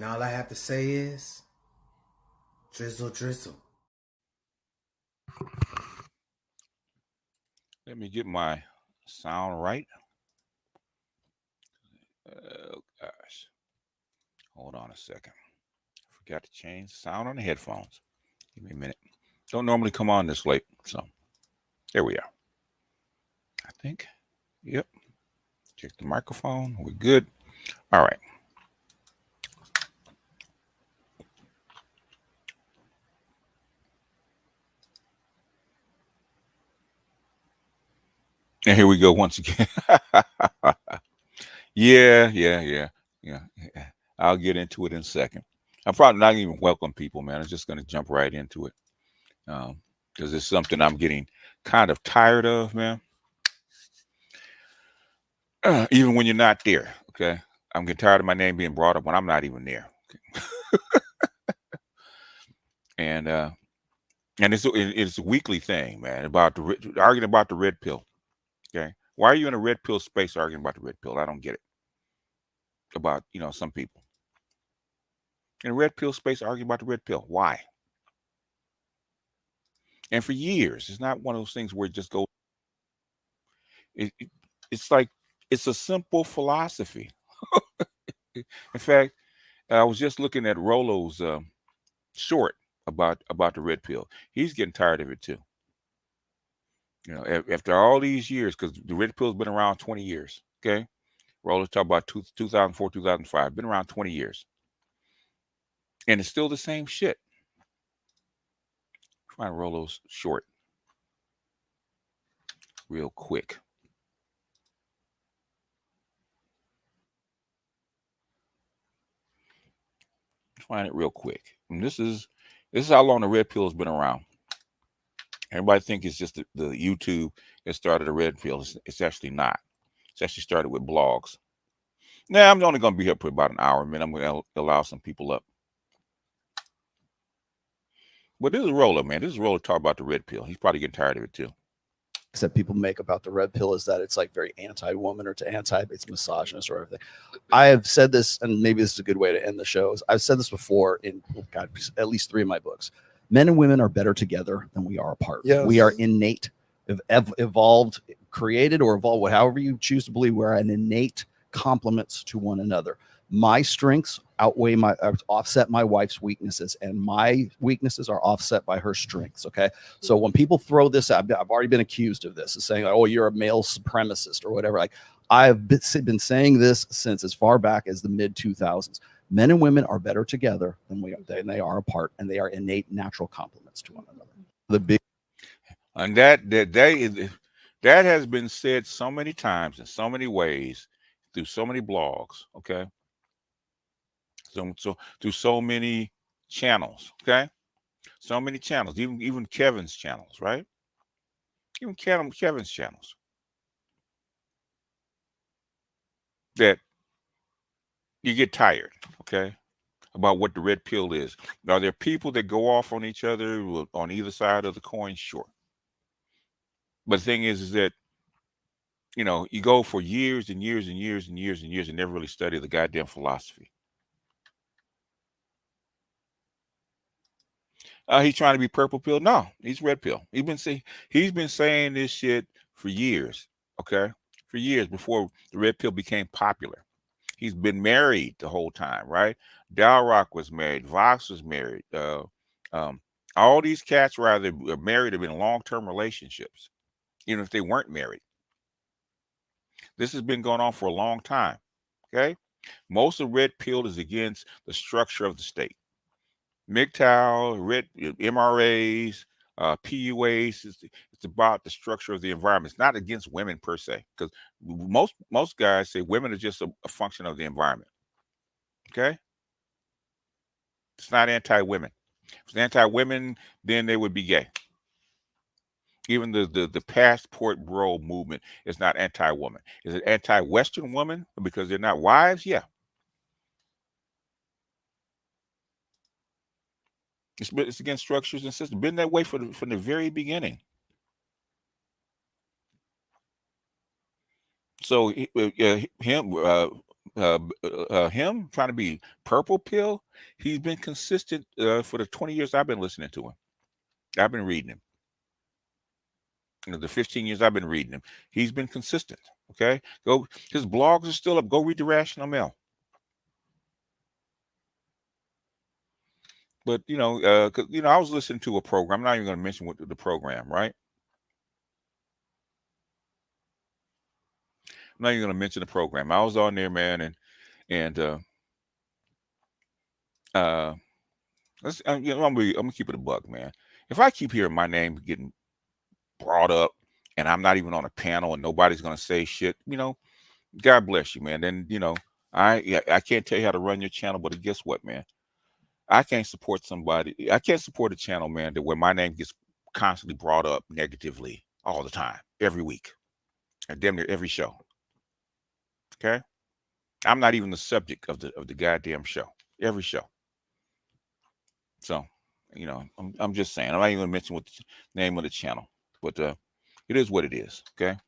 And all I have to say is, drizzle, drizzle. Let me get my sound right. Oh, gosh. Hold on a second. Forgot to change the sound on the headphones. Give me a minute. Don't normally come on this late. So there we are. I think. Yep. Check the microphone. We're good. All right. And here we go once again. Yeah. I'll get into it in a second. I'm probably not even welcome people, man. I'm just going to jump right into it. Because it's something I'm getting kind of tired of, man. Even when you're not there, okay? I'm getting tired of my name being brought up when I'm not even there. Okay? And it's a weekly thing, man, about arguing about the red pill. Okay, why are you in a red pill space arguing about the red pill? I don't get it. About some people in a red pill space arguing about the red pill. Why? And for years, it's not one of those things where it just goes. It's like it's a simple philosophy. In fact, I was just looking at Rolo's short about the red pill. He's getting tired of it too. After all these years, because the red pill's been around 20 years. Okay, Rolo's talking about 2004, 2005. Been around 20 years, and it's still the same shit. Find Rolo's short real quick. Find it real quick. And this is how long the red pill has been around. Everybody think it's just the YouTube that started the red pill. It's actually not. It's actually started with blogs. Now I'm only going to be here for about an hour. Man, I'm going to allow some people up. But this is Rolo, man. This is Rolo talk about the red pill. He's probably getting tired of it too. That people make about the red pill is that it's like very anti-woman or it's misogynist or everything. I have said this, and maybe this is a good way to end the shows. I've said this before in at least 3 of my books. Men and women are better together than we are apart. Yes. We are innate, evolved, created, or evolved, however you choose to believe. We're an innate complements to one another. My strengths offset my wife's weaknesses, and my weaknesses are offset by her strengths. Okay. So when people throw this out, I've already been accused of this, of saying, oh, you're a male supremacist or whatever. Like, I've been saying this since as far back as the mid 2000s. Men and women are better together than they are apart, and they are innate natural complements to one another. The big, and that has been said so many times in so many ways through so many blogs. Okay. So through so many channels, okay, so many channels, even Kevin's channels, right? Even Kevin's channels, that you get tired, okay, about what the red pill is. Are there people that go off on each other on either side of the coin? Sure, but the thing is that you go for years and years and years and years and years and never really study the goddamn philosophy. He's trying to be purple pill. No, he's red pill. He's been saying this shit for years. Okay, for years before the red pill became popular. He's been married the whole time, right? Dalrock was married. Vox was married. All these cats were either married or in long-term relationships, even if they weren't married. This has been going on for a long time. Okay, most of red pill is against the structure of the state. MGTOW, red MRAs, PUAs. It's about the structure of the environment. It's not against women per se, because most guys say women are just a function of the environment. Okay, it's not anti-women. If it's anti-women, then they would be gay. Even the passport bro movement is not anti-woman. Is it anti-Western woman because they're not wives? Yeah. It's against structures and systems. Been that way from the very beginning. So him trying to be purple pill, he's been consistent for the 20 years I've been listening to him. I've been reading him. The 15 years I've been reading him, he's been consistent. Okay, go. His blogs are still up. Go read the Rational Mail. But cause I was listening to a program. I'm not even going to mention what the program, right? I'm not even going to mention the program. I was on there, man, and I'm gonna keep it a buck, man. If I keep hearing my name getting brought up, and I'm not even on a panel, and nobody's gonna say shit, God bless you, man. Then I can't tell you how to run your channel, but guess what, man? I can't support somebody. I can't support a channel, man, that where my name gets constantly brought up negatively all the time, every week, and damn near every show. Okay, I'm not even the subject of the goddamn show. Every show. So, I'm just saying. I'm not even gonna mention what the name of the channel, but it is what it is. Okay.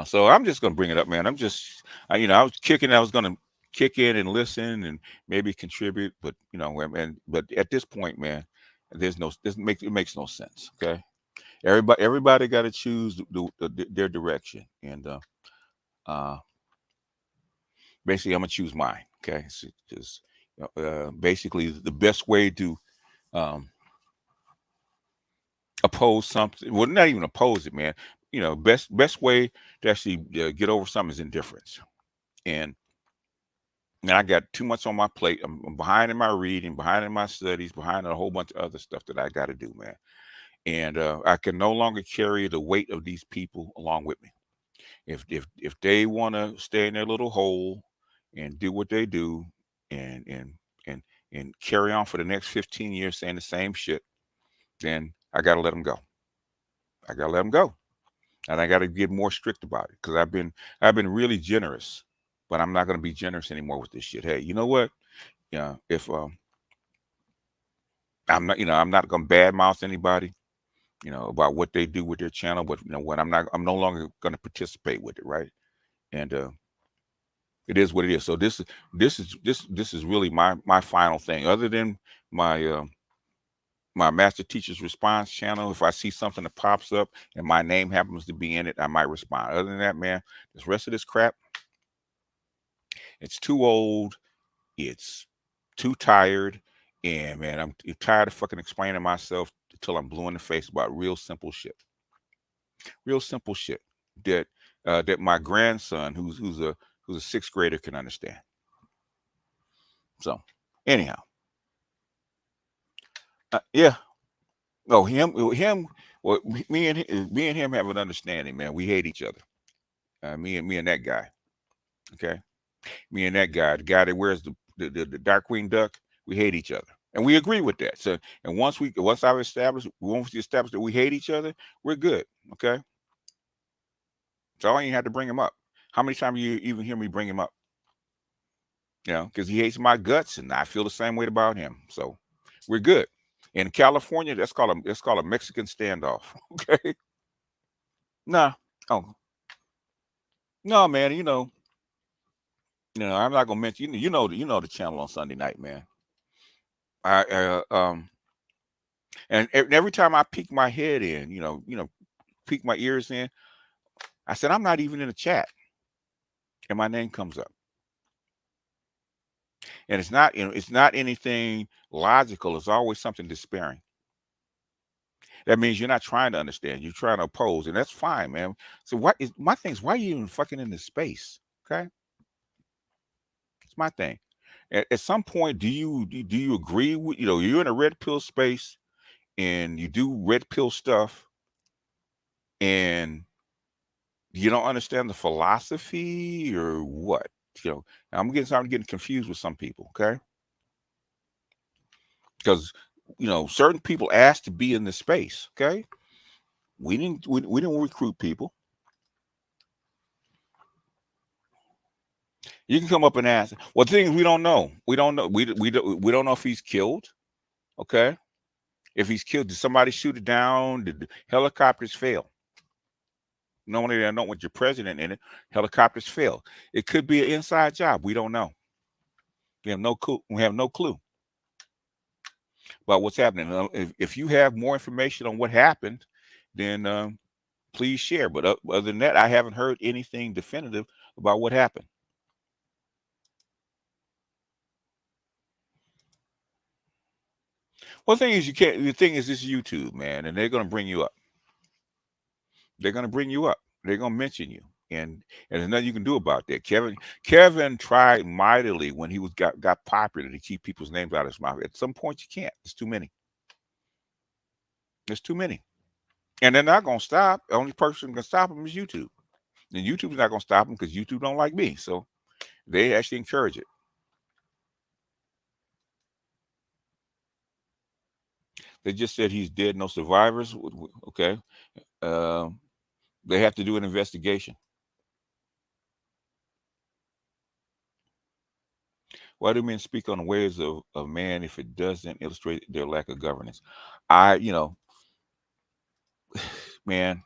So I'm just gonna bring it up, man. I'm just, I was kicking. I was gonna kick in and listen and maybe contribute, but but at this point, man, it makes no sense. Okay. Everybody got to choose their direction, and basically, I'm gonna choose mine. Okay. Because basically, the best way to oppose something, well, not even oppose it, man. Best way to actually get over something is indifference. And I got too much on my plate. I'm behind in my reading, behind in my studies, behind in a whole bunch of other stuff that I got to do, man. And I can no longer carry the weight of these people along with me. If they want to stay in their little hole and do what they do, and and and carry on for the next 15 years saying the same shit, then I got to let them go. I got to let them go. And I got to get more strict about it, because I've been really generous, but I'm not going to be generous anymore with this shit. Hey, you know what? If I'm not going to badmouth anybody, about what they do with their channel, but what, I'm no longer going to participate with it, right? And it is what it is. So this is really my final thing. Other than my my master teacher's response channel, if I see something that pops up and my name happens to be in it, I might respond. Other than that, man, this rest of this crap, it's too old, it's too tired, and man, I'm tired of fucking explaining myself until I'm blue in the face about real simple shit that that my grandson, who's a sixth grader, can understand. So anyhow, yeah. Oh, him. Well, me and him have an understanding, man. We hate each other. Me and that guy. Okay, me and that guy, the guy that wears the Dark Queen duck. We hate each other, and we agree with that. So, and once we establish that we hate each other, we're good. Okay, so I ain't had to bring him up. How many times you even hear me bring him up? Because he hates my guts, and I feel the same way about him. So we're good. In California, that's called a Mexican standoff. Okay. Nah. Oh no, man. I'm not gonna mention. The channel on Sunday night, man. And every time I peek my head in, peek my ears in, I said I'm not even in the chat, and my name comes up, and it's not anything logical. It's always something despairing. That means you're not trying to understand. You're trying to oppose, and that's fine, man. So my thing is, why are you even fucking in this space? Okay, it's my thing. At some point, do you agree with, you're in a red pill space and you do red pill stuff, and you don't understand the philosophy or what? I'm getting confused with some people, okay? Because certain people asked to be in this space, okay? We didn't recruit people. You can come up and ask. Well, things we don't know. We don't know. We don't know if he's killed. Okay, if he's killed, did somebody shoot it down? Did the helicopters fail? Normally they don't want your president in it. Helicopters fail. It could be an inside job. We don't know. We have no clue. We have no clue about what's happening. If you have more information on what happened, then please share. But other than that, I haven't heard anything definitive about what happened. Well, the thing is, you can't. The thing is, this is YouTube, man, and they're going to bring you up. They're going to bring you up. They're going to mention you, and there's nothing you can do about that. Kevin tried mightily when he got popular to keep people's names out of his mouth. At some point, you can't. There's too many. There's too many, and they're not going to stop. The only person who can stop them is YouTube, and YouTube's not going to stop them because YouTube don't like me. So they actually encourage it. They just said he's dead, no survivors. Okay. They have to do an investigation. Why do men speak on the ways of man if it doesn't illustrate their lack of governance? Man,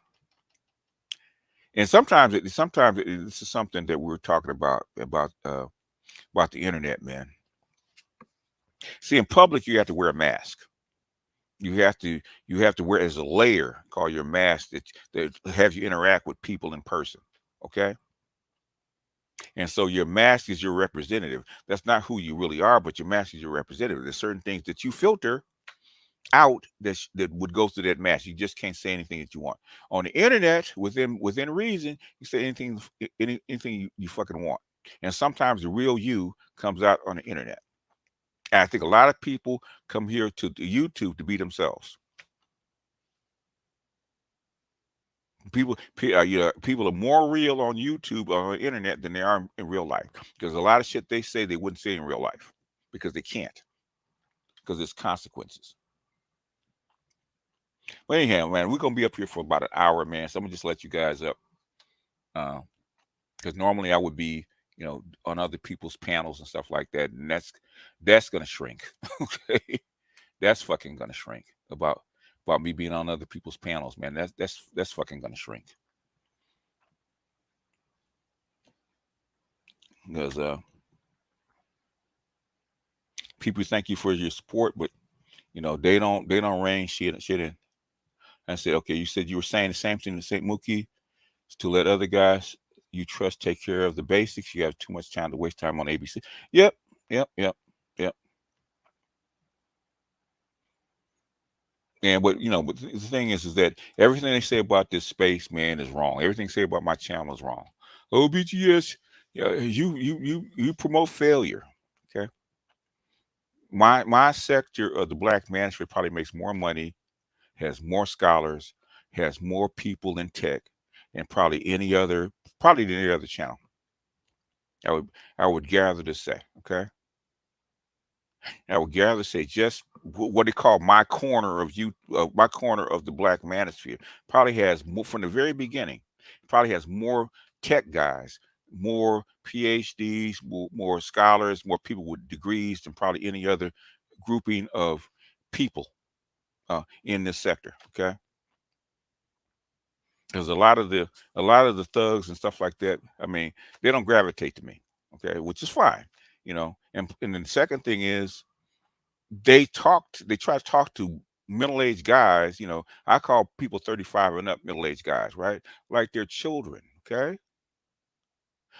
and sometimes this is something that we're talking about the internet, man. See, in public, you have to wear a mask. You have to wear as a layer called your mask that have you interact with people in person. Okay. And so your mask is your representative. That's not who you really are, but your mask is your representative. There's certain things that you filter out that would go through that mask. You just can't say anything that you want. On the internet, within reason, you say anything you fucking want. And sometimes the real you comes out on the internet. And I think a lot of people come here to YouTube to be themselves. People are more real on YouTube or on the internet than they are in real life, because a lot of shit they say they wouldn't say in real life because they can't, because there's consequences. Well, anyhow, man, we're gonna be up here for about an hour, man. So I'm gonna just let you guys up, because normally I would be, on other people's panels and stuff like that, and that's gonna shrink. Okay, that's fucking gonna shrink about me being on other people's panels, man. That's fucking gonna shrink. Because people thank you for your support, but they don't rein shit in. I said, okay, you said you were saying the same thing to St. Mookie, to let other guys you trust take care of the basics. You have too much time to waste time on ABC. Yep. And but the thing is that everything they say about this space, man, is wrong. Everything they say about my channel is wrong. Oh, BTS, yeah, you promote failure. Okay. My sector of the Black Manosphere probably makes more money, has more scholars, has more people in tech, and probably than any other channel. I would gather to say, okay. I would gather to say just what they call my corner of my corner of the Black Manosphere probably has more from the very beginning. Probably has more tech guys, more PhDs, more scholars, more people with degrees than probably any other grouping of people in this sector. Okay. Because a lot of the thugs and stuff like that, I mean, they don't gravitate to me, okay, which is fine, And then the second thing is they try to talk to middle-aged guys, I call people 35 and up middle-aged guys, right? Like they're children, okay?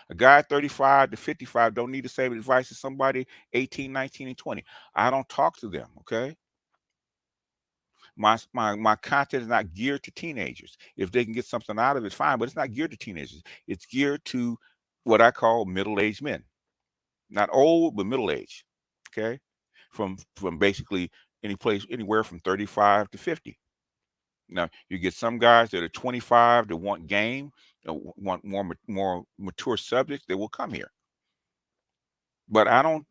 A guy 35 to 55 don't need the same advice as somebody 18, 19, and 20. I don't talk to them, okay? My content is not geared to teenagers. If they can get something out of it, fine, but it's not geared to teenagers. It's geared to what I call middle-aged men. Not old, but middle-aged. Okay. From basically anywhere from 35 to 50. Now you get some guys that are 25 that want game, want more mature subjects, they will come here. But I don't,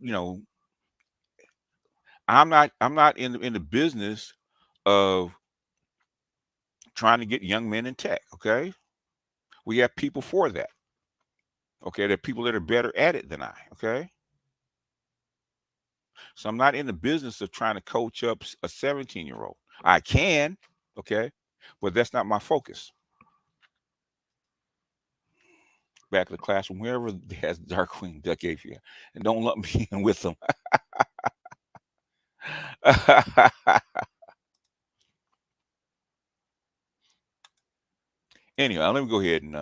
I'm not in the business of trying to get young men in tech. Okay. We have people for that. Okay. There are people that are better at it than I. Okay. So I'm not in the business of trying to coach up a 17-year-old. I can, okay, but that's not my focus. back to the classroom, wherever has Dark Queen Duck gave you, and don't lump me in with them. Anyway, let me go ahead and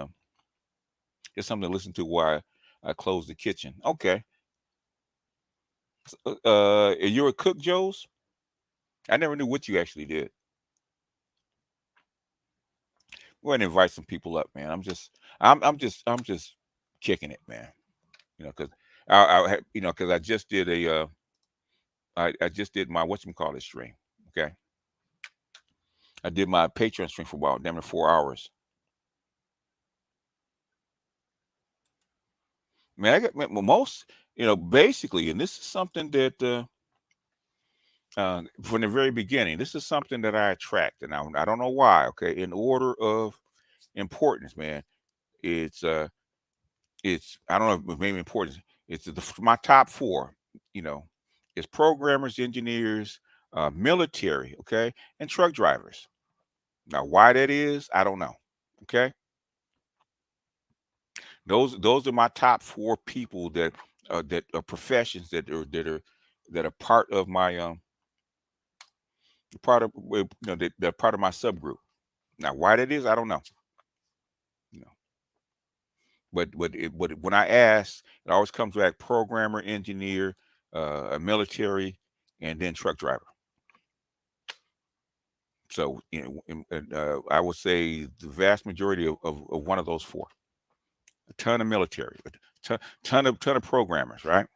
get something to listen to while I close the kitchen. Okay. You're a cook, Joe's? I never knew what you actually did. Go ahead and invite some people up, man. I'm just kicking it, man. You know, because because I just did a I just did my whatchamacallit stream. Okay, I did my Patreon stream for a while, damn near 4 hours. Man, I got most, basically, and this is something that from the very beginning, this is something that I attract, and I don't know why. Okay, in order of importance, man, it's I don't know if maybe importance. It's my top four. It's programmers, engineers, military, okay, and truck drivers. Now, why that is, I don't know. Okay, those are my top four people that are professions that are part of my part of they're part of my subgroup. Now, why that is, I don't know. But when I ask, it always comes back: programmer, engineer, a military, and then truck driver. So I would say the vast majority of one of those four. A ton of military, a ton of programmers, right?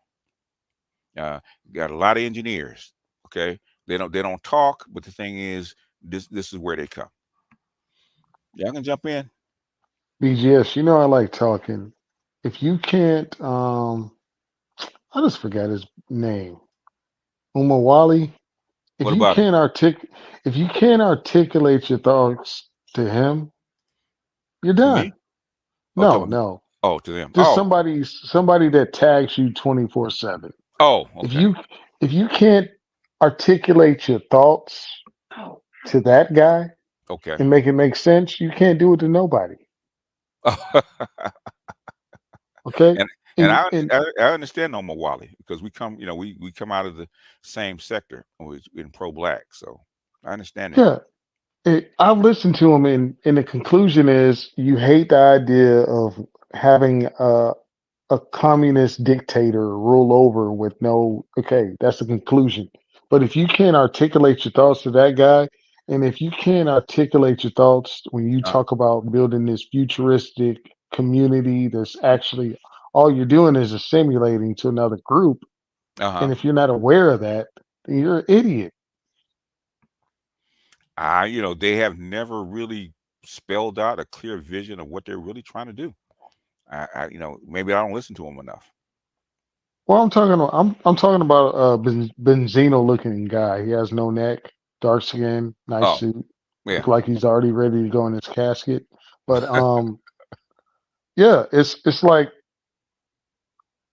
Got a lot of engineers. Okay, they don't talk, but the thing is, this is where they come. Y'all can jump in. BGS, I like talking. If you can't, I just forgot his name. Umawali. If What you about him? can't articulate your thoughts to him, you're To me? done. Oh, No. to them. Just Oh, somebody that tags you 24/7. oh, If okay. you can't articulate your thoughts to that guy Okay. and make it make sense, you can't do it to nobody. Okay? and And I understand Omar Wally because we come, we come out of the same sector in pro-black, so I understand that. yeah, I've listened to him, and the conclusion is you hate the idea of having a communist dictator rule over with no. Okay, that's the conclusion. But if you can't articulate your thoughts to that guy, and if you can't articulate your thoughts when you Uh talk about building this futuristic community that's actually all you're doing is assimilating to another group, huh. and if you're not aware of that, then you're an idiot. They have never really spelled out a clear vision of what they're really trying to do. Maybe I don't listen to them enough. Well, I'm talking about a Benzino looking guy. He has no neck, dark skin, nice Oh, suit. yeah. Look like he's already ready to go in his casket. But yeah, it's like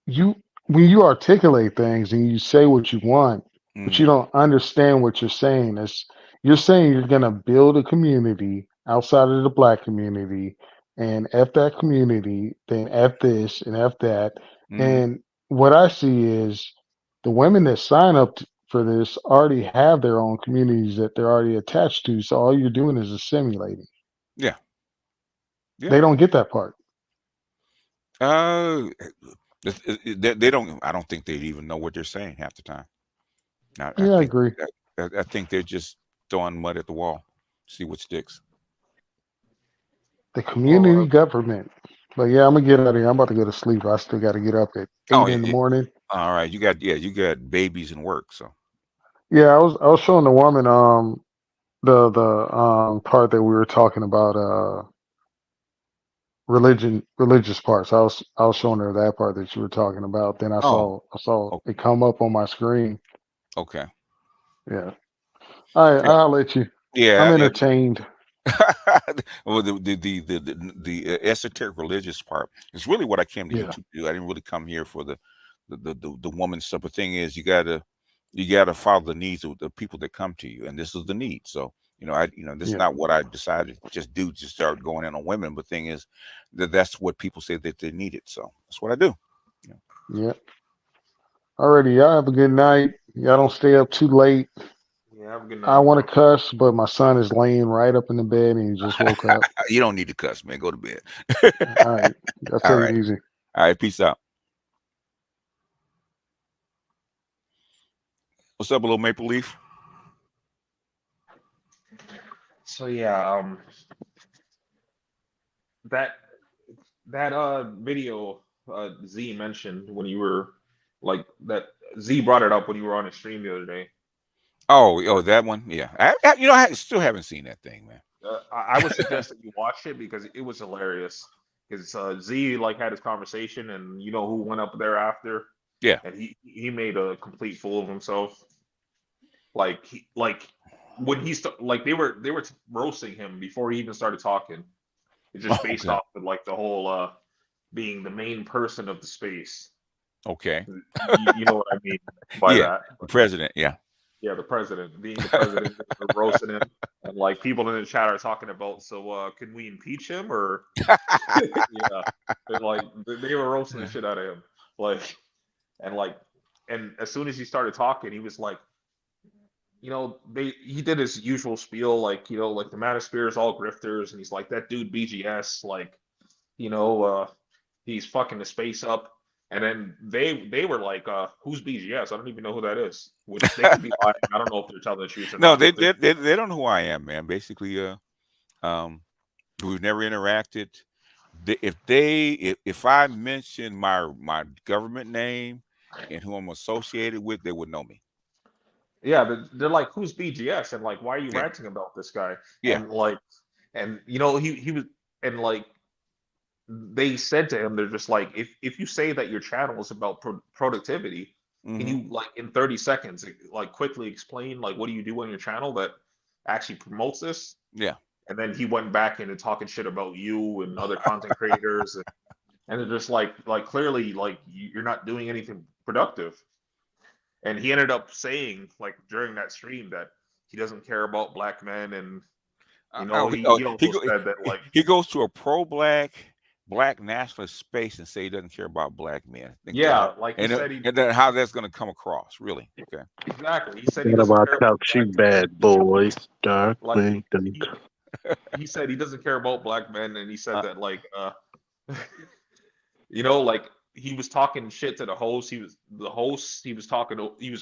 you when you articulate things and you say what you want, but you Hmm. don't understand what you're saying. It's you're saying you're gonna build a community outside of the black community and F that community, then F this and F that. Hmm. And what I see is the women that sign up for this already have their own communities that they're already attached to. So all you're doing is assimilating. Yeah. Yeah. They don't get that part. Uh, they don't. I don't think they even know what they're saying half the time. I Yeah, I think agree. I think they're just throwing mud at the wall, see what sticks. The Or community government. But yeah, I'm gonna get out of here. I'm about to go to sleep. I still got to get up at oh 8 yeah, in the morning. all right. You got babies and work, so Yeah, I was showing the woman the part that we were talking about religious parts. I was showing her that part that you were talking about. Then I oh, saw oh, it come up on my screen. okay, Yeah. All right, yeah, I'll let you. I'm yeah. entertained. Well, the esoteric religious part is really what I came to Yeah. YouTube to do. I didn't really come here for the woman stuff. The thing is, you gotta follow the needs of the people that come to you, and this is the need. So This is Yeah. not what I decided to just do, just start going in on women. But thing is that's what people say that they needed. So that's what I do. Yeah. Alrighty, y'all have a good night. Y'all don't stay up too late. Yeah, have a good I night, want bro. to cuss, but my son is laying right up in the bed and he just woke up. You don't need to cuss, man. Go to bed. All right. Y'all All take right. it easy. All right. Peace out. What's up, little Maple Leaf? So yeah, that video Z mentioned when you were like that Z brought it up when you were on the stream the other day. Oh, that one. Yeah. I still haven't seen that thing, man. I would suggest that you watch it because it was hilarious. Because Z like had his conversation, and you know who went up there after, Yeah. and he made a complete fool of himself. Like when like they were roasting him before he even started talking. It's just based Okay. off of like the whole being the main person of the space. Okay. You know what I mean by Yeah. that? The president. Yeah. Yeah, the president being the president, they're roasting him, and like people in the chat are talking about, so can we impeach him or yeah, and like they were roasting the shit out of him, like and as soon as he started talking, he was like, he did his usual spiel, like like the Manosphere is all grifters, and he's like that dude BGS, like he's fucking the space up. And then they were like, who's BGS? I don't even know who that is. Which they could be lying. I don't know if they're telling the truth or No, not. they But don't know who I am, man. Basically, we've never interacted. If I mention my government name and who I'm associated with, they would know me. yeah, they're like, who's BGS? And like, why are you Yeah. ranting about this guy? Yeah. And like, and he was, and like, they said to him, they're just like, if you say that your channel is about productivity, can you like in 30 seconds like quickly explain like what do you do on your channel that actually promotes this? Yeah. And then he went back into talking shit about you and other content creators, and they're just like clearly like you're not doing anything productive. And he ended up saying like during that stream that he doesn't care about black men, and he also said that like he goes to a black nationalist space and say he doesn't care about black men. like he and said and then how that's going to come across, really? Okay. Exactly. He said he What doesn't about care about talk you black men. bad boys, dark Like wing. he said he doesn't care about black men, and he said that like like he was talking shit to the host. He was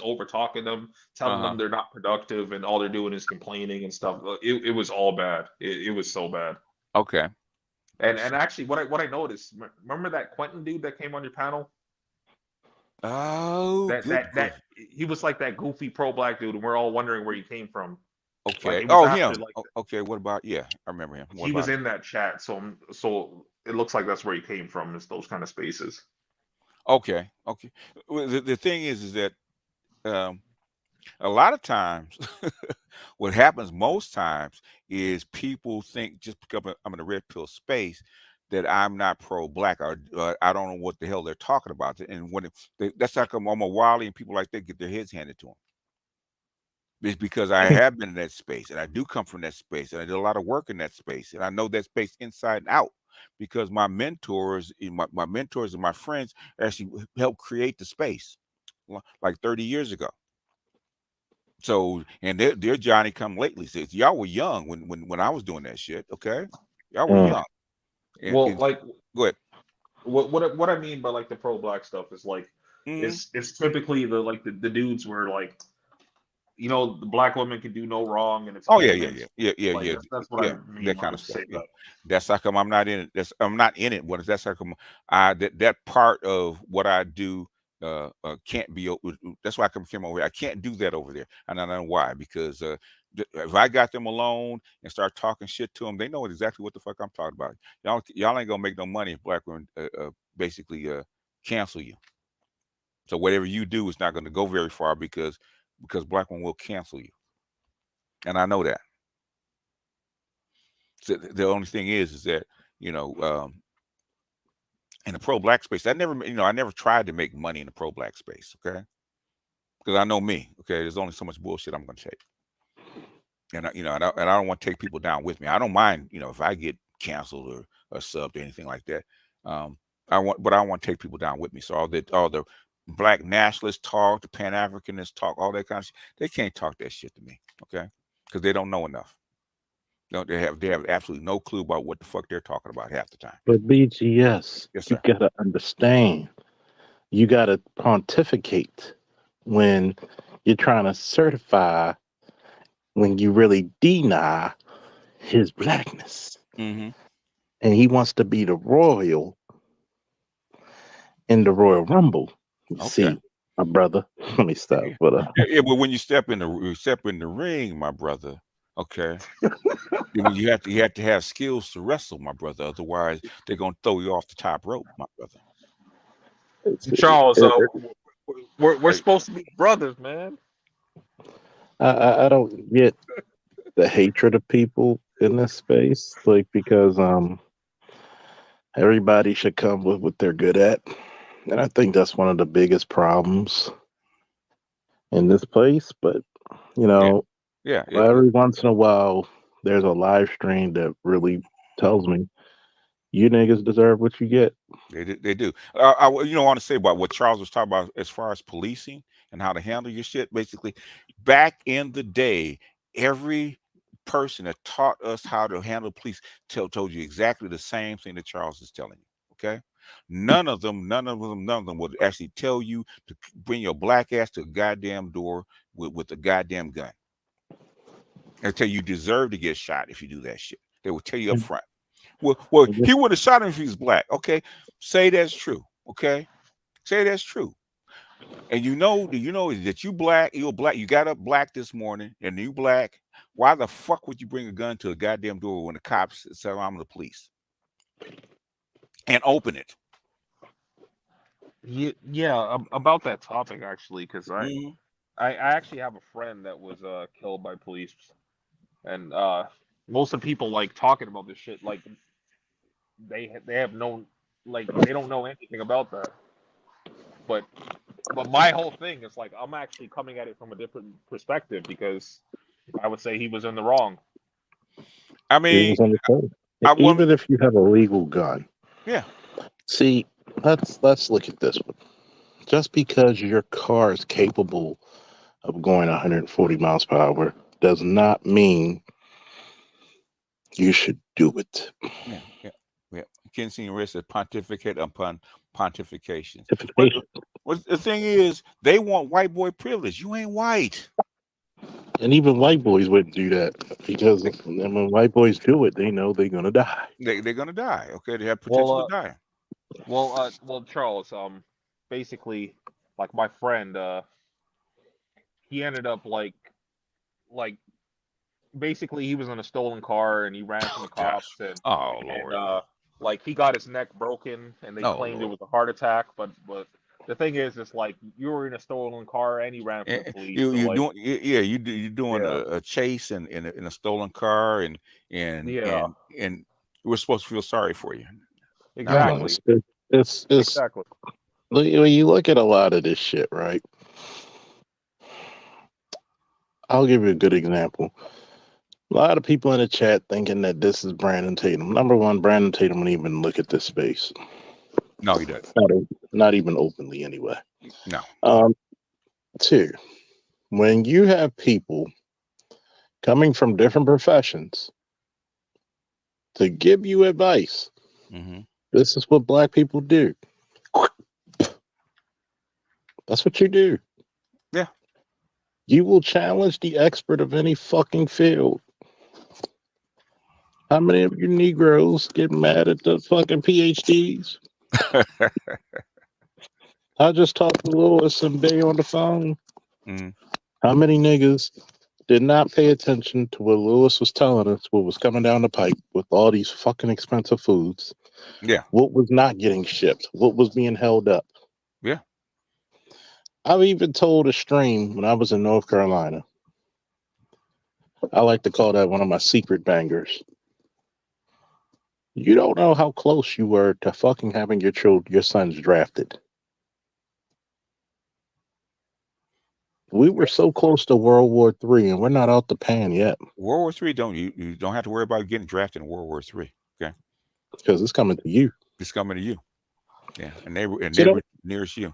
over talking them, telling them they're not productive and all they're doing is complaining and stuff. It was all bad. It was so bad. Okay. And actually what I noticed, remember that Quentin dude that came on your panel? Oh, that he was like that goofy pro black dude, and we're all wondering where he came from. Okay. Like, it was Him. like Okay. What about? Yeah, I remember him. He was in that chat, so it looks like that's where he came from. Is those kind of spaces. Okay. Okay. Well, the thing is that a lot of times, what happens most times is people think just because I'm in a red pill space that I'm not pro-black, or I don't know what the hell they're talking about. And when that's how come I'm a Wally and people like that get their heads handed to them. It's because I have been in that space, and I do come from that space, and I did a lot of work in that space, and I know that space inside and out because my mentors, my mentors and my friends actually helped create the space like 30 years ago. So, and they're Johnny come lately. Says y'all were young when I was doing that shit. Okay, y'all were young. Well, like, go ahead. What I mean by like the pro black stuff is like it's typically the dudes where like the black women can do no wrong, and it's yeah. That's what I mean. That kind of stuff. Say Yeah. that. That's how come I'm not in it. I'm not in it. That's how come that part of what I do can't be. That's why I came over here. I can't do that over there, and I know why. Because if I got them alone and start talking shit to them, they know exactly what the fuck I'm talking about. Y'all ain't gonna make no money if black women basically cancel you. So whatever you do is not going to go very far because black women will cancel you, and I know that. So the only thing is that in the pro-black space, I never tried to make money in the pro-black space, okay? Because I know me, okay? There's only so much bullshit I'm going to take. and I don't want to take people down with me. I don't mind, if I get canceled or subbed or anything like that. But I don't want to take people down with me. So all the black nationalists talk, the Pan Africanists talk, all that kind of shit. They can't talk that shit to me, okay? Because they don't know enough. They have absolutely no clue about what the fuck they're talking about half the time. But BGS, Yes, you sir. gotta understand. You gotta pontificate when you're trying to certify when you really deny his blackness. Mm-hmm. And he wants to be the royal in the Royal Rumble. You Okay. see, my brother. Let me stop. But Yeah, but when you step in the ring, my brother, okay, you have to have skills to wrestle, my brother. Otherwise, they're gonna throw you off the top rope, my brother. Charles, we're Hey, supposed to be brothers, man. I don't get the hatred of people in this space, like because everybody should come with what they're good at, and I think that's one of the biggest problems in this place. But you know, yeah, every once in a while, there's a live stream that really tells me you niggas deserve what you get. they do. I want to say about what Charles was talking about as far as policing and how to handle your shit. Basically, back in the day, every person that taught us how to handle police told you exactly the same thing that Charles is telling you. Okay, none of them would actually tell you to bring your black ass to a goddamn door with a goddamn gun. They tell you deserve to get shot if you do that shit. They will tell you up front. Well, he would have shot him if he was black. Okay, say that's true. Okay, say that's true. And you know that you're black. You got up black this morning, and you black. Why the fuck would you bring a gun to a goddamn door when the cops say I'm the police and open it? Yeah, about that topic actually, because Mm-hmm. I actually have a friend that was killed by police, and most of the people like talking about this shit like they have no like they don't know anything about that. But my whole thing is like I'm actually coming at it from a different perspective because I would say he was in the wrong. I He was mean, on the phone. I want, Even if you have a legal gun, yeah, see, let's look at this one. Just because your car is capable of going 140 miles per hour does not mean you should do it. yeah, yeah, yeah. Kensington Risk said pontificate upon pontification. But Certification. the thing is, they want white boy privilege. You ain't white. And even white boys wouldn't do that because when white boys do it, they know they're gonna die. They're gonna die. Okay, they have potential to die. Well, Charles, basically, like my friend, he ended up like basically he was in a stolen car and he ran from Oh the gosh. cops and Oh and Lord. like he got his neck broken and they Oh claimed it Lord. was a heart attack, but the thing is, it's like you were in a stolen car and he ran from the police, so You like doing you're doing yeah, a chase in a stolen car yeah, and we're supposed to feel sorry for you. Not No, really. exactly, it's exactly. when you look at a lot of this shit, right? I'll give you a good example. A lot of people in the chat thinking that this is Brandon Tatum. Number one, Brandon Tatum wouldn't even look at this space. No, he doesn't. Not even openly, anyway. No. Two, when you have people coming from different professions to give you advice, Mm-hmm. this is what black people do. That's what you do. Yeah. You will challenge the expert of any fucking field. How many of you Negroes get mad at the fucking PhDs? I just talked to Lewis and Bay on the phone. Mm-hmm. How many niggas did not pay attention to what Lewis was telling us, what was coming down the pipe with all these fucking expensive foods? Yeah. What was not getting shipped? What was being held up? Yeah. I've even told a stream when I was in North Carolina. I like to call that one of my secret bangers. You don't know how close you were to fucking having your sons drafted. We were so close to World War III, and we're not out the pan yet. World War III, you don't have to worry about getting drafted in World War III. Okay, because it's coming to you. It's coming to you. Yeah, and they nearest you.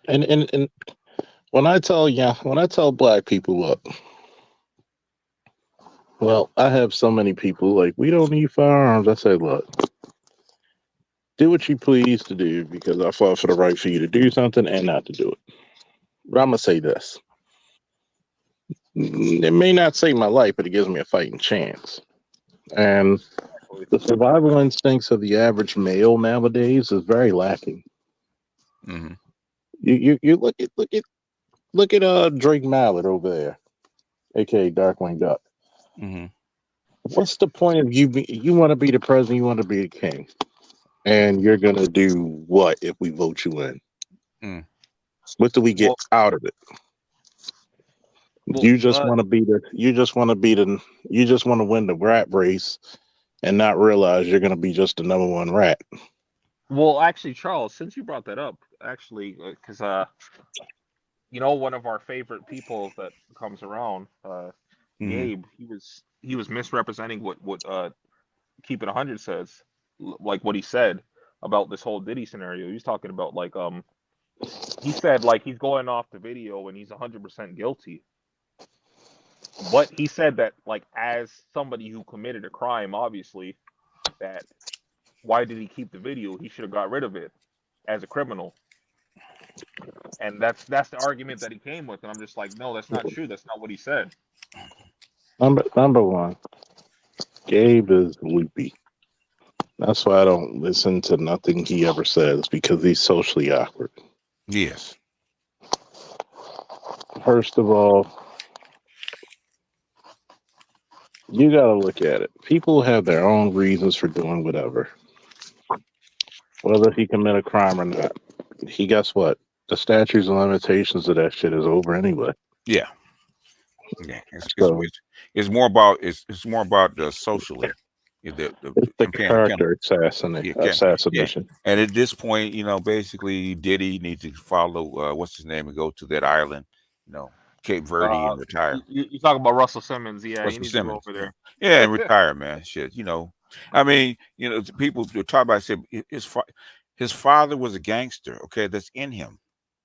And when I tell black people, look, well, I have so many people like, we don't need firearms. I say, look, do what you please to do, because I fought for the right for you to do something and not to do it. But I'm gonna say this: it may not save my life, but it gives me a fighting chance. And the survival instincts of the average male nowadays is very lacking. Mm-hmm. You look at Drake Mallett over there, aka Darkwing Duck. Mm-hmm. What's the point of you want to be the president, you want to be the king, and you're gonna do what if we vote you in? Mm. What do we get out of it? Well, You just want to win the rat race and not realize you're gonna be just the number one rat. well, actually, Charles, since you brought that up, actually, because one of our favorite people that comes around, Mm-hmm. Gabe, he was misrepresenting what Keep It 100 says, like what he said about this whole Diddy scenario. He's talking about like he said like he's going off the video and he's 100% guilty. But he said that like as somebody who committed a crime, obviously, that why did he keep the video? He should have got rid of it as a criminal. And that's the argument that he came with, and I'm just like, no, that's not true. That's not what he said. Number one, Gabe is loopy. That's why I don't listen to nothing he ever says, because he's socially awkward. Yes. First of all, you got to look at it. People have their own reasons for doing whatever. Whether he commit a crime or not, guess what? The statutes and limitations of that shit is over anyway. Yeah. Yeah. It's more about socially. The character assassination. Yeah. And at this point, basically Diddy needs to follow what's his name and go to that island, Cape Verde, and retire. You talk about Russell Simmons, yeah, Russell he needs Simmons, to go over there. Yeah, and retire, man. Shit, I mean, people talk about. Said his father was a gangster. Okay, that's in him.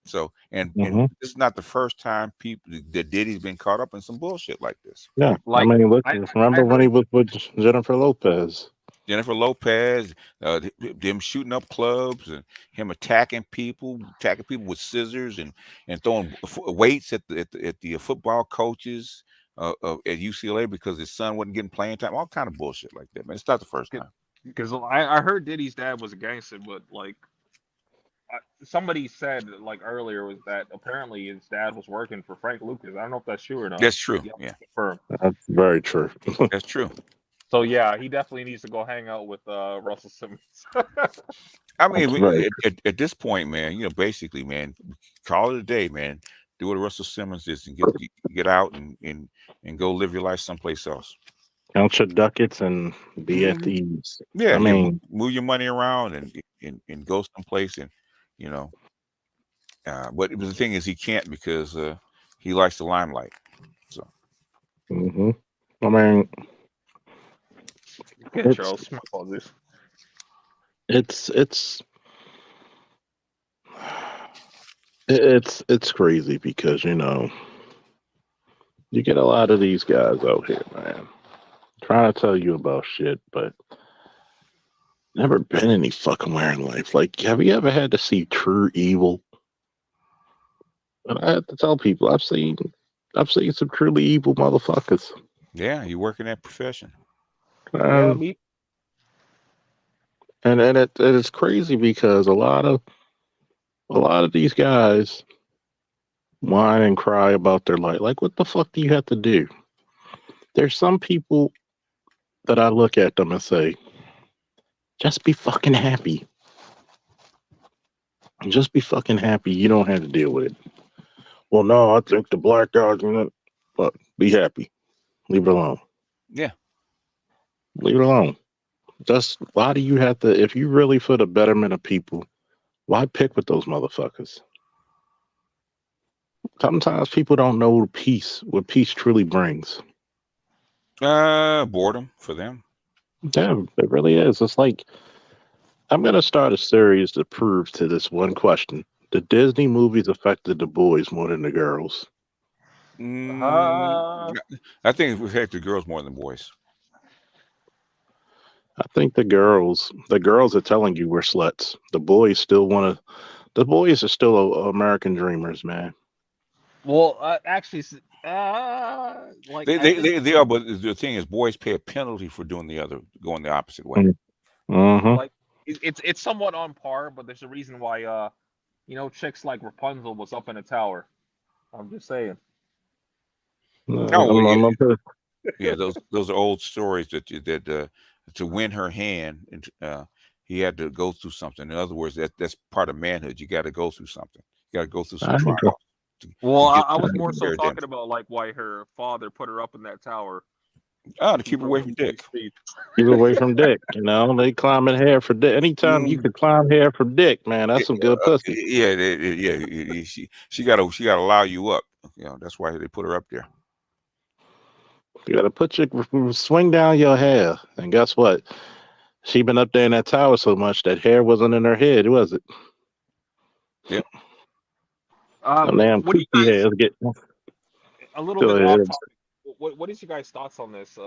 So, and this is not the first time that Diddy's been caught up in some bullshit like this. Yeah, like, I mean, remember when he was with Jennifer Lopez? Jennifer Lopez, them shooting up clubs and him attacking people with scissors and throwing weights at the football coaches at UCLA because his son wasn't getting playing time. All kind of bullshit like that, man. It's not the first time. Because I heard Diddy's dad was a gangster, but like somebody said like earlier was that apparently his dad was working for Frank Lucas. I don't know if that's true or not. That's true. Yeah, that's very true. That's true. So yeah, he definitely needs to go hang out with Russell Simmons. I mean, at this point, man, basically, man, call it a day, man. Do what Russell Simmons is and get out and go live your life someplace else. Count your ducats and be at ease. Yeah, I mean, move your money around and go someplace and but the thing is, he can't because he likes the limelight. So. I mean. Okay, Charles, my apologies. It's crazy because you get a lot of these guys out here, man, trying to tell you about shit, but never been any fucking where in life. Like, have you ever had to see true evil? And I have to tell people, I've seen some truly evil motherfuckers. Yeah, you work in that profession. Yeah, and it is crazy because a lot of these guys whine and cry about their life. Like, what the fuck do you have to do? There's some people that I look at them and say, just be fucking happy. Just be fucking happy. You don't have to deal with it. Well, no, I think the black guys, but be happy. Leave it alone. Yeah. Leave it alone. Just why do you have to, if you really for the betterment of people, why pick with those motherfuckers? Sometimes people don't know peace, what peace truly brings. Boredom for them. Yeah, it really is. It's like I'm gonna start a series to prove to this one question: the Disney movies affected the boys more than the girls. Mm, I think it affected girls more than boys. I think the girls are telling you we're sluts. The boys still want to. The boys are still American dreamers, man. Well, actually, like They, I they, think they, they are, but the thing is, boys pay a penalty for doing going the opposite way. Mm-hmm. like it's somewhat on par, but there's a reason why chicks like Rapunzel was up in a tower. I'm just saying. Oh, well, yeah, those are old stories that to win her hand, and he had to go through something. In other words, that's part of manhood. You got to go through something. You got to go through some trials. Well, to get I was to more so their talking identity. about like why her father put her up in that tower. To keep away from dick. Keep away from dick. You know, they climbing hair for dick. Anytime you can climb hair for dick, man, that's some good pussy. Yeah. She got to allow you up. You know, that's why they put her up there. You got to put your swing down your hair, and guess what? She been up there in that tower so much that hair wasn't in her head, was it? Yep. Damn What do you coochie guys? hairs get. A little Go bit ahead. off topic. What is your guys' thoughts on this?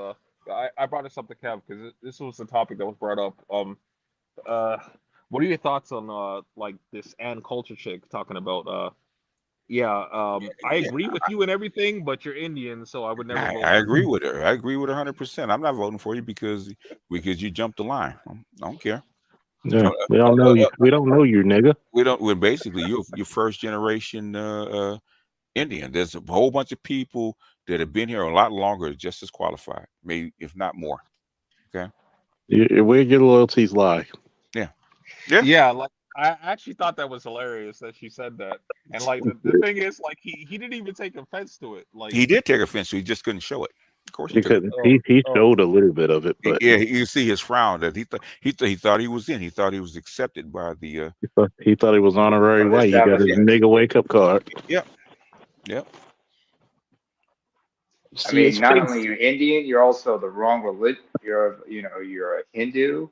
I brought this up to Kev because this was the topic that was brought up. What are your thoughts on like this Ann Culture chick talking about I agree with you and everything, but you're Indian, so I would never vote. I agree with her. I agree with her 100%. I'm not voting for you because you jumped the line. I don't care. Yeah, we don't know you. We don't know you, nigga. We're basically you're first generation Indian. There's a whole bunch of people that have been here a lot longer, just as qualified, maybe if not more. Okay. Where your loyalties lie. Yeah. Like I actually thought that was hilarious that she said that, and like the thing is, like he didn't even take offense to it. Like He did take offense, so he just couldn't show it. Of course, He couldn't. He showed a little bit of it, but yeah, you see his frown that he thought he was in. He thought he was accepted by the. he thought he was honorary white. He got his nigga wake up card. Yep. I mean, not only you're Indian, you're also the wrong religion. You're a Hindu.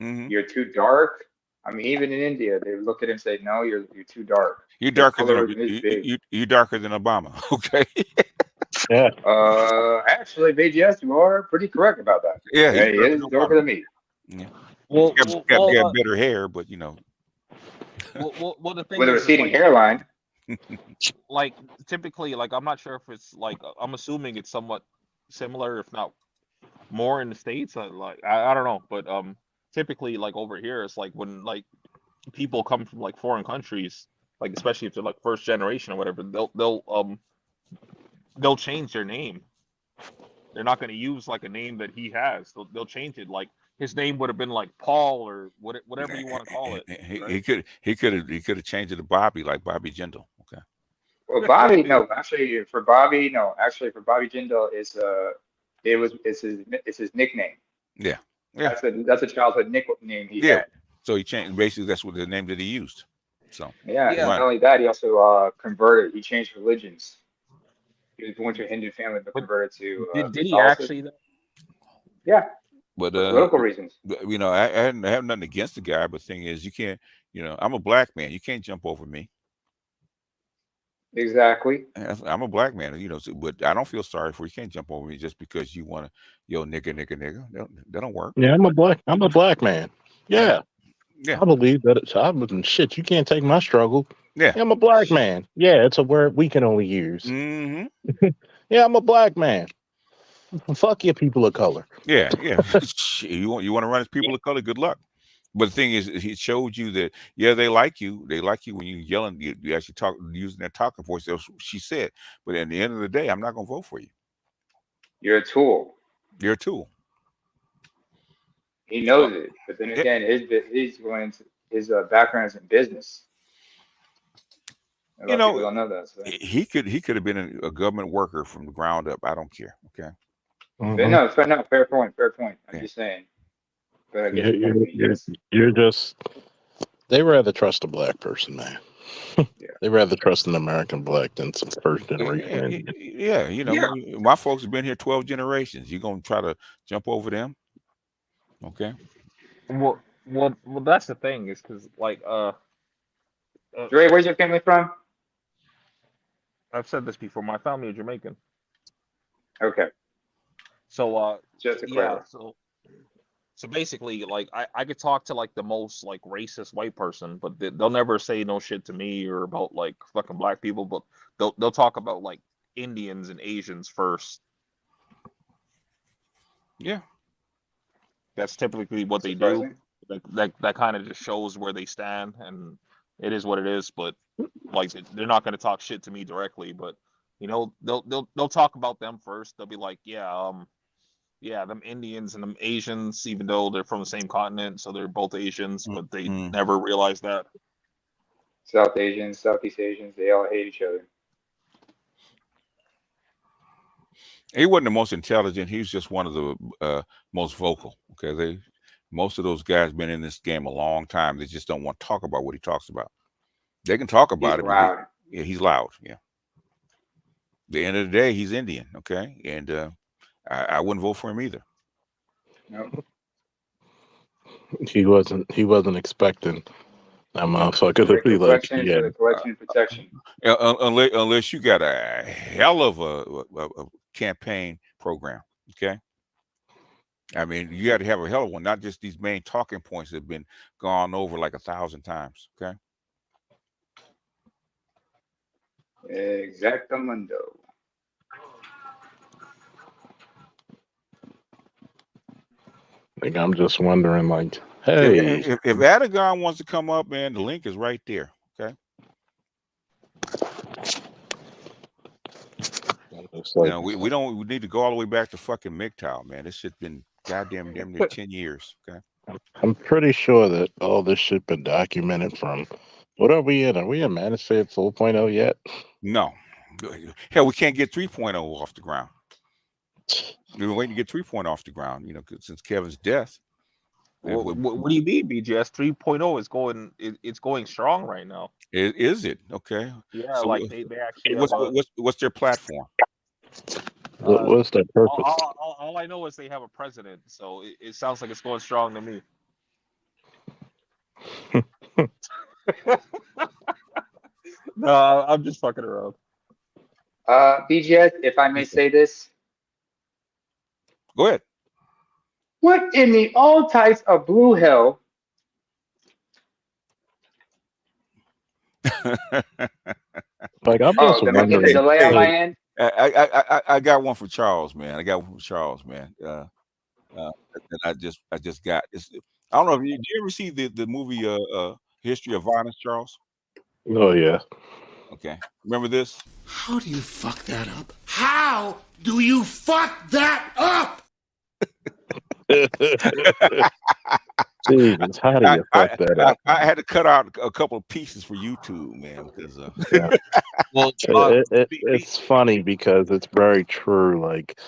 Mm-hmm. You're too dark. I mean, even in India, they look at it and say, "No, you're too dark." You're darker than you're darker than Obama. Okay. Yeah. Actually, BGS, you are pretty correct about that. Yeah, he is darker than me. Yeah. Well, he's got better hair, but you know. Well, the thing with a is, receding like, hairline. Like typically, like I'm not sure if it's like I'm assuming it's somewhat similar, if not more in the States. Like I don't know, but typically like over here, it's like when like people come from like foreign countries, like especially if they're like first generation or whatever, they'll change their name. They're not going to use like a name that he has. They'll change it. Like his name would have been like Paul or whatever you want to call it. Right? He could have changed it to Bobby, like Bobby Jindal. Okay. Well, Bobby, no, actually for Bobby Jindal it's his nickname. Yeah. That's a childhood nickname he had. So he changed. Basically, that's what the name that he used. So Not only that, he also converted. He changed religions. He was born to a Hindu family, but converted to did he actually? Yeah. But for political reasons. You know, I have nothing against the guy, but the thing is, you can't. You know, I'm a black man. You can't jump over me. Exactly. I'm a black man, you know, but I don't feel sorry for you. Can't jump over me just because you want to, nigga. That don't work. Yeah, I'm a black man. Yeah. I believe that shit. You can't take my struggle. Yeah, I'm a black man. Yeah, it's a word we can only use. Mm-hmm. Yeah, I'm a black man. Fuck you, people of color. Yeah. you want to run as people of color? Good luck. But the thing is, he showed you that they like you. They like you when you yelling. You actually talk using that talking voice. That's what she said. But at the end of the day, I'm not going to vote for you. You're a tool. You're a tool. He knows it, but then again, his background is in business. A lot of people don't know that. So. He could have been a government worker from the ground up. I don't care. Okay. Mm-hmm. No, fair point. I'm just saying. But I guess you're just. They rather trust a black person, man. They rather trust an American black than some first generation Indian. Yeah, you know, my folks have been here 12 generations. You gonna try to jump over them? Okay. Well, that's the thing is because like Dre, where's your family from? I've said this before. My family is Jamaican. Okay, So just to yeah, clarify. so basically, like I could talk to like the most like racist white person, but they'll never say no shit to me or about like fucking black people, but they'll talk about like Indians and Asians first. Yeah. That's typically what they do. Surprising. That kind of just shows where they stand, and it is what it is. But like they're not going to talk shit to me directly, but you know they'll talk about them first. They'll be like, yeah, them Indians and them Asians, even though they're from the same continent, so they're both Asians, but they never realize that. South Asians, Southeast Asians, they all hate each other. He wasn't the most intelligent. He was just one of the most vocal. Okay, most of those guys been in this game a long time. They just don't want to talk about what he talks about. They can talk about it, Loud. but yeah, he's loud. Yeah. At the end of the day, he's Indian. Okay, and I wouldn't vote for him either. Nope. He wasn't expecting that motherfucker to be like, yeah. For the collection and protection. Unless you got a hell of a campaign program. Okay. I mean, you got to have a hell of one, not just these main talking points that have been gone over like 1,000 times. Okay. Exactamundo. Like, I'm just wondering, like, hey, if Adagon wants to come up, man, the link is right there. Okay. like, You know, we need to go all the way back to fucking MGTOW, man. This shit's been goddamn damn near 10 years. Okay. I'm pretty sure that all this shit been documented from. What are we in? Are we in Manosphere 4.0 yet? No. Hell, we can't get 3.0 off the ground. We've been waiting to get 3.0 off the ground, you know, since Kevin's death. What do you mean, BGS 3.0 is going? It's going strong right now. Is it okay? Yeah, So like they actually. What's their platform? What's their purpose? All I know is they have a president, so it sounds like it's going strong to me. No, I'm just fucking around. BGS, if I may say this. Go ahead. What in the all types of blue hell? Like, I'm just Am I getting a wondering. delay on my end? I got one for Charles, man. I got one for Charles, man. And I just got. I don't know. Did you ever see the movie History of Violence, Charles? Oh yeah. Okay. Remember this? How do you fuck that up? How do you fuck that up? Jesus, how do you fuck that up? I had to cut out a couple of pieces for YouTube, man, because Yeah. Well, it's funny because it's very true. Like,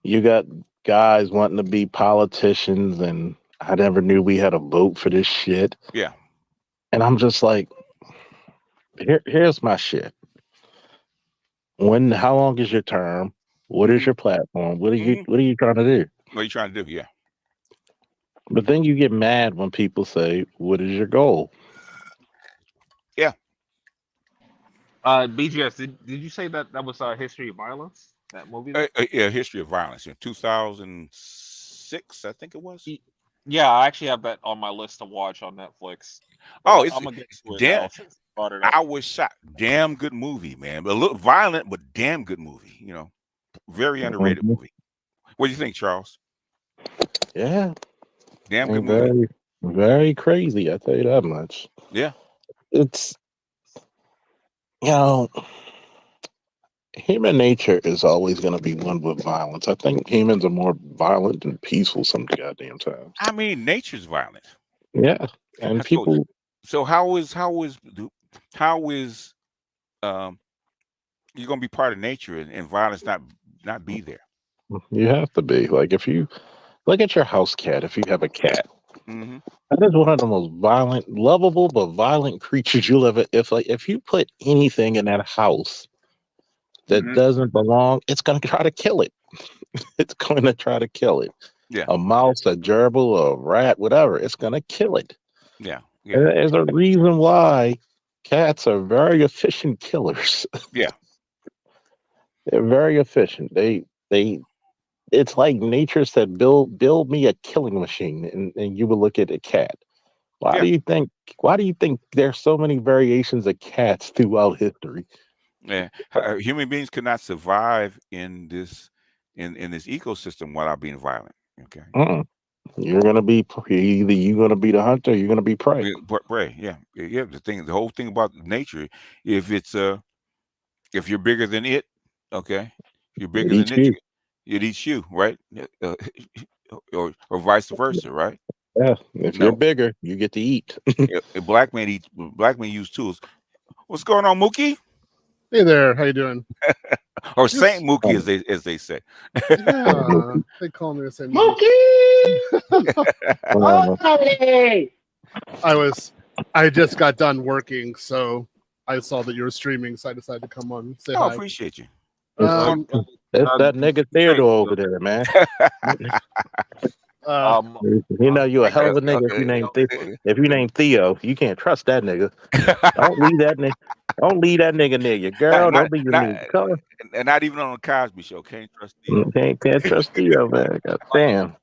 you got guys wanting to be politicians, and I never knew we had a vote for this shit. Yeah. And I'm just like, here's my shit. How long is your term? What is your platform? What are you trying to do? What are you trying to do? Yeah. But then you get mad when people say, "What is your goal?" Yeah. BGS, did you say that was History of Violence? That movie? Yeah, History of Violence in 2006, I think it was. Yeah, I actually have that on my list to watch on Netflix. Oh, I'm gonna get to it damn! now since you brought it up. I was shocked. Damn good movie, man. But a little violent, but damn good movie. You know, very underrated movie. What do you think, Charles? Yeah. Damn good movie. Very, very crazy. I tell you that much. Yeah. It's, human nature is always going to be one with violence. I think humans are more violent than peaceful some goddamn times. I mean, nature's violent. Yeah, and people. So how is you gonna be part of nature and violence not be there? You have to be. Like, if you look at your house cat, if you have a cat, Mm-hmm. That is one of the most violent, lovable but violent creatures you'll ever. If you put anything in that house that Mhm. doesn't belong, it's gonna try to kill it. It's going to try to kill it. Yeah. A mouse, a gerbil, a rat, whatever. It's gonna kill it. Yeah. And Yeah. there's a reason why cats are very efficient killers. Yeah. They're very efficient. They. It's like nature said, build me a killing machine, and you would look at a cat. Why Yeah. do you think? Why do you think there's so many variations of cats throughout history? Yeah. Human beings could not survive in this ecosystem without being violent. Okay. Mm-mm. You're gonna be either you're gonna be the hunter, or you're gonna be prey. Prey. Yeah. Yeah. The whole thing about nature, if it's if you're bigger than it, okay, if you're It bigger eats than it, you. it eats you, right? Or vice versa, right? Yeah. If you're No, bigger, you get to eat. a black man use tools. What's going on, Mookie? Hey there, how you doing? Or Just Saint Mookie, as they say. yeah, they call me the same. I just got done working, so I saw that you were streaming, so I decided to come on and say I hi. appreciate you. That's that nigga Theodore over there, man. You know you a hell of a nigga if you name Theo. You can't trust that nigga. Don't leave that nigga. Don't leave that nigga near your girl. Don't leave your nigga color. And not even on the Cosby Show. Can't trust Theo. Can't trust Theo, man. God damn.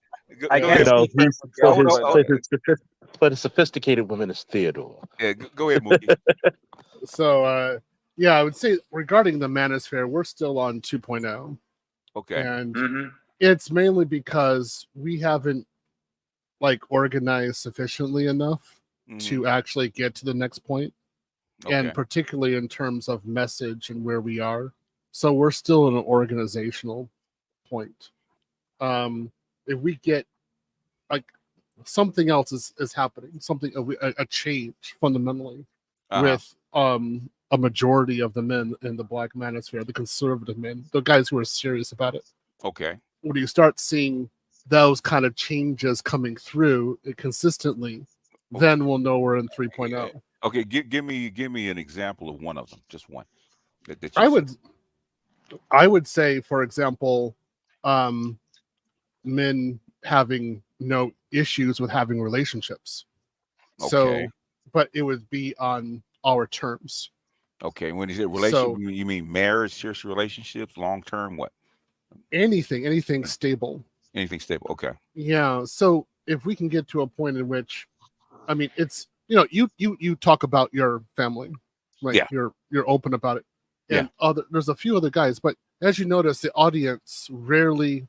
I Go can't ahead. You know, speak for Miguel, but a sophisticated woman is Theodore. Yeah, go ahead, Mookie. So, yeah, I would say regarding the Manosphere, we're still on 2.0. Okay. And Mhm. it's mainly because we haven't organized sufficiently enough to actually get to the next point. Okay. And particularly in terms of message and where we are. So we're still in an organizational point. If we get something else is happening, a change fundamentally with a majority of the men in the Black Manosphere, the conservative men, the guys who are serious about it. Okay. When you start seeing those kind of changes coming through consistently, then we'll know we're in 3.0. Okay, give me an example of one of them, just one. That you I would say, for example, men having no issues with having relationships. Okay. So, but it would be on our terms. Okay, when you say relationship, you mean marriage, serious relationships, long term, what? Anything stable. Anything stable. Okay. Yeah. So if we can get to a point in which, I mean, it's you talk about your family, right? Yeah. You're open about it, and Yeah. there's a few other guys, but as you notice, the audience rarely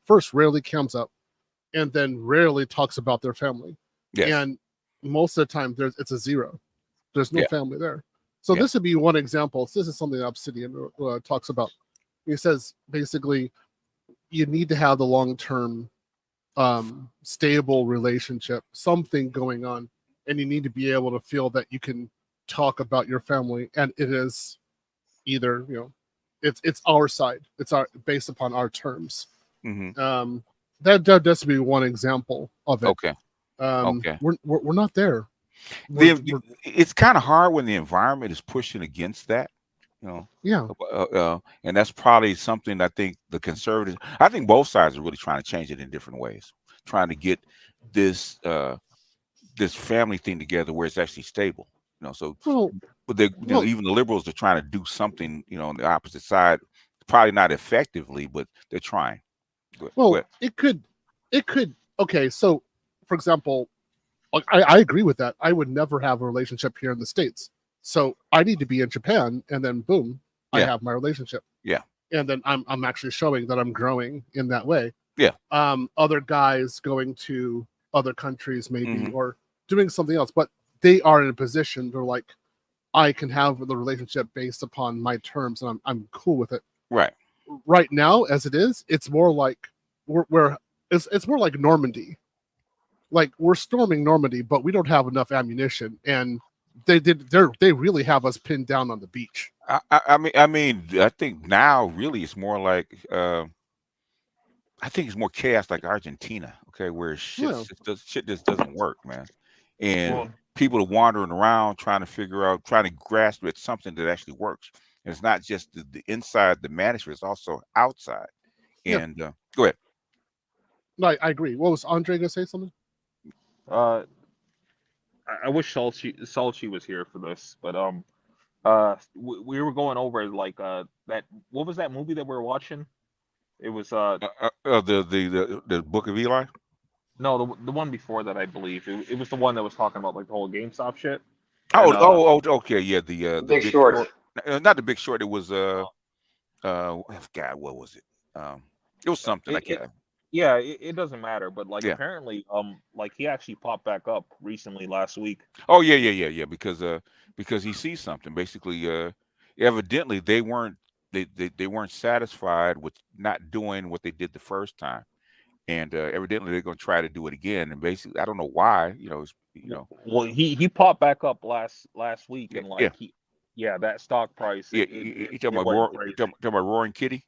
comes up, and then rarely talks about their family. Yes. And most of the time, it's a zero. There's no Yeah. family there. So Yeah. this would be one example. So this is something that Obsidian talks about. He says basically, you need to have the long-term, stable relationship, something going on, and you need to be able to feel that you can talk about your family, and it is either it's our side, it's based upon our terms. Mm-hmm. That has be one example of it. Okay. Okay. We're not there. It's kind of hard when the environment is pushing against that, Yeah. And that's probably something I think the conservatives, I think both sides are really trying to change it in different ways, trying to get this this family thing together where it's actually stable, So, but even the liberals are trying to do something, on the opposite side, probably not effectively, but they're trying. It could. Okay, so for example, I agree with that. I would never have a relationship here in the States. So I need to be in Japan, and then boom, I have my relationship. Yeah. And then I'm actually showing that I'm growing in that way. Yeah. Other guys going to other countries maybe or doing something else, but they are in a position where I can have the relationship based upon my terms, and I'm cool with it. Right. Right now, as it is, it's more like it's more like Normandy. Like we're storming Normandy, but we don't have enough ammunition, and they really have us pinned down on the beach. I mean, I think now really it's more like I think it's more chaos like Argentina. okay, where Yeah. shit just doesn't work, man. And Well, people are wandering around trying to figure out, trying to grasp at something that actually works. And it's not just the inside the manosphere; it's also outside. Yeah. And go ahead. No, I agree. What was Andre gonna say something? I wish Salchi was here for this, but we were going over like that. What was that movie that we were watching? It was The Book of Eli. no, the one before that, I believe. It was the one that was talking about like the whole GameStop shit. Oh, And okay, yeah, the Big Big Short. Short. Not the Big Short. It was I forgot what was it. It was something like that. yeah, it doesn't matter, but like Yeah. apparently like he actually popped back up recently last week. Oh yeah, because he sees something. Basically, evidently they weren't satisfied with not doing what they did the first time, and evidently they're going to try to do it again. And basically, I don't know why. Well, he popped back up last week, Yeah, and like that stock price. yeah. It You talking went about crazy. talking about Roaring Kitty?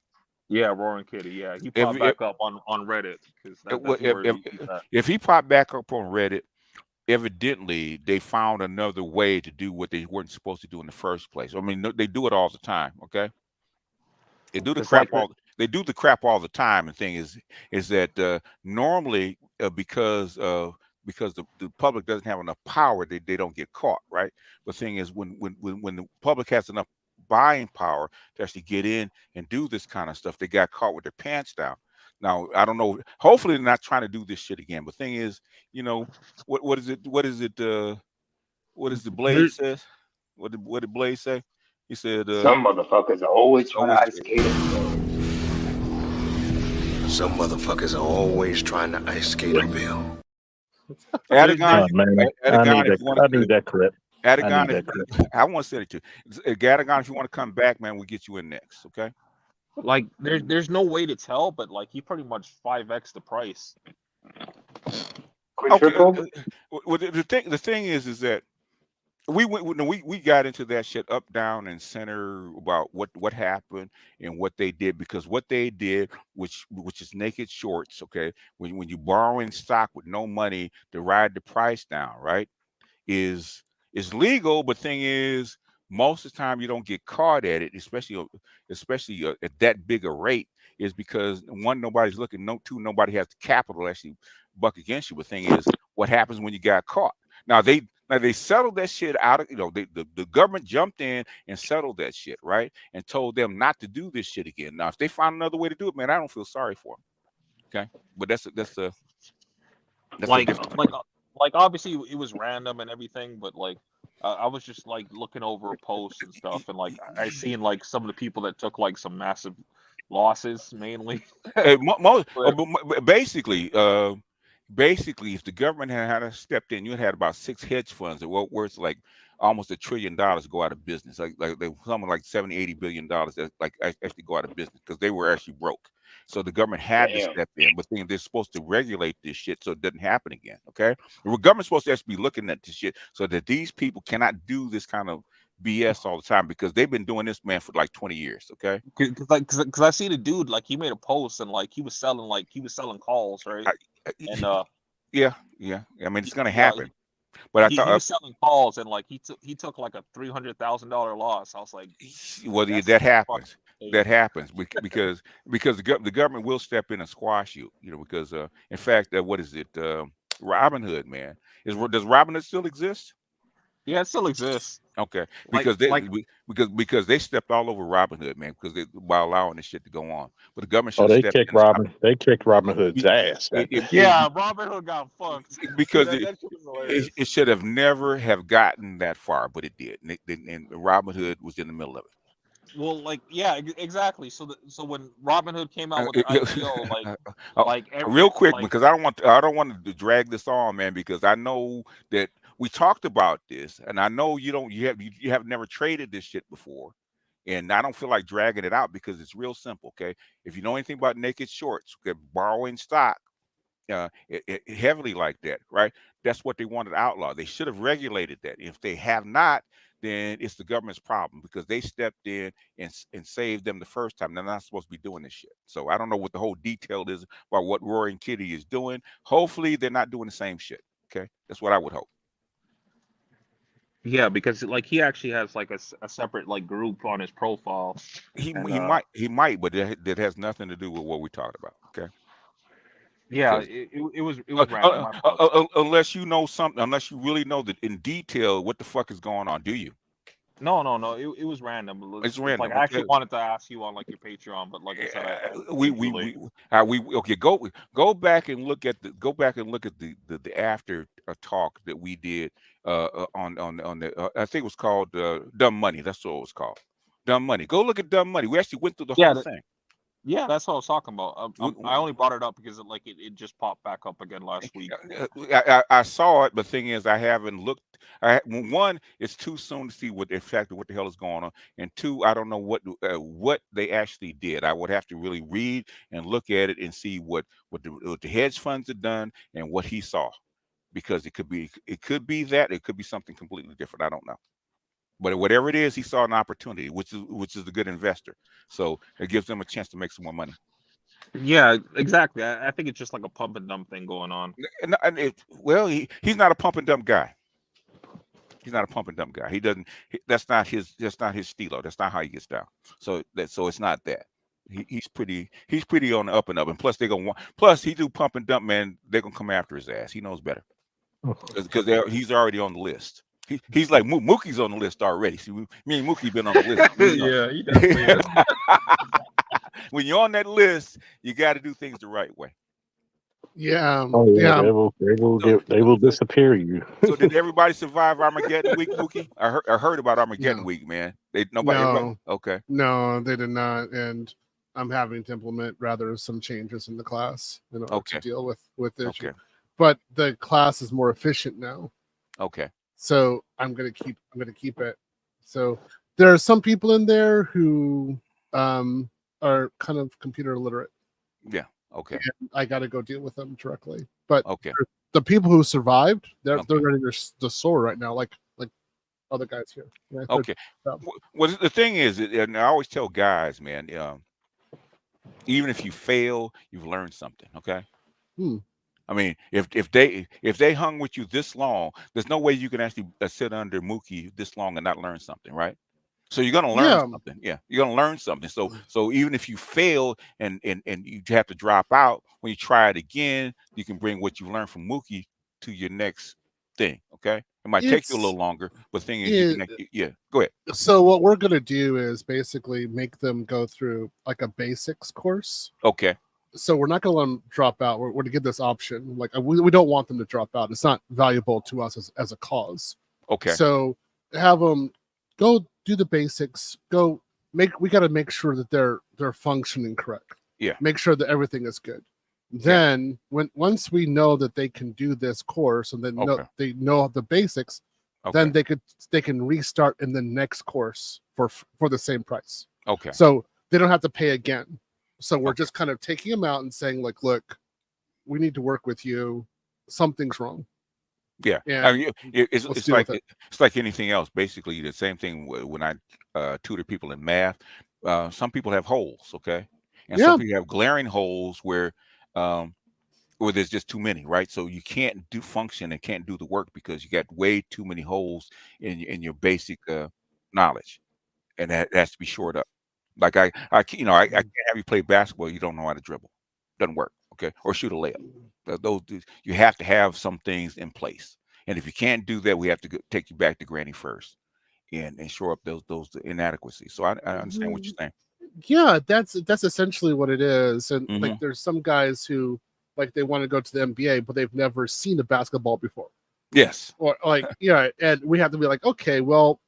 Yeah, Roaring Kitty. Yeah, he If popped back up on Reddit because that's where he's at. if he popped back up on Reddit, evidently they found another way to do what they weren't supposed to do in the first place. I mean, they do it all the time. Okay, they do the It's crap like all. They do the crap all the time. And thing is that normally because the public doesn't have enough power, they don't get caught, right? But the thing is, when the public has enough buying power to actually get in and do this kind of stuff, they got caught with their pants down. Now, I don't know. Hopefully, they're not trying to do this shit again. But the thing is, what is it? What is it? What is the Blade says? What did Blade say? He said, Some motherfuckers are always trying always- to ice skate uphill. Some motherfuckers are always trying to ice skate uphill. Adagon, man, I need that clip. Adagon, I need that clip. I want to send it to you. Adagon, if you want to come back, man, we'll get you in next. Okay. like there's no way to tell, but like he pretty much 5x the price. Quadrupled? Well, the thing is that we got into that shit up, down, and center about what happened and what they did, because what they did, which is naked shorts, okay, when you borrowing stock with no money to ride the price down, right, is legal. But thing is, most of the time you don't get caught at it, especially at that big a rate, is because one, nobody's looking, two, nobody has the capital to actually buck against you. But thing is, what happens when you got caught? Now they settled that shit out of, the government jumped in and settled that shit, right, and told them not to do this shit again. Now if they find another way to do it, man, I don't feel sorry for them. Okay, but that's like obviously it was random and everything, but like I was just like looking over posts and stuff, and like I seen like some of the people that took like some massive losses mainly. Basically, if the government had stepped in, you had about 6 hedge funds that were worth like almost $1 trillion go out of business. Like something like $70-80 billion that like actually go out of business because they were actually broke. So the government had to step in, but they're supposed to regulate this shit so it doesn't happen again. Okay, the government's supposed to actually be looking at this shit so that these people cannot do this kind of BS all the time, because they've been doing this, man, for like 20 years. Okay, because I see the dude, like he made a post and like he was selling calls, right? And yeah, I mean, it's gonna happen. But he was selling calls, and like he took like a $300,000 loss. I was like, well, that happens. That happens because the government will step in and squash you. Because in fact, what is it? Robinhood, man. Does Robinhood still exist? Yeah, it still exists. Okay, because they stepped all over Robinhood, man, by allowing this shit to go on. But the government should step in. They kicked Robinhood's ass. Robinhood got fucked because it should have never have gotten that far, but it did, and Robinhood was in the middle of it. Well, like, yeah, exactly. So when Robinhood came out with the IPO, real quick, because I don't want to drag this on, man, because I know that we talked about this, and I know you have never traded this shit before, and I don't feel like dragging it out because it's real simple. Okay, if you know anything about naked shorts, okay, borrowing stock heavily like that, right? That's what they wanted to outlaw. They should have regulated that. If they have not, then it's the government's problem because they stepped in and saved them the first time. They're not supposed to be doing this shit. So I don't know what the whole detail is about what Rory and Kitty is doing. Hopefully they're not doing the same shit. Okay, that's what I would hope. Yeah, because like he actually has like a separate like group on his profile. He And might, but that has nothing to do with what we talked about. Okay. yeah, Because it was random. My fault. unless you know something, unless you really know that in detail what the fuck is going on, do you? No, it was random. It's Like random. I actually Okay. wanted to ask you on like your Patreon, but like I said, I we came too we late. we okay. Go back and look at the after talk that we did on the I think it was called Dumb Money. That's what it was called. Dumb Money. Go look at Dumb Money. We actually went through the Yeah, whole thing. yeah, that's what I was talking about. We- I only brought it up because it just popped back up again last week. I saw it, but the thing is, I haven't looked. One, it's too soon to see what the hell is going on, and two, I don't know what they actually did. I would have to really read and look at it and see what the hedge funds had done and what he saw, because it could be that, it could be something completely different. I don't know. But whatever it is, he saw an opportunity, which is a good investor. So it gives them a chance to make some more money. Yeah, exactly. I think it's just like a pump and dump thing going on. He's not a pump and dump guy. He's not a pump and dump guy. He doesn't. That's not his stilo. That's not how he gets down. So it's not that. He's pretty on the up and up. And plus he do pump and dump, man. They're gonna come after his ass. He knows better because he's already on the list. He's like Mookie's on the list already. See, me and Mookie been on the list. Yeah, he definitely is. When you're on that list, you got to do things the right way. Yeah. Oh yeah, Yeah. they will disappear you. So did everybody survive Armageddon week, Mookie? I heard about Armageddon No. week, man. Everybody. No. Okay. No, they did not. And I'm having to implement rather some changes in the class in order Okay. to deal with the issue. Okay. But the class is more efficient now. Okay. So I'm gonna keep it. So there are some people in there who are kind of computer illiterate. Yeah. Okay. And I got to go deal with them directly. But Okay. the people who survived, they're Okay. running the sword right now, like other guys here. Yeah, Okay. Well, the thing is, and I always tell guys, man, even if you fail, you've learned something. Okay. I mean, if they hung with you this long, there's no way you can actually sit under Mookie this long and not learn something, right? So you're gonna learn something. Yeah, you're gonna learn something. So even if you fail and you have to drop out, when you try it again, you can bring what you learned from Mookie to your next thing. Okay, it might take you a little longer, but the thing is, go ahead. So what we're gonna do is basically make them go through like a basics course. Okay. So we're not going to let them drop out. We're going to give this option. Like we don't want them to drop out. It's not valuable to us as a cause. Okay. So have them go do the basics. We got to make sure that they're functioning correct. Yeah. Make sure that everything is good. Then once we know that they can do this course and then they know the basics, then they can restart in the next course for the same price. Okay. So they don't have to pay again. So we're just kind of taking them out and saying, like, look, we need to work with you. Something's wrong. Yeah. I mean, it's like anything else. Basically, the same thing when I tutor people in math. Some people have holes, okay, and some people have glaring holes where there's just too many, right? So you can't function and can't do the work because you got way too many holes in your basic knowledge, and that has to be shored up. Like I can't have you play basketball. You don't know how to dribble. Doesn't work. Okay. Or shoot a layup. You have to have some things in place. And if you can't do that, we have to take you back to Granny first and shore up those inadequacies. So I understand what you're saying. Yeah, that's essentially what it is. And like there's some guys who like they want to go to the NBA, but they've never seen a basketball before. Yes. Or like, and we have to be like, okay, well,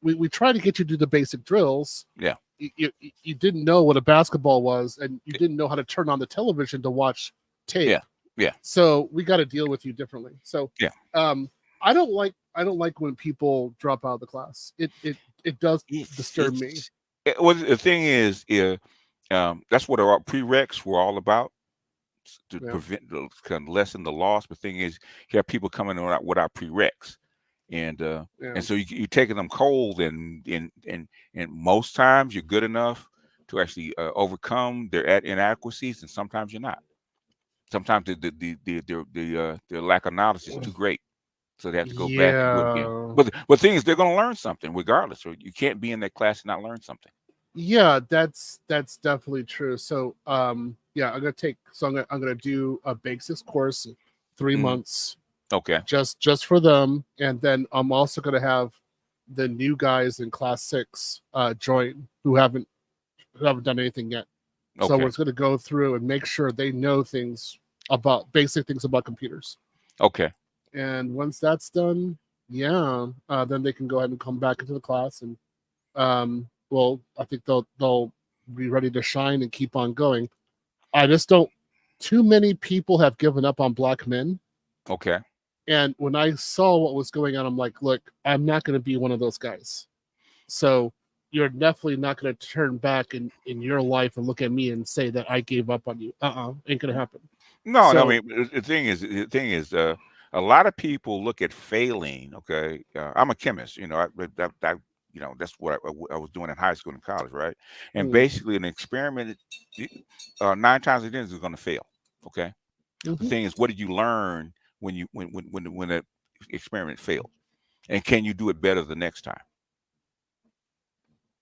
we try to get you to do the basic drills. Yeah. You didn't know what a basketball was, and you didn't know how to turn on the television to watch tape. Yeah. So we got to deal with you differently. So I don't like when people drop out of the class. It does disturb me. Well, the thing is, that's what our prereqs were all about, to prevent, kind of lessen the loss. But the thing is, you have people coming without prereqs, and Yeah. so you're taking them cold, and most times you're good enough to actually overcome their inadequacies, and sometimes you're not. Sometimes the lack of knowledge is too great, so they have to go back and do it again. Yeah. But the thing is, they're going to learn something regardless. Or you can't be in that class and not learn something. Yeah, that's definitely true. So yeah, I'm gonna do a basics course, 3 Mhm. months, Okay. just for them, and then I'm also gonna have the new guys in class 6 join who haven't done anything yet. So Okay. we're just gonna go through and make sure they know basic things about computers. Okay. And once that's done, yeah, then they can go ahead and come back into the class, and well, I think they'll be ready to shine and keep on going. I just don't. Too many people have given up on black men, Okay. and when I saw what was going on, I'm like, look, I'm not going to be one of those guys. So you're definitely not going to turn back in your life and look at me and say that I gave up on you. Ain't going to happen. No, So, I mean, the thing is, a lot of people look at failing. Okay, I'm a chemist. That's what I was doing in high school and college, right? And basically, an experiment, 9 times out of 10 is going to fail. Okay. The thing is, what did you learn when that experiment failed, and can you do it better the next time?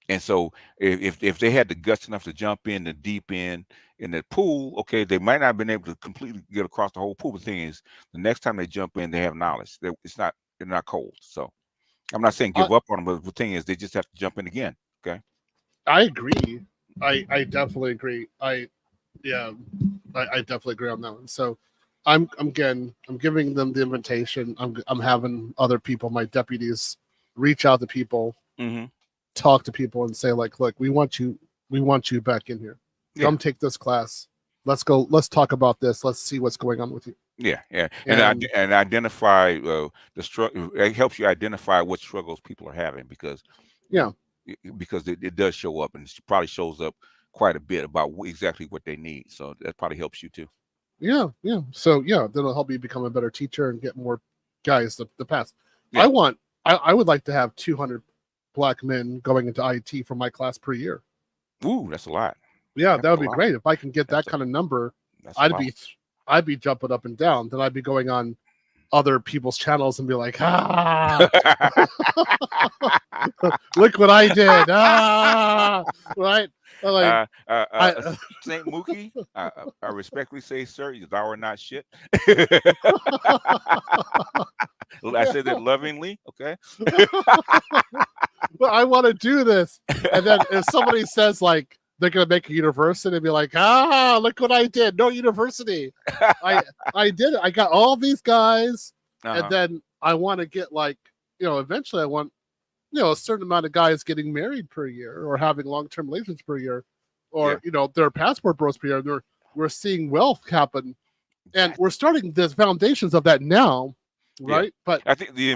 And so if they had the guts enough to jump in the deep end in that pool, okay, they might not have been able to completely get across the whole pool. But the thing is, the next time they jump in, they have knowledge. They're not cold. So I'm not saying give up on them, but the thing is, they just have to jump in again. Okay. I agree. I definitely agree. I definitely agree on that one. So I'm giving them the invitation. I'm having other people, my deputies, reach out to people, talk to people, and say like, look, we want you back in here. Come take this class. Let's go. Let's talk about this. Let's see what's going on with you. Yeah, and identify the struggle. It helps you identify what struggles people are having because it does show up, and it probably shows up quite a bit about exactly what they need. So that probably helps you too. Yeah. So yeah, that'll help you become a better teacher and get more guys to pass. Yeah. I would like to have 200 black men going into IT for my class per year. Ooh, that's a lot. Yeah, that would be great if I can get that kind of number. I'd be jumping up and down. Then I'd be going on other people's channels and be like, look what I did. Right? Like, Saint Mookie, I respectfully say, sir, thou art not shit. I said that lovingly, okay? But I want to do this. And then if somebody says like they're gonna make a university, and be like, look what I did. No university. I did it. I got all these guys, and then I want to get like, eventually I want, a certain amount of guys getting married per year or having long-term relations per year, or their passport bros per year. We're seeing wealth happen, and we're starting the foundations of that now, right? Yeah. But I think the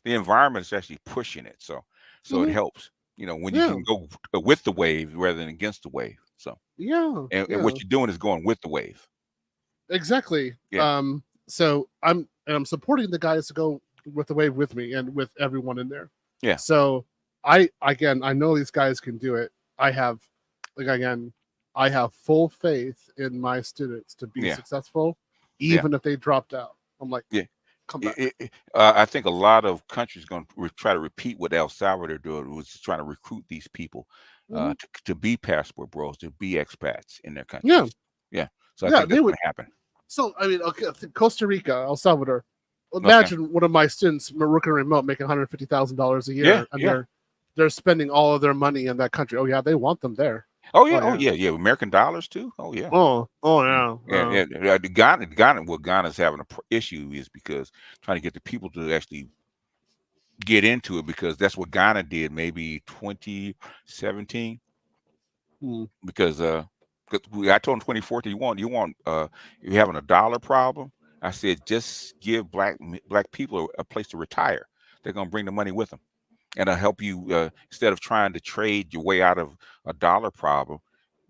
environment is actually pushing it, so it helps. When you can go with the wave rather than against the wave. So and what you're doing is going with the wave. Exactly. Yeah. So I'm supporting the guys to go with the wave with me and with everyone in there. Yeah. So I know these guys can do it. I have full faith in my students to be successful, even if they dropped out. I'm like, come back. I think a lot of countries going to try to repeat what El Salvador did, was just trying to recruit these people to be passport bros, to be expats in their country. Yeah. So I think that's going to happen. So I mean, okay, Costa Rica, El Salvador. Imagine one of my students working remote, making $150,000 a year, and they're spending all of their money in that country. Oh yeah, they want them there. Oh yeah. American dollars too. Oh yeah. Oh yeah. Yeah. Ghana. What Ghana's having an issue is because trying to get the people to actually get into it, because that's what Ghana did maybe 2017. Because I told him 2014, you're having a dollar problem. I said, just give black people a place to retire. They're gonna bring the money with them, and it'll help you instead of trying to trade your way out of a dollar problem.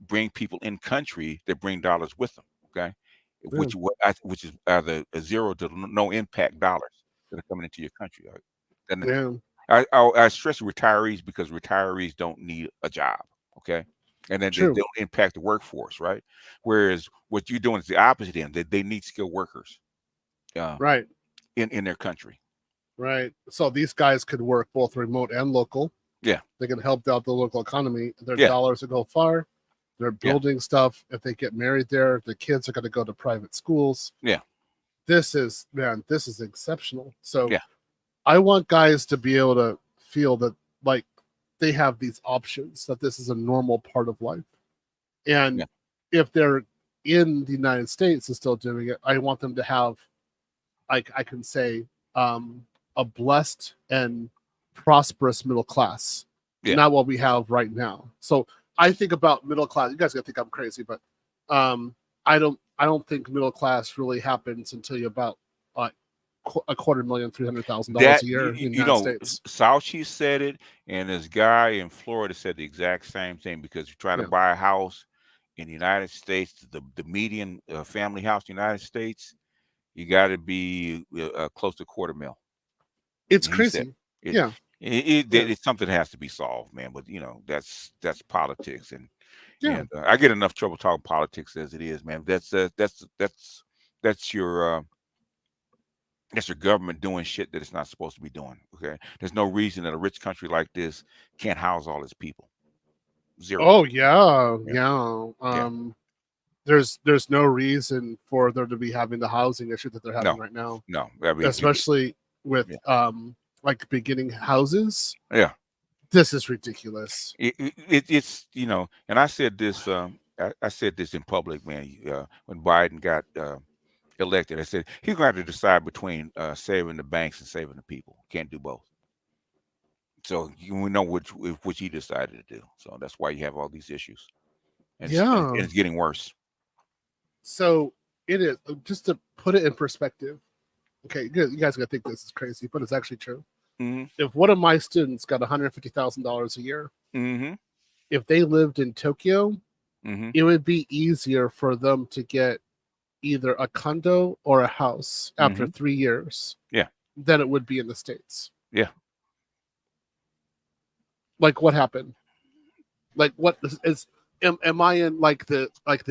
Bring people in country that bring dollars with them. Okay, which is the zero to no impact dollars. that are coming into your country. And Yeah. I stress retirees because retirees don't need a job. Okay. And then they True. don't impact the workforce, right? Whereas what you're doing is the opposite end. They need skilled workers Right. in their country. Right. So these guys could work both remote and local. Yeah. They can help out the local economy. Their Yeah. dollars will go far. They're building stuff. If they get married there, the kids are going to go to private schools. Yeah. This is exceptional. So Yeah. I want guys to be able to feel that like they have these options, that this is a normal part of life. And Yeah. if they're in the United States and still doing it, I want them to have, I can say, a blessed and prosperous middle class, Yeah. not what we have right now. So I think about middle class. You guys are gonna think I'm crazy, but I don't think middle class really happens until you're about $250,000, $300,000 a year in the United States. Fauci said it, and this guy in Florida said the exact same thing, because you're trying to buy a house in the United States, the median family house in the United States, you got to be close to $250,000. It's crazy. It's something that has to be solved, man. But that's politics, and I get enough trouble talking politics as it is, man. That's your government doing shit that it's not supposed to be doing. Okay, there's no reason that a rich country like this can't house all its people. Zero. Oh yeah. There's no reason for them to be having the housing issue that they're having right now. No, I mean, especially with like beginning houses. Yeah, this is ridiculous. It's and I said this. I said this in public, man. When Biden got elected, I said he's going to have to decide between saving the banks and saving the people. Can't do both. So we know which he decided to do. So that's why you have all these issues. And it's getting worse. So it is, just to put it in perspective. Okay, good. You guys are gonna think this is crazy, but it's actually true. Mm-hmm. If one of my students got $150,000 a year, mm-hmm. if they lived in Tokyo, mm-hmm. it would be easier for them to get either a condo or a house after 3 years. Yeah. Than it would be in the States. Yeah. Like what happened? Like what is? Am I in like the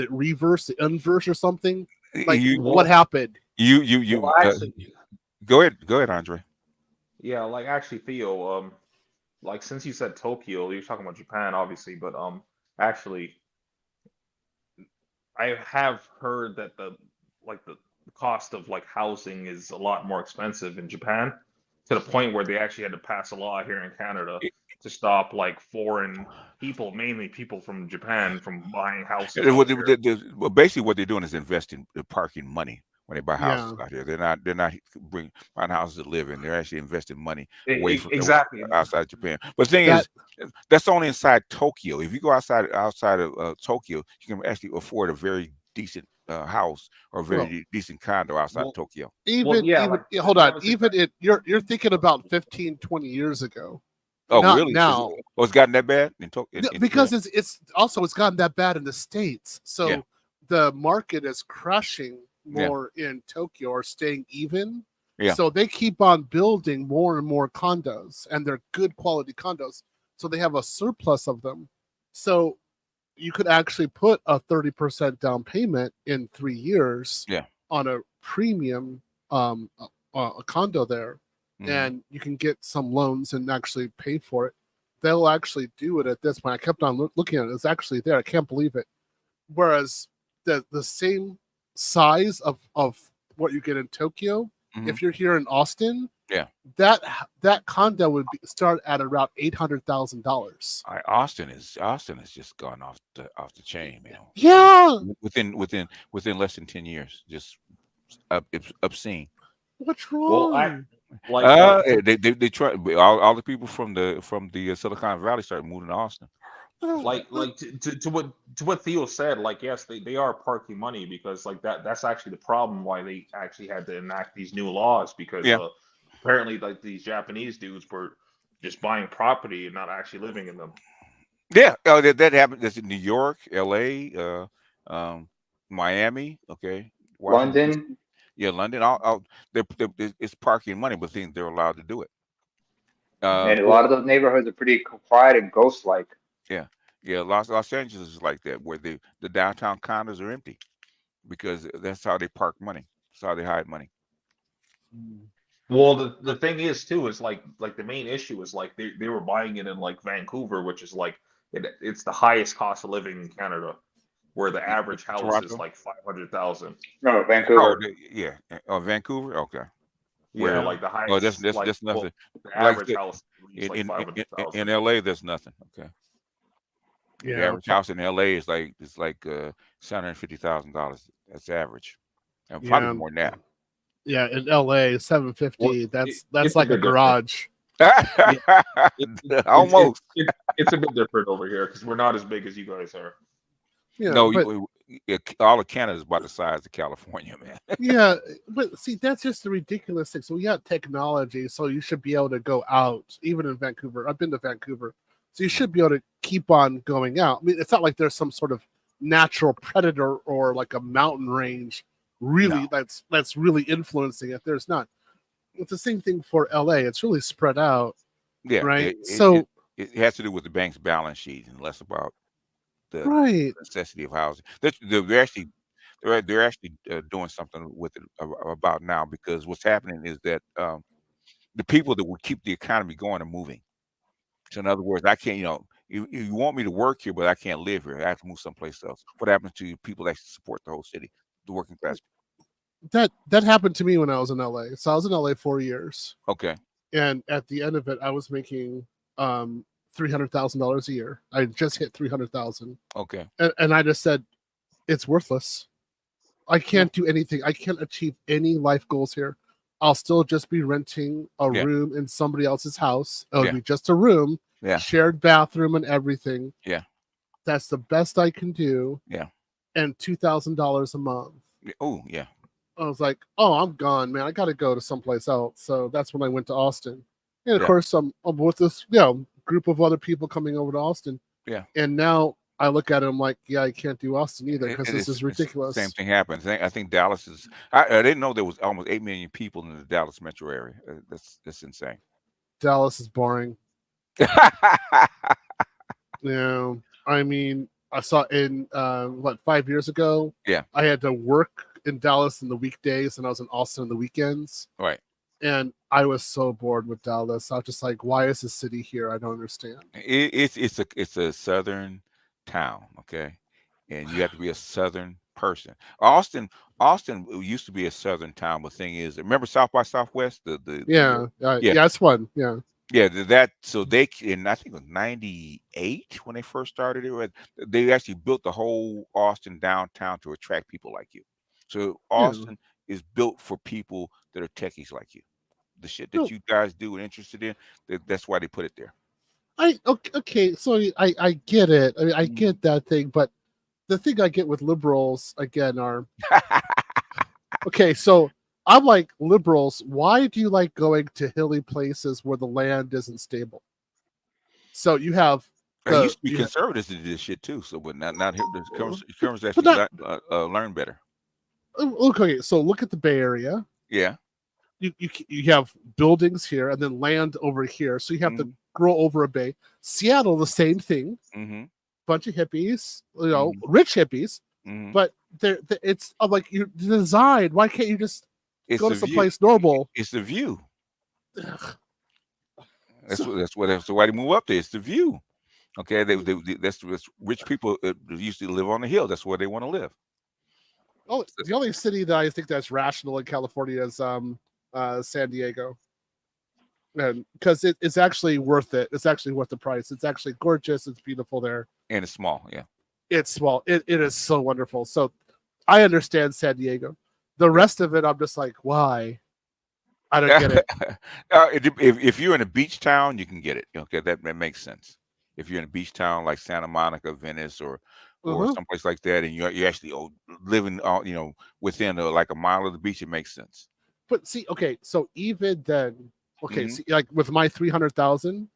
reverse, the inverse, or something? Like what happened? Well, actually, go ahead, Andre. Yeah, like actually, Theo, like since you said Tokyo, you're talking about Japan, obviously, but actually, I have heard that the cost of like housing is a lot more expensive in Japan, to the point where they actually had to pass a law here in Canada to stop like foreign people, mainly people from Japan, from buying houses. Basically, what they're doing is investing parking money when they buy houses out here. They're not buying houses to live in. They're actually investing money away from outside Japan. But the thing is, that's only inside Tokyo. If you go outside of Tokyo, you can actually afford a very decent house or a very decent condo outside of Tokyo. Hold on. You're thinking about 15, 20 years ago. Oh, not really? Now. It's gotten that bad in because it's gotten that bad in the States. So the market is crushing more in Tokyo, or staying even. Yeah. So they keep on building more and more condos, and they're good quality condos. So they have a surplus of them. So you could actually put a 30% down payment in 3 years on a premium a condo there. And you can get some loans and actually pay for it. They'll actually do it at this point. I kept on looking at it. It's actually there. I can't believe it. Whereas the same size of what you get in Tokyo, if you're here in Austin, that condo would start at around $800,000. Austin has just gone off the chain, man. Yeah. Within less than 10 years, just obscene. What's wrong? They try. All the people from the Silicon Valley started moving to Austin. To what Theo said, like, yes, they are parking money, because like that's actually the problem why they actually had to enact these new laws, because apparently like these Japanese dudes were just buying property and not actually living in them. Yeah, that happened. That's in New York, LA, Miami, Washington, London. London. It's parking money, but they're allowed to do it. And a lot of those neighborhoods are pretty quiet and ghost-like. Yeah. Los Angeles is like that, where the downtown condos are empty because that's how they park money. That's how they hide money. Well, the thing is too is like the main issue is like they were buying it in like Vancouver, which is like it's the highest cost of living in Canada, where the average house is Toronto? like 500,000. No, Vancouver. Yeah. Vancouver. Okay. Yeah, Where? like the Oh, highest. that's like, well, nothing. the Like average house is like in 500,000. in LA, that's nothing. Okay. The Yeah, average house in LA is like $750,000. That's average, and probably yeah, more than that. yeah. In LA, 750. Well, That's it's like a a bit different. garage. Almost. It's a bit different over here because we're not as big as you guys are. Yeah, No, but all of Canada is about the size of California, man. yeah, but see, that's just the ridiculous thing. So we got technology, so you should be able to go out, even in Vancouver. I've been to Vancouver, so you should be able to keep on going out. I mean, it's not like there's some sort of natural predator or like a mountain range really that's really influencing it. There's not. It's the same thing for LA. It's really spread out, Yeah, right? it has to do with the bank's balance sheet and less about the Right. necessity of housing. They're actually doing something with it about now, because what's happening is that the people that will keep the economy going are moving. So in other words, I can't, you want me to work here, but I can't live here. I have to move someplace else. What happens to people that actually support the whole city, the working class? That happened to me when I was in LA. So I was in LA 4 years. Okay. And at the end of it, I was making $300,000 a year. I just hit 300,000. Okay. And I just said, it's worthless. I can't do anything. I can't achieve any life goals here. I'll still just be renting a room in somebody else's house. It'll be just a room, shared bathroom and everything. Yeah. That's the best I can do. Yeah. And $2,000 a month. Oh, yeah. I was like, oh, I'm gone, man. I got to go to someplace else. So that's when I went to Austin. And of course, I'm with this group of other people coming over to Austin. Yeah. And now I look at it, I'm like, yeah, I can't do Austin either because this is ridiculous. Same thing happens. I think Dallas is. I didn't know there was almost 8 million people in the Dallas metro area. That's insane. Dallas is boring. Yeah, I mean, I saw in 5 years ago. Yeah, I had to work in Dallas in the weekdays, and I was in Austin on the weekends. Right. And I was so bored with Dallas. I was just like, why is this city here? I don't understand. It's a southern town, okay, and you have to be a southern person. Austin used to be a southern town, but the thing is, remember South by Southwest? That's one. So they, in I think it was 98 when they first started it, they actually built the whole Austin downtown to attract people like you. So Austin is built for people that are techies like you. The shit that you guys do and interested in, that's why they put it there. Okay, so I get it. I mean, I get that thing, but the thing I get with liberals again are okay. So I'm like, liberals, why do you like going to hilly places where the land isn't stable? So you have. I used to be conservatives that did this shit too. So, but not here. The conservatives actually learn better. Okay, so look at the Bay Area. Yeah. You have buildings here and then land over here, so you have to grow over a bay. Seattle, the same thing. Bunch of hippies, rich hippies, but it's like you designed. Why can't you just go to someplace normal? It's the view. That's why they move up there. It's the view. Okay, that's rich people used to live on the hill. That's where they want to live. Oh, the only city that I think that's rational in California is San Diego, and because it's actually worth it. It's actually worth the price. It's actually gorgeous. It's beautiful there, and it's small. Yeah, it's small. It is so wonderful. So I understand San Diego. The rest of it, I'm just like, why? I don't get it. If you're in a beach town, you can get it. Okay, that makes sense. If you're in a beach town like Santa Monica, Venice, or someplace like that, and you're actually living, within like a mile of the beach, it makes sense. But see, okay, so even then, see, like with my 300,000,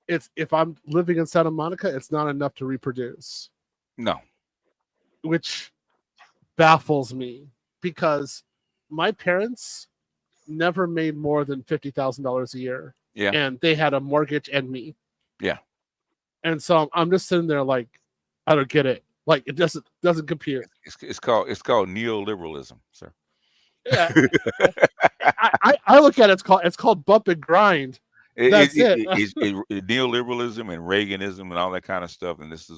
it's if I'm living in Santa Monica, it's not enough to reproduce. No, which baffles me because my parents never made more than $50,000 a year. Yeah. And they had a mortgage and me. Yeah. And so I'm just sitting there like, I don't get it. Like it doesn't compute. It's called neoliberalism, sir. Yeah. I look at it, it's called bump and grind. That's it. Neoliberalism and Reaganism and all that kind of stuff. And this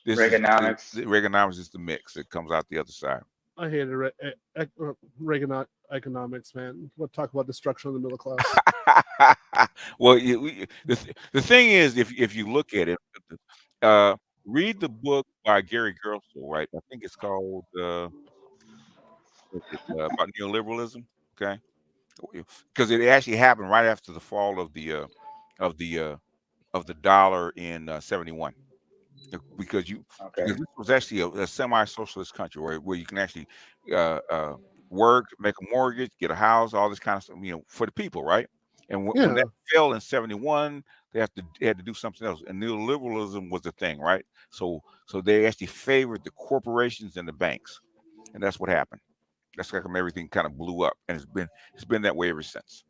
Reaganomics. Reaganomics is the mix. It comes out the other side. I hated Reagan economics, man. We'll talk about destruction of the middle class. Well, the thing is, if you look at it, read the book by Gary Gerstle, right? I think it's called about neoliberalism. Okay, because it actually happened right after the fall of the dollar in '71. Because this was actually a semi-socialist country where you can actually work, make a mortgage, get a house, all this kind of stuff, for the people, right? And when that fell in '71, they had to do something else, and neoliberalism was the thing, right? So they actually favored the corporations and the banks, and that's what happened. That's how come everything kind of blew up, and it's been that way ever since.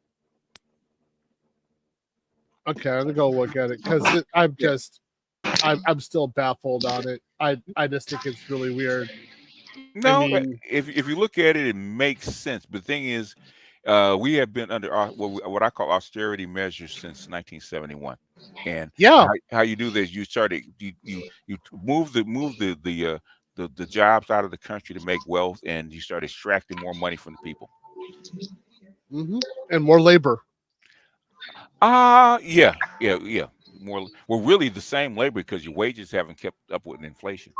Okay, I'm gonna go look at it because I'm still baffled on it. I just think it's really weird. No, if you look at it, it makes sense. But the thing is, we have been under what I call austerity measures since 1971. And how you do this, you move the jobs out of the country to make wealth, and you start extracting more money from the people. Mm-hmm. And more labor. Yeah. More. Well, really the same labor because your wages haven't kept up with inflation.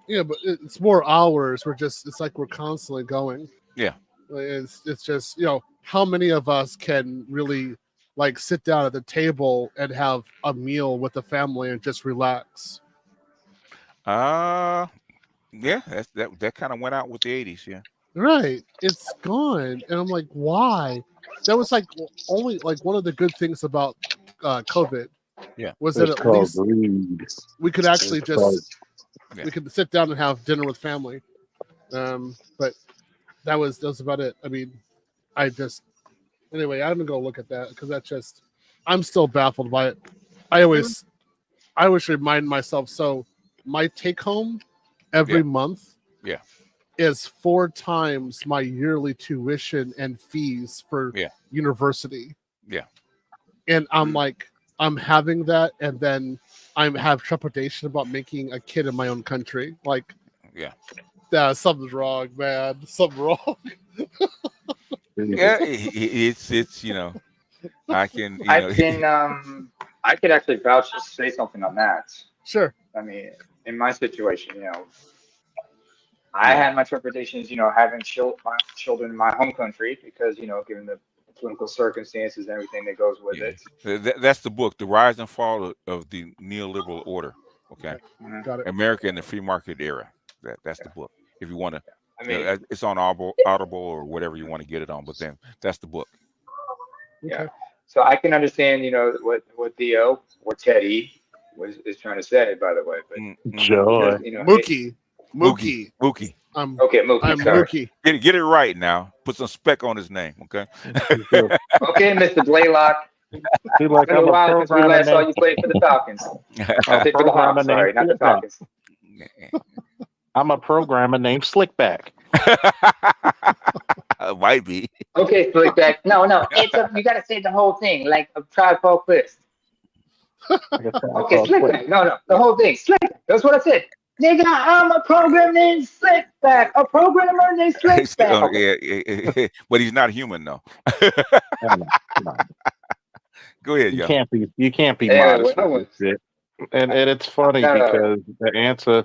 Yeah, but it's more hours. It's like we're constantly going. Yeah. It's just, how many of us can really like sit down at the table and have a meal with the family and just relax? Yeah, that kind of went out with the 80s, yeah. Right. It's gone. And I'm like, why? That was like only like one of the good things about COVID. Yeah. Was that at least we could actually we could sit down and have dinner with family. But that was about it. I mean, anyway, I'm gonna go look at that because I'm still baffled by it. I always remind myself, so my take home every month is 4 times my yearly tuition and fees for university. Yeah. And I'm like, I'm having that, and then I have trepidation about making a kid in my own country. Like, something's wrong, man. Something wrong. Yeah, it's I can. I could actually vouch to say something on that. Sure. I mean, in my situation, I had my trepidations, having my children in my home country because, given the political circumstances and everything that goes with it. That's the book, The Rise and Fall of the Neoliberal Order. Okay. Got it. America in the Free Market Era. That's the book. If you want to, it's on Audible or whatever you want to get it on. But then that's the book. Yeah. So I can understand, what Theo or Teddy is trying to say. By the way, but Joy, Mookie. Mookie. Okay, Mookie. I'm sorry. Mookie. Get it right now. Put some spec on his name, okay? Okay, Mr. Blaylock. Be like, I'm a while since we last saw you play for the Falcons. For the Hawks, sorry, not the Falcons. I'm a programmer named Slickback. Might be. Okay, Slickback. No, you got to say the whole thing, like a Tribe Called Quest. Okay, Slickback. No, the whole thing. Slickback. That's what I said. Nigga, I'm a programmer named Slickback. A programmer named Slickback. Yeah. But he's not human, though. No. Go ahead, you can't be modest with this shit. And it's funny because the answer,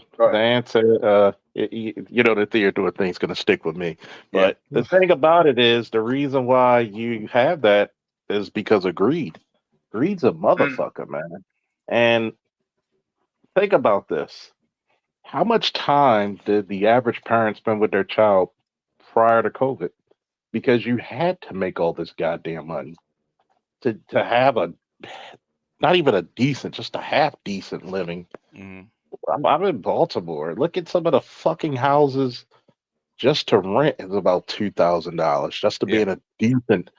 that Theo doing thing's going to stick with me. But the thing about it is, the reason why you have that is because of greed. Greed's a motherfucker, man. And think about this. How much time did the average parent spend with their child prior to COVID? Because you had to make all this goddamn money to have not even a decent, just a half decent living. I'm in Baltimore. Look at some of the fucking houses just to rent is about $2,000 just to be Yeah. in a decent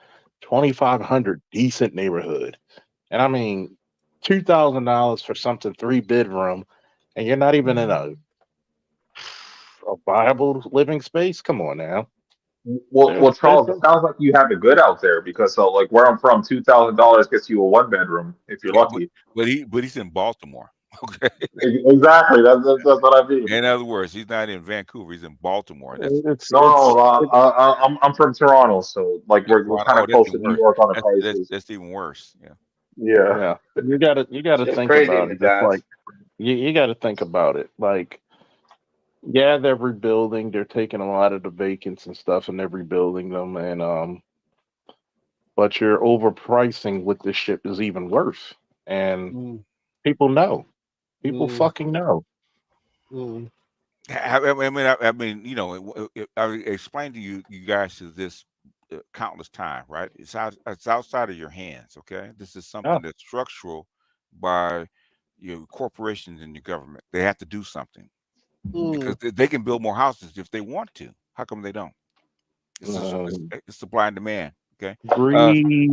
2,500 decent neighborhood. And I mean, $2,000 for something 3-bedroom, and you're not even in a viable living space. Come on now. Well, Charles, it sounds like you have it good out there because, like where I'm from, $2,000 gets you a 1-bedroom if you're lucky. But he's in Baltimore. Okay. Exactly. That's what I mean. In other words, he's not in Vancouver. He's in Baltimore. I'm from Toronto, so like we're kind of close to New York on the prices. That's even worse. Yeah. Yeah. But you gotta think about it. Just like you got to think about it. Like, yeah, they're rebuilding. They're taking a lot of the vacants and stuff, and they're rebuilding them. And but you're overpricing what this shit is even worse. And people know. People fucking know. I mean, you know, I explained to you guys this countless times, right? It's outside of your hands. Okay, this is something that's structural by your corporations and your government. They have to do something because they can build more houses if they want to. How come they don't? It's supply and demand. Okay, greed.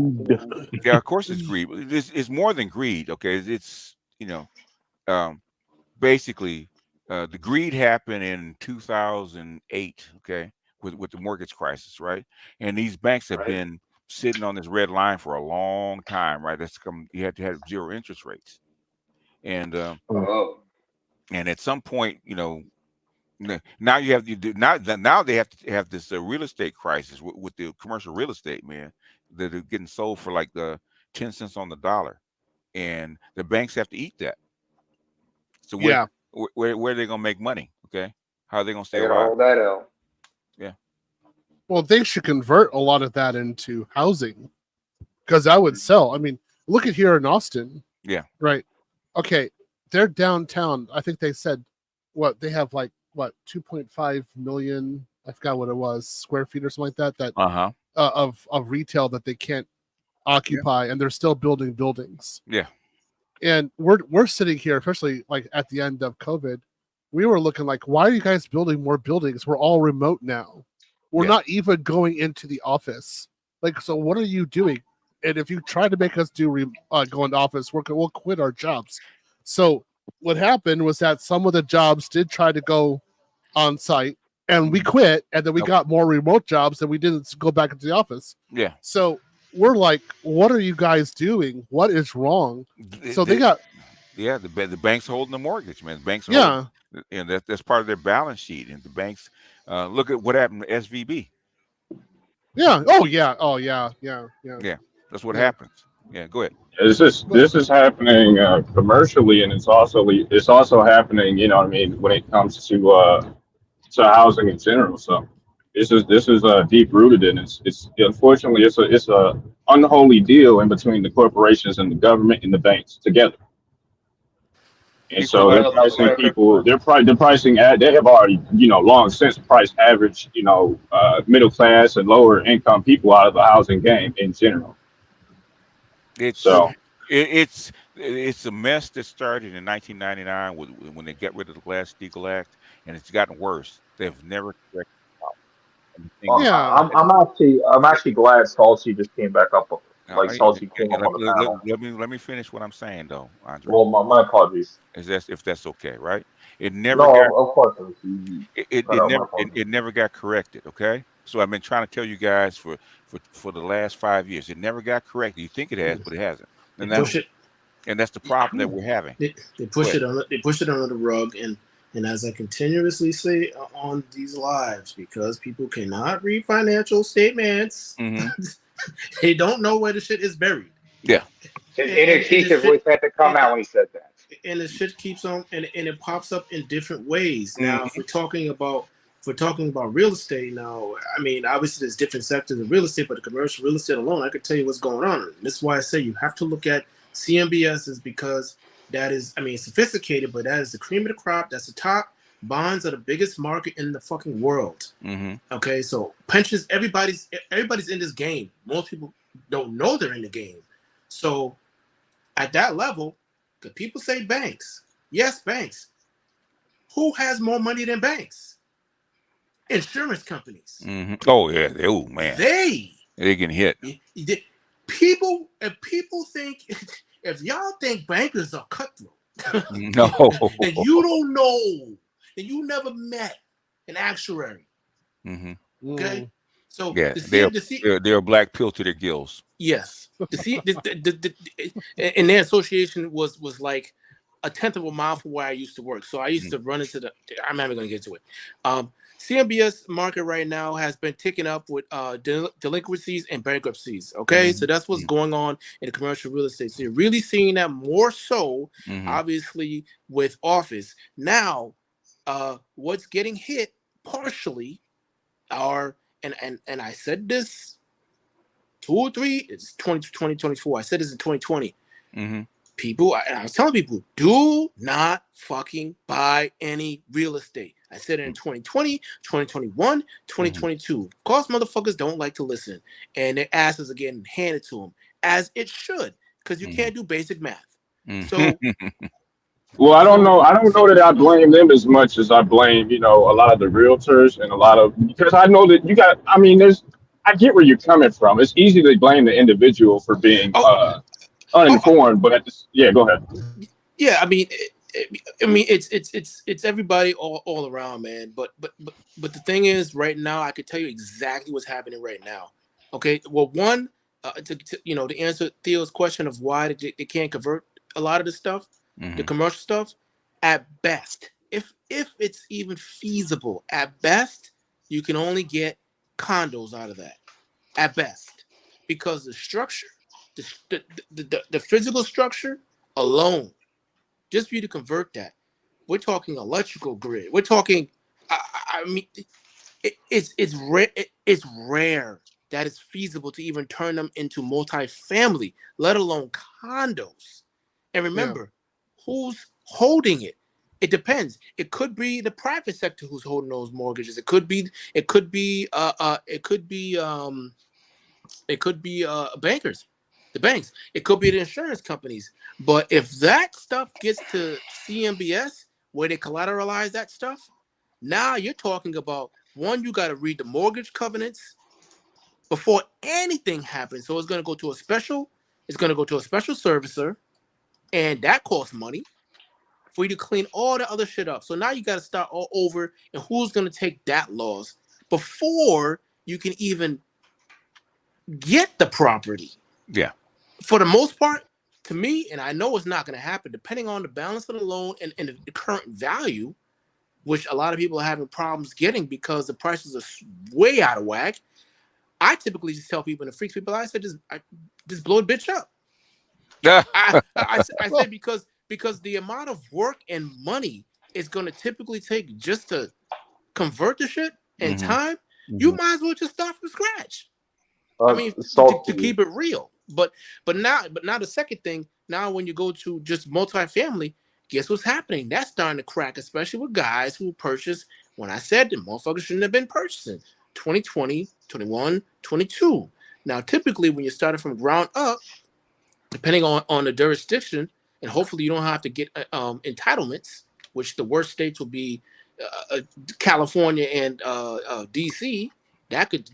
Yeah, of course it's greed. It's more than greed. Okay, it's you know, basically. The greed happened in 2008, okay, with the mortgage crisis, right? And these banks have been sitting on this red line for a long time, right? You had to have 0 interest rates, and at some point, you know, now now they have to have this real estate crisis with the commercial real estate, man, that are getting sold for like 10 cents on the dollar, and the banks have to eat that. So where are they gonna make money? Okay, how are they gonna stay alive? Hold that out. Yeah. Well, they should convert a lot of that into housing, because that would sell. I mean, look at here in Austin. Yeah. Right. Okay, they're downtown. I think they said what they have 2.5 million. I forgot what it was, square feet or something like that. Of retail that they can't occupy, and they're still building buildings. Yeah. And we're sitting here, especially like at the end of COVID, we were looking like, why are you guys building more buildings? We're all remote now. We're not even going into the office. Like, so what are you doing? And if you try to make us go into office, we'll quit our jobs. So what happened was that some of the jobs did try to go on site, and we quit, and then we got more remote jobs, and we didn't go back into the office. Yeah. So we're like, what are you guys doing? What is wrong? So they got the bank's holding the mortgage, man. The banks are and that's part of their balance sheet. And the banks look at what happened to SVB. Yeah. Yeah. That's what happens. Yeah, go ahead. This is happening commercially, and it's also happening, you know what I mean, when it comes to housing in general. So this is deep rooted, and it's unfortunately it's a unholy deal in between the corporations and the government and the banks together. And so they're pricing people. They're pricing. They have already, you know, long since priced average, you know, middle class and lower income people out of the housing game in general. It's a mess that started in 1999 when they got rid of the Glass-Steagall Act, and it's gotten worse. They've never corrected it. I'm actually glad Salty just came back up. Like Salty came up on the panel. Let me finish what I'm saying though, Andre. Well, my apologies. If that's okay, right? It never. Of course. It never got corrected. Okay, so I've been trying to tell you guys for the last 5 years. It never got corrected. You think it has, but it hasn't. And that's the problem that we're having. They push it under the rug, and as I continuously say on these lives, because people cannot read financial statements, they don't know where the shit is buried. Yeah. His inner teacher voice had to come out when he said that. And the shit keeps on, and it pops up in different ways. Now, if we're talking about real estate now, I mean, obviously there's different sectors of real estate, but the commercial real estate alone, I could tell you what's going on. This is why I say you have to look at CMBS, is because that is, I mean, sophisticated, but that is the cream of the crop. That's the top. Bonds are the biggest market in the fucking world. Okay, so pensions, everybody's in this game. Most people don't know they're in the game. So at that level, because people say banks. Yes, banks. Who has more money than banks? Insurance companies. Oh yeah. Oh man. They getting hit. People, if people think, if y'all think bankers are cutthroat, No. then you don't know. Then you never met an actuary. Okay, so Yeah, they're a black pill to their gills. Yes, and their association was like a tenth of a mile from where I used to work. So I used to run into the. I'm not even going to get to it. CMBS market right now has been ticking up with delinquencies and bankruptcies. Okay, so that's what's going on in the commercial real estate. So you're really seeing that more so, obviously, with office now. What's getting hit partially are and I said this 2 or 3, it's 2024. I said this in 2020. People, I was telling people, do not fucking buy any real estate. I said it in 2020, 2021, 2022. Of course, motherfuckers don't like to listen, and their asses are getting handed to them, as it should, because you can't do basic math. So, well, I don't know. I don't know that I blame them as much as I blame, a lot of the realtors and a lot of, because I know that I get where you're coming from. It's easy to blame the individual for being uninformed, but go ahead. Yeah, I mean, it's everybody all around, man. But the thing is, right now, I could tell you exactly what's happening right now. Okay, well, one, to answer Theo's question of why they can't convert a lot of this stuff, the commercial stuff, at best, if it's even feasible, at best, you can only get condos out of that, at best, because the structure, the physical structure alone, just for you to convert that, we're talking electrical grid. We're talking, I mean, it's rare that it's feasible to even turn them into multifamily, let alone condos. And remember, who's holding it? It depends. It could be the private sector who's holding those mortgages. It could be bankers, the banks. It could be the insurance companies. But if that stuff gets to CMBS, where they collateralize that stuff, now you're talking about, one, you got to read the mortgage covenants before anything happens. So it's going to go to a special servicer, and that costs money for you to clean all the other shit up. So now you got to start all over, and who's going to take that loss before you can even get the property? Yeah. For the most part, to me, and I know it's not going to happen, depending on the balance of the loan and the current value, which a lot of people are having problems getting because the prices are way out of whack. I typically just tell people, and it freaks people out, I said, just blow the bitch up. I say because the amount of work and money it's going to typically take just to convert the shit and time, you might as well just start from scratch. I mean, to keep it real. But now the second thing, now when you go to just multifamily, guess what's happening? That's starting to crack, especially with guys who purchase, when I said that motherfuckers shouldn't have been purchasing 2020, 21, 22. Now, typically when you started from ground up, depending on the jurisdiction, and hopefully you don't have to get entitlements, which the worst states will be California and DC. That could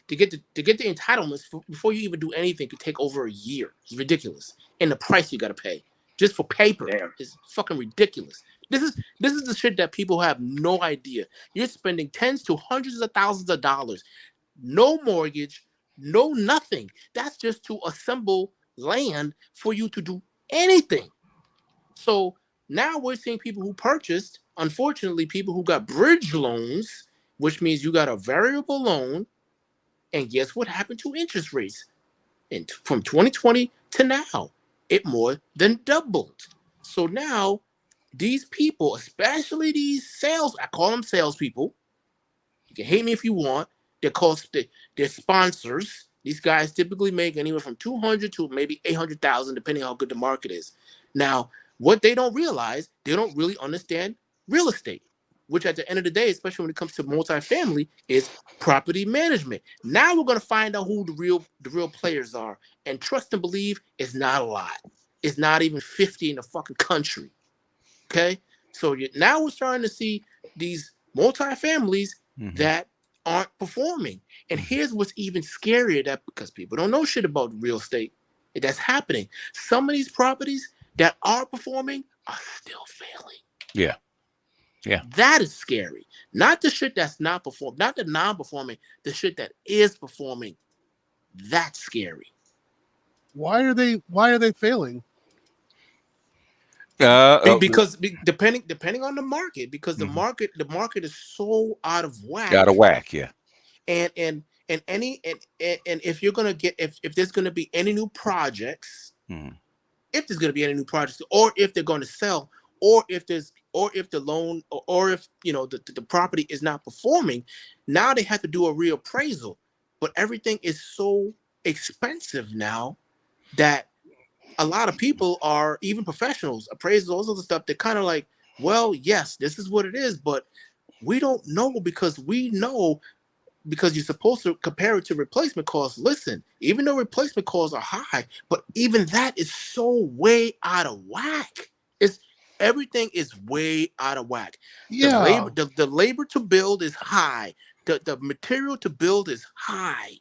to get the entitlements before you even do anything could take over a year. It's ridiculous, and the price you got to pay just for paper is fucking ridiculous. This is the shit that people have no idea. You're spending tens to hundreds of thousands of dollars, no mortgage, no nothing. That's just to assemble land for you to do anything. So now we're seeing people who purchased, unfortunately, people who got bridge loans, which means you got a variable loan. And guess what happened to interest rates? And from 2020 to now, it more than doubled. So now these people, especially these I call them salespeople. You can hate me if you want. They're sponsors. These guys typically make anywhere from $200,000 to maybe $800,000, depending on how good the market is. Now, what they don't realize, they don't really understand real estate, which at the end of the day, especially when it comes to multifamily, is property management. Now we're going to find out who the real players are. And trust and believe, it's not a lot. It's not even 50 in the fucking country. Okay? So now we're starting to see these multifamilies that aren't performing. And here's what's even scarier, that because people don't know shit about real estate, that's happening. Some of these properties that are performing are still failing. Yeah. Yeah. That is scary. Not the shit that's not performing, not the non-performing, the shit that is performing. That's scary. Why are they failing? Because depending on the market, because the market is so out of whack. Out of whack, yeah. And if you're gonna get if there's gonna be any new projects, if there's gonna be any new projects, or if they're gonna sell, or if the loan, or if the property is not performing, now they have to do a reappraisal. But everything is so expensive now that a lot of people are, even professionals, appraisals, all sorts of stuff, they're kind of like, well, yes, this is what it is, but we don't know, because you're supposed to compare it to replacement costs. Listen, even though replacement costs are high, but even that is so way out of whack. Everything is way out of whack. Yeah. The labor to build is high. The material to build is high.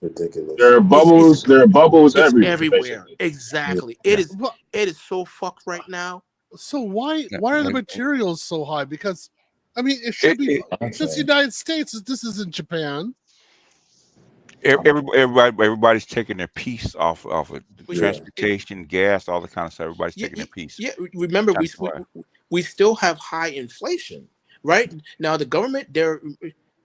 Ridiculous. There are bubbles. There are bubbles everywhere. Basically. Exactly. Yeah. It is so fucked right now. So why are the materials so high? Because I mean, it should be. This is the United States. This isn't Japan. Everybody's taking their piece off of transportation, gas, all the kind of stuff. Everybody's taking their piece. Yeah. Remember, we still have high inflation, right? Now the government,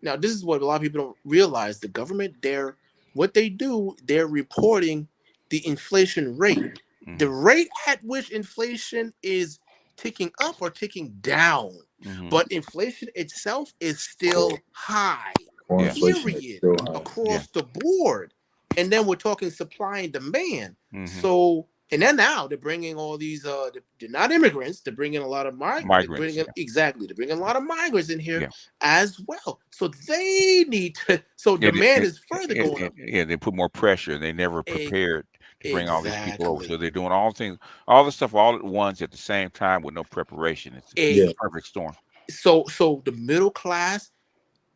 now this is what a lot of people don't realize. The government, they're reporting the inflation rate. The rate at which inflation is ticking up or ticking down, but inflation itself is still high, period, across the board. And then we're talking supply and demand. So, and then now they're bringing all these, they're not immigrants, they're bringing a lot of migrants. They're bringing a lot of migrants in here as well. So they need to, demand is further going up. Yeah, they put more pressure. They never prepared to bring all these people over. So they're doing all the stuff all at once at the same time with no preparation. It's a perfect storm. So the middle class,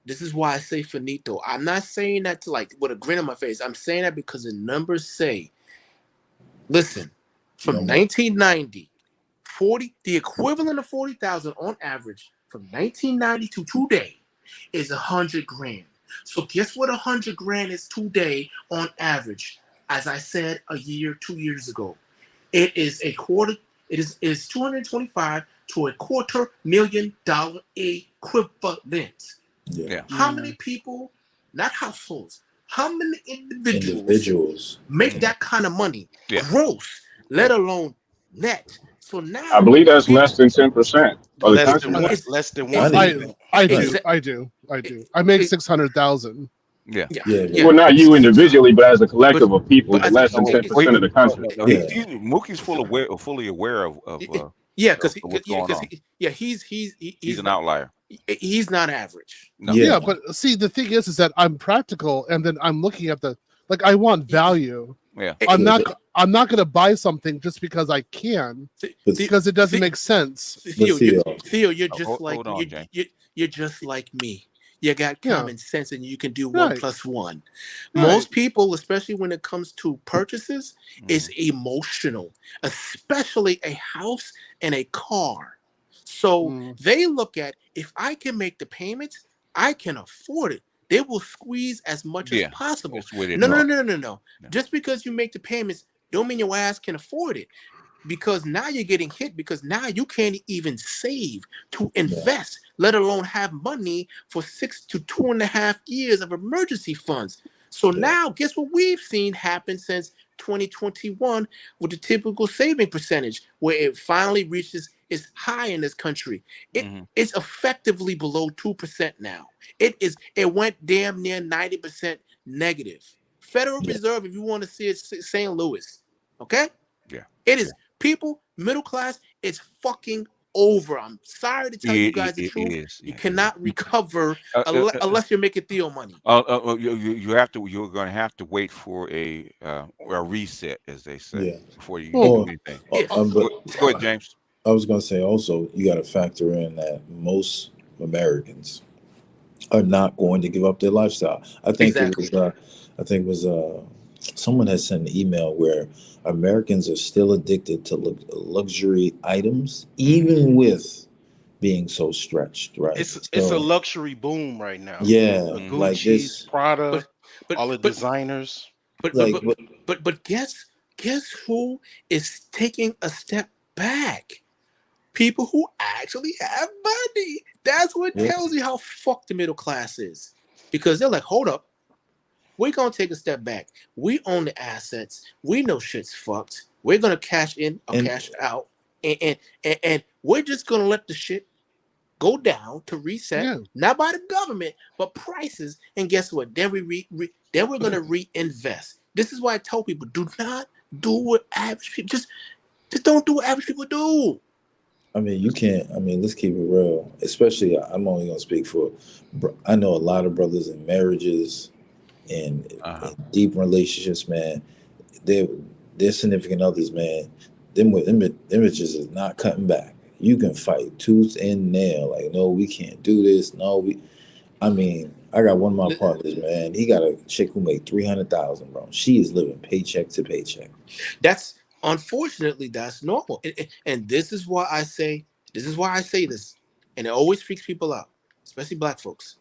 this is why I say finito. I'm not saying that to like with a grin on my face. I'm saying that because the numbers say, listen, from 1990, the equivalent of 40,000 on average from 1990 to today is 100 grand. So guess what 100 grand is today on average? As I said 2 years ago, it is is 225 to $250,000 equivalent. Yeah. How many people, not households, how many individuals make that kind of money gross, let alone net? So now I believe that's less than 10% of the country. Less than 1%. I do. I make 600,000. Yeah. Well, not you individually, but as a collective of people, less than 10% of the country. Mookie's fully aware of because what's going on. He's an outlier. He's not average. No. Yeah, but see, the thing is that I'm practical, and then I'm looking at I want value. Yeah, I'm not going to buy something just because I can, because it doesn't make sense. Theo, you're just you're just like me. You got common sense, and you can do 1 + 1. Most people, especially when it comes to purchases, is emotional, especially a house and a car. So they look at, if I can make the payments, I can afford it. They will squeeze as much as possible. No. Just because you make the payments, don't mean your ass can afford it. Because now you're getting hit, because now you can't even save to invest, let alone have money for 6 to 2.5 years of emergency funds. So now guess what we've seen happen since 2021 with the typical saving percentage, where it finally reaches its high in this country. It's effectively below 2% now. It went damn near 90% negative. Federal Reserve, if you want to see it, St. Louis. Okay? Yeah. It is. People, middle class, it's fucking over. I'm sorry to tell you guys the truth. You cannot recover unless you're making Theo money. You're going to have to wait for a reset, as they say, before you do anything. Go ahead, James. I was going to say also, you got to factor in that most Americans are not going to give up their lifestyle. I think Exactly. it was someone had sent an email where Americans are still addicted to luxury items, even with being so stretched, right? It's a So luxury boom right now. yeah, The like Gucci's, this, Prada, But all the but designers. but but like, but but guess who is taking a step back? People who actually have money. That's what yeah, tells you how fucked the middle class is. Because they're like, hold up, we're gonna take a step back. We own the assets. We know shit's fucked. We're gonna cash in or and cash out, and we're just gonna let the shit go down to reset, Yeah. not by the government, but prices. And guess what? Then then we're gonna reinvest. This is why I tell people: do not do what average people just don't do what average people do. I mean, you can't. I mean, let's keep it real. Especially, I'm only gonna speak for. I know a lot of brothers in marriages and deep relationships, man. Their significant others, man. Them images is not cutting back. You can fight tooth and nail. Like, no, we can't do this. No, we. I mean, I got one of my partners, man. He got a chick who made 300,000, bro. She is living paycheck to paycheck. That's unfortunately that's normal, and this is why I say this, and it always freaks people out, especially black folks.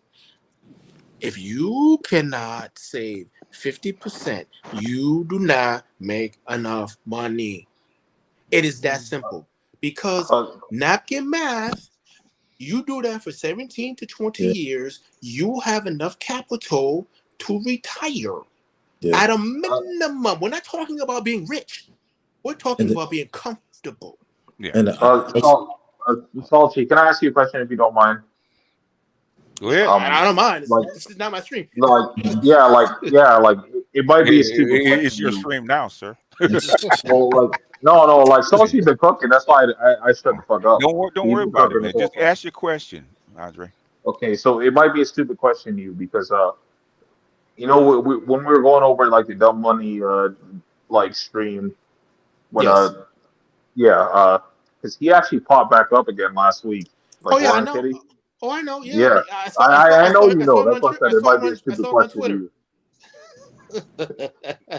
If you cannot save 50%, you do not make enough money. It is that simple. Because napkin math, you do that for 17 to 20 Yeah. years, you have enough capital to retire Yeah. at a minimum. We're not talking about being rich. We're talking about being comfortable. Yeah. And Salty, can I ask you a question if you don't mind? Go ahead. I don't mind. Like, This is not my stream. like, it might be a stupid question. It's your stream now, sir. Well, like, no, like Salty's been cooking. That's why I shut the fuck up. Don't worry about it, man. Just ask your question, Andre. Okay, so it might be a stupid question to you because you know, when we were going over like the dumb money like stream when Yes. because he actually popped back up again last week. Like, Oh yeah, I Warren know. Kitty. Oh, I know. Yeah, Yeah, I know you know. That's why I said it might be a stupid question to you.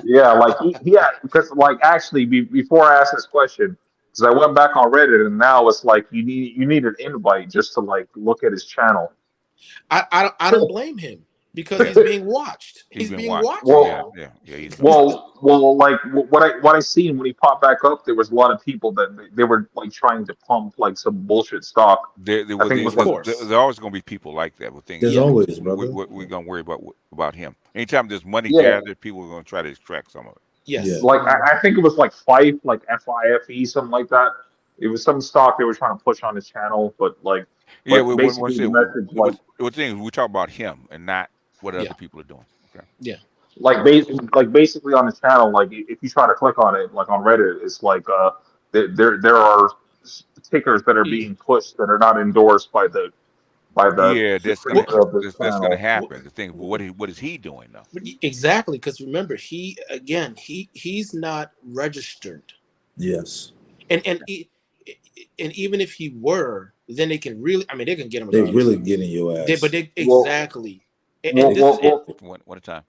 Yeah, like he because like actually before I asked this question, because I went back on Reddit and now it's like you need an invite just to like look at his channel. I don't blame him because he's being watched. He's being watched. Well, yeah. Well, like what I seen when he popped back up, there was a lot of people that they were like trying to pump like some bullshit stock. There's always going to be people like that with things. There's always, brother. We're going to worry about him. Anytime there's money Yeah. gathered, people are going to try to extract some of it. Yes. Yeah. Like I think it was like FIFE, like FIFE, something like that. It was some stock they were trying to push on his channel, but like Yeah, basically the message like the thing we talk about him and not what other people are doing. Okay. Yeah. like basically on his channel, like if you try to click on it, like on Reddit, it's like there are tickers that are being pushed that are not endorsed by the Yeah, that's creator of this going channel. to happen. The thing, but what is he doing though? Exactly, because remember, he's not registered, Yes. and even if he were, then they can really, I mean, they can get him. They regardless. really getting your ass. Exactly. One at a time.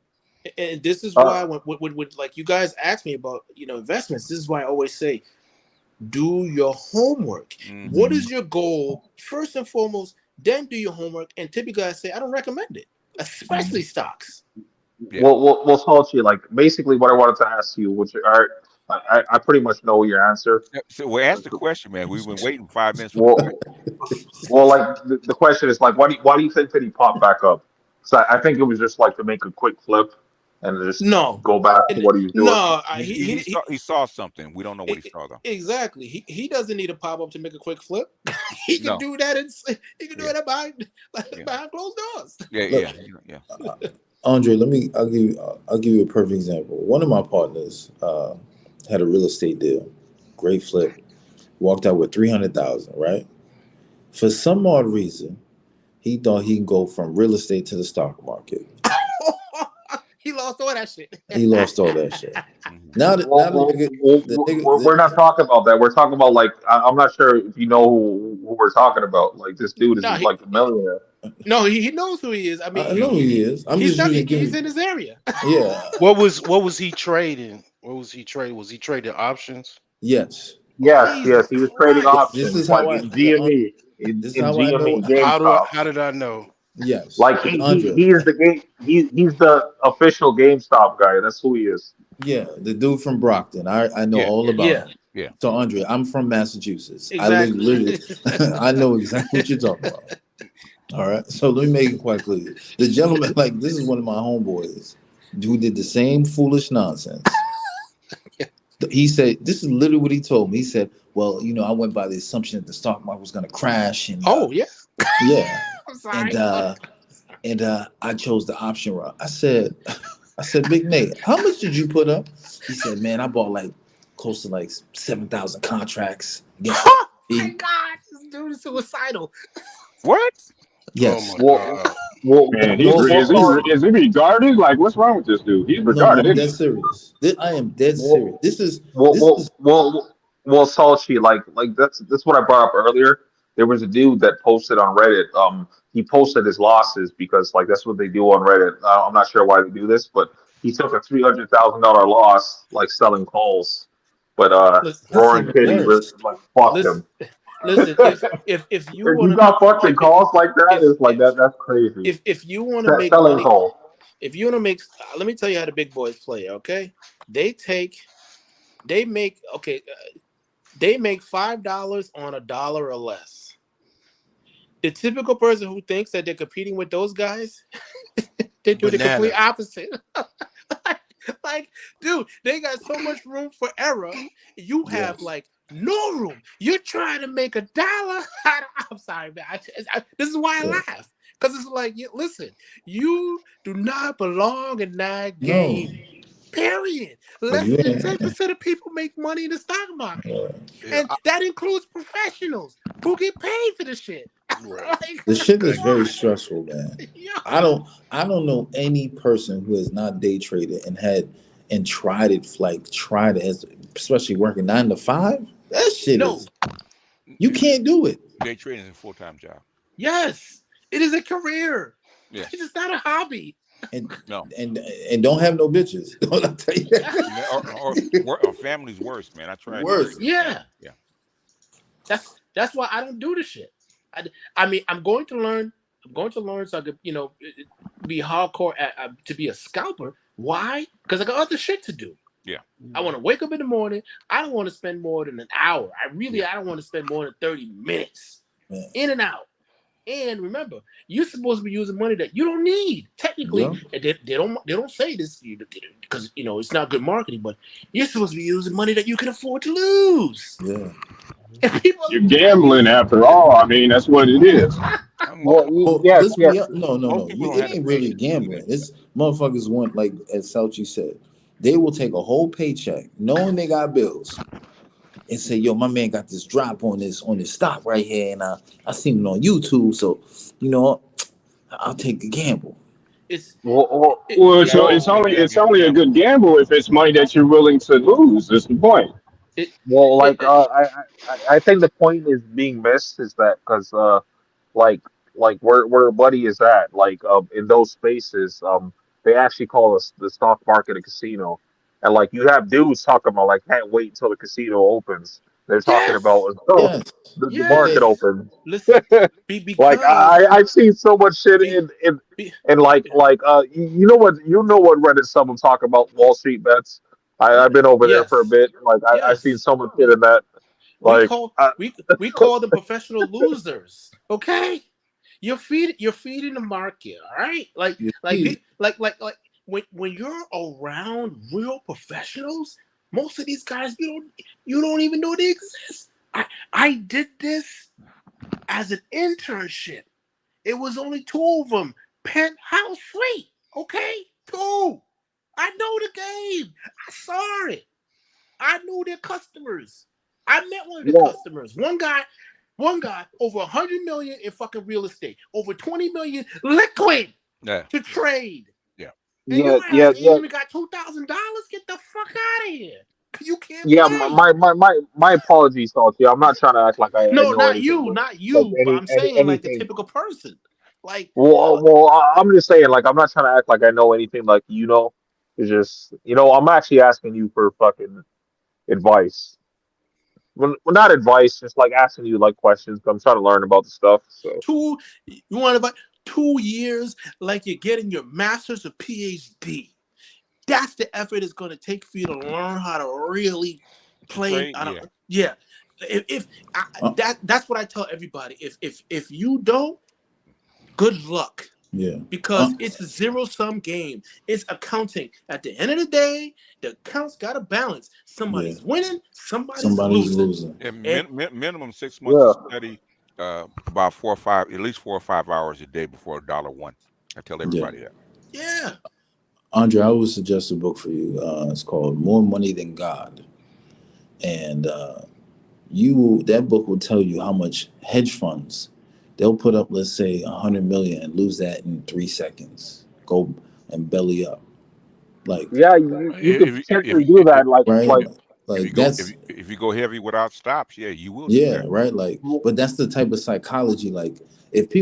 And this is why when like you guys ask me about investments, this is why I always say, do your homework. Mm-hmm. What is your goal first and foremost? Then do your homework. And typically, I say I don't recommend it, especially stocks. Yeah. Well, Salty, like basically what I wanted to ask you, which I pretty much know your answer. So ask the question, man. We've been waiting 5 minutes. Well, like the question is like, why do you think that he popped back up? So I think it was just like to make a quick flip and just go back to what he was doing. No, he saw something. We don't know what he saw though. Exactly. He doesn't need a pop up to make a quick flip. He can do that. He can do it behind closed doors. Yeah. Andre, I'll give you a perfect example. One of my partners had a real estate deal, great flip, walked out with 300,000. Right? For some odd reason, he thought he can go from real estate to the stock market. He lost all that shit. He lost all that shit. Now we're not talking about that. We're talking about like I'm not sure if you know who we're talking about. Like this dude is like a millionaire. No, he knows who he is. I mean, I know who he is. I'm he's just using. he's in his area. Yeah. What was he trading? What was he trading? Was he trading options? Yes. Yes, Jesus he was trading Christ. This options is like how I. in GME, This is in how I know. GME GameStop. How did I know? Yes, Like Andre. he is the game. He's the official GameStop guy. That's who he is. Yeah, the dude from Brockton. I know Yeah, all about him. yeah. So Andre, I'm from Massachusetts. Exactly. Literally, I know exactly what you're talking about. All right. So let me make it quite clear. The gentleman, like this is one of my homeboys who did the same foolish nonsense. He said, this is literally what he told me. He said, well, you know, I went by the assumption that the stock market was going to crash. And Yeah. yeah. I'm sorry. And I chose the option route. I said, Big Nate, how much did you put up? He said, man, I bought like close to like 7,000 contracts. Oh my God, this dude is suicidal. What? Yes. Man, is he retarded? Like, what's wrong with this dude? He's retarded. No, I'm isn't dead he? serious. I am dead serious. This is Salchi, like that's what I brought up earlier. There was a dude that posted on Reddit. He posted his losses because like that's what they do on Reddit. I'm not sure why they do this, but he took a $300,000 loss like selling calls. But Roaring Kitty was like fuck him. Listen, if you want to got fucked in calls like that, it's like that's crazy. If you want to make selling money, calls. if you want to make, let me tell you how the big boys play. Okay, they make $5 on $1 or less. The typical person who thinks that they're competing with those guys, they do the complete opposite. Like, dude, they got so much room for error. You have like no room. You're trying to make $1. I'm sorry, man. This is why I laugh. Because it's like, listen, you do not belong in that game. Period. Less than 10% of people make money in the stock market. And that includes professionals who get paid for the shit. Like, the shit is very stressful, man. I don't know any person who has not day traded and tried it, especially working 9 to 5. That shit is, you can't do it. Day trading is a full-time job. Yes, it is a career. Yeah. It's just not a hobby. And don't have no bitches. Don't I tell you that? Or family's worse, man. I tried. Worse. Yeah. That's why I don't do the shit. I mean, I'm going to learn so I could, be hardcore to be a scalper. Why? Because I got other shit to do. Yeah. I want to wake up in the morning. I don't want to spend more than an hour. I don't want to spend more than 30 minutes in and out. And remember, you're supposed to be using money that you don't need. Technically, and they don't say this because it's not good marketing, but you're supposed to be using money that you can afford to lose. Yeah. You're gambling after all. I mean, that's what it is. No, it ain't really gambling. This motherfuckers want, like as Salchi said, they will take a whole paycheck, knowing they got bills, and say, "Yo, my man got this drop on this stock right here, and I seen it on YouTube, so I'll take the gamble." It's only a good gamble if it's money that you're willing to lose. That's the point. I think the point is being missed is that because like where Buddy is at, like in those spaces, they actually call us the stock market a casino, and like you have dudes talking about like can't wait until the casino opens. They're talking about the market opens. Listen, like I've seen so much shit in like you know what Reddit someone talk about Wall Street bets. I've been over there for a bit. Like I've seen so much shit in that. Like we call them professional losers. Okay, you're feeding the market. All right, like when you're around real professionals, most of these guys you don't even know they exist. I did this as an internship. It was only 2 of them. Penthouse suite. Okay, 2. I know the game. I saw it. I knew their customers. I met one of their customers. One guy over 100 million in fucking real estate, over 20 million liquid to trade. Yeah. And you even got $2,000. Get the fuck out of here. You can't. Yeah, play. my apologies, Salty. I'm not trying to act like I No, know not anything, you, but not you. But I'm saying like the typical person. Like, I'm just saying, like, I'm not trying to act like I know anything like you know. It's just, I'm actually asking you for fucking advice. Well, not advice, just like asking you like questions. 'Cause I'm trying to learn about the stuff. So you want to 2 years, like you're getting your master's or PhD. That's the effort it's going to take for you to learn how to really play. Yeah. That's what I tell everybody. If you don't, good luck. Yeah. Because it's a zero-sum game. It's accounting. At the end of the day, the accounts got to balance. Somebody's winning, somebody's losing. Yeah, minimum 6 months to study about at least 4 or 5 hours a day before $1. I tell everybody that. Yeah. Andre, I would suggest a book for you. It's called More Money Than God. And that book will tell you how much hedge funds, they'll put up, let's say, 100 million and lose that in 3 seconds. Go and belly up. Like, yeah, you could potentially do that. If you go heavy without stops, yeah, you will. Yeah, right. Like, but that's the type of psychology. Like,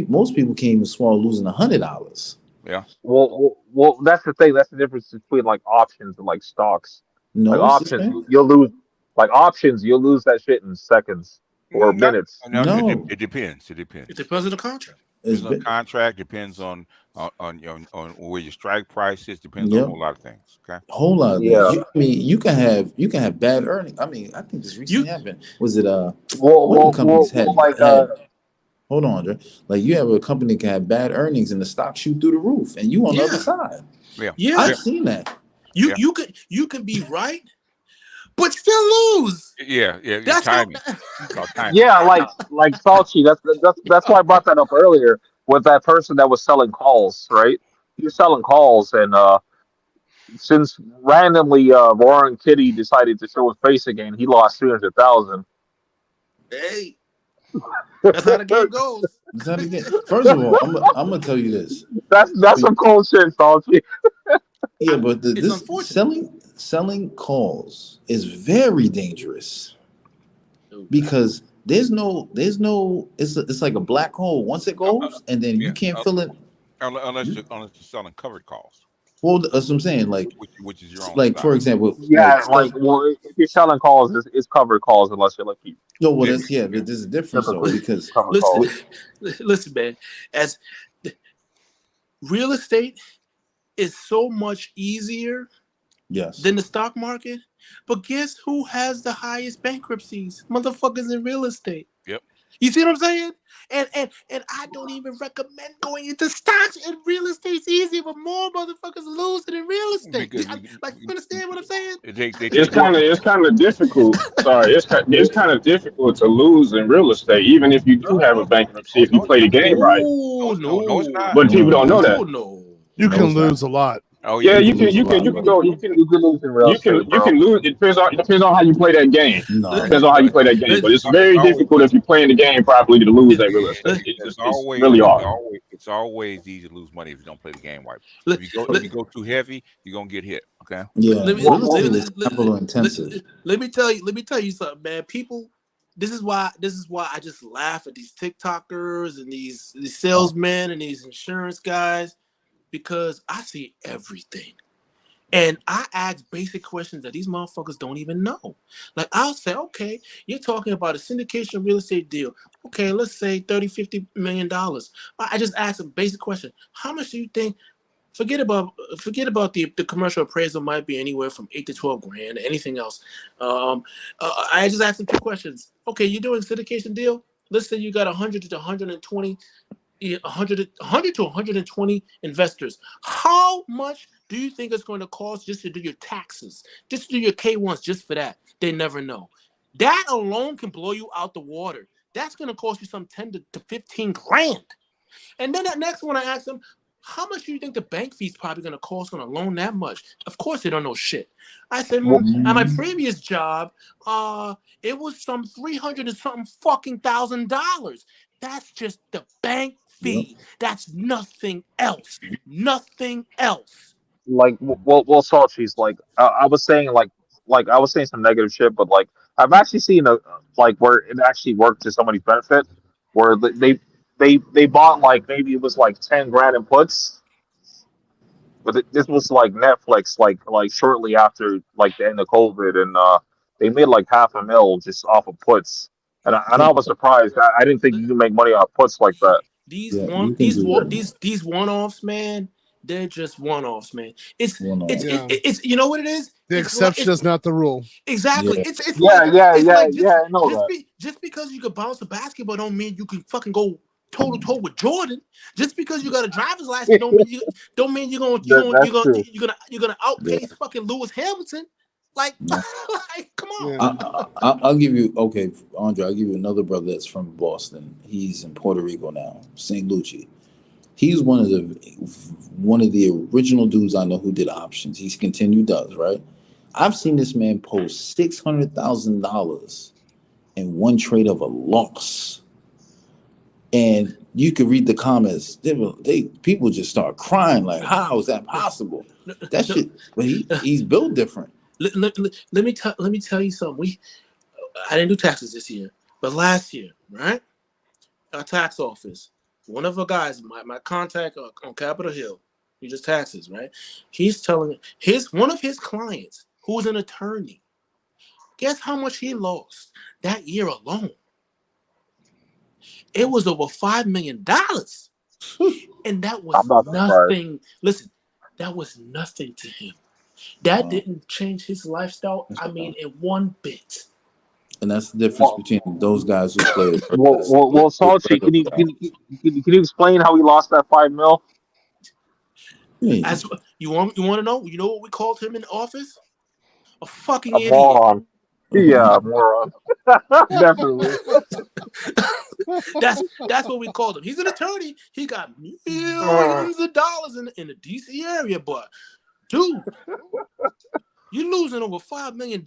most people can't even swallow losing $100. Yeah. Well, that's the thing. That's the difference between like options and like stocks. No, like options, you'll lose. Like options, you'll lose that shit in seconds or minutes. No, it depends. It depends on the contract. Depends on the contract. Depends on where your strike price is. Depends on a whole lot of things. Okay. A whole lot of things. I mean, you can have bad earnings. I mean, I think this recently happened. Was it companies had hold on, Andre. Like, you have a company that can have bad earnings and the stock shoot through the roof, and you on the other side. Yeah. I've seen that. You can be right, but still lose. Yeah. That's timing. Yeah, like Salchi. That's why I brought that up earlier with that person that was selling calls, right? He was selling calls, and since randomly Warren Kitty decided to show his face again, he lost 300,000. Hey, that's how the game goes. First of all, I'm gonna tell you this. That's some cold shit, Salchi. Yeah, but this selling calls is very dangerous because there's no it's like a black hole. Once it goes, and then you can't fill it unless you're selling covered calls. Well, that's what I'm saying. Like, which is your own. Like, for example, if you're selling calls, it's covered calls unless you're lucky. No, well, but there's a difference though, because listen, man, as real estate is so much easier than the stock market, but guess who has the highest bankruptcies? Motherfuckers in real estate. Yep. You see what I'm saying? And I don't even recommend going into stocks and real estate's easier, but more motherfuckers losing in real estate. You understand what I'm saying? It's kind of difficult. Sorry, it's kind of difficult to lose in real estate, even if you do have a bankruptcy if you play the game right. No, it's not. But people don't know that. You can lose a lot. Oh yeah, you can lose in real estate. You can lose. It depends on how you play that game. It depends on how you play that game. But it's very difficult if you're playing the game properly to lose that real estate. It's really hard. It's always easy to lose money if you don't play the game right. If you go too heavy, you're gonna get hit. Okay. Yeah. Let me tell you something, man. People, this is why I just laugh at these TikTokers and these salesmen and these insurance guys. Because I see everything. And I ask basic questions that these motherfuckers don't even know. Like, I'll say, okay, you're talking about a syndication real estate deal. Okay, let's say $30-50 million. I just ask a basic question. How much do you think? Forget about the commercial appraisal might be anywhere from 8 to 12 grand, anything else. I just asked them 2 questions. Okay, you're doing a syndication deal. Let's say you got 100 to 120 to 120 investors. How much do you think it's going to cost just to do your taxes, just to do your K1s, just for that? They never know. That alone can blow you out the water. That's going to cost you some 10 to 15 grand. And then that next one, I asked them, how much do you think the bank fee's probably going to cost on a loan that much? Of course, they don't know shit. I said, at my previous job, it was some $300 and something fucking $1,000. That's just the bank fee. That's nothing else. Nothing else. Like, well, Salchi's like I was saying, like I was saying some negative shit, but like I've actually seen where it actually worked to somebody's benefit, where they bought like maybe it was like 10 grand in puts, but this was like Netflix like shortly after like the end of COVID, and they made like $500,000 just off of puts, and I was surprised. I didn't think you could make money off puts like that. These Yeah, one you can do that. these one-offs, man. They're just one-offs, man. It's Yeah. it's you know what it is. The It's exception is not the rule. exactly. Yeah. It's Yeah, like yeah, it's yeah, like yeah. I know that. just because you could bounce a basketball don't mean you can fucking go toe to toe with Jordan. Just because you got a driver's license don't mean That's true. you're gonna outpace fucking Lewis Hamilton. Like, No. like come on. Yeah. I'll give you, okay, Andre, I'll give you another brother that's from Boston. He's in Puerto Rico now, St. Lucie. He's one of the original dudes I know who did options. He's continued does, right? I've seen this man post $600,000 in one trade of a loss. And you could read the comments. People just start crying like, how is that possible? That shit, but he's built different. Let me tell you something. I didn't do taxes this year, but last year, right? Our tax office, one of our guys, my contact on Capitol Hill, he does taxes, right? He's telling one of his clients, who's an attorney, guess how much he lost that year alone? It was over $5 million, and that was nothing. Listen, that was nothing to him. That didn't change his lifestyle. I mean, in one bit. And that's the difference between those guys who play. Well, Salchi, can you explain how he lost that $5 million? As you want to know? You know what we called him in the office? A fucking idiot. Moron. Yeah, moron. Definitely. That's what we called him. He's an attorney. He got millions of dollars in the DC area, but dude, you losing over $5 million?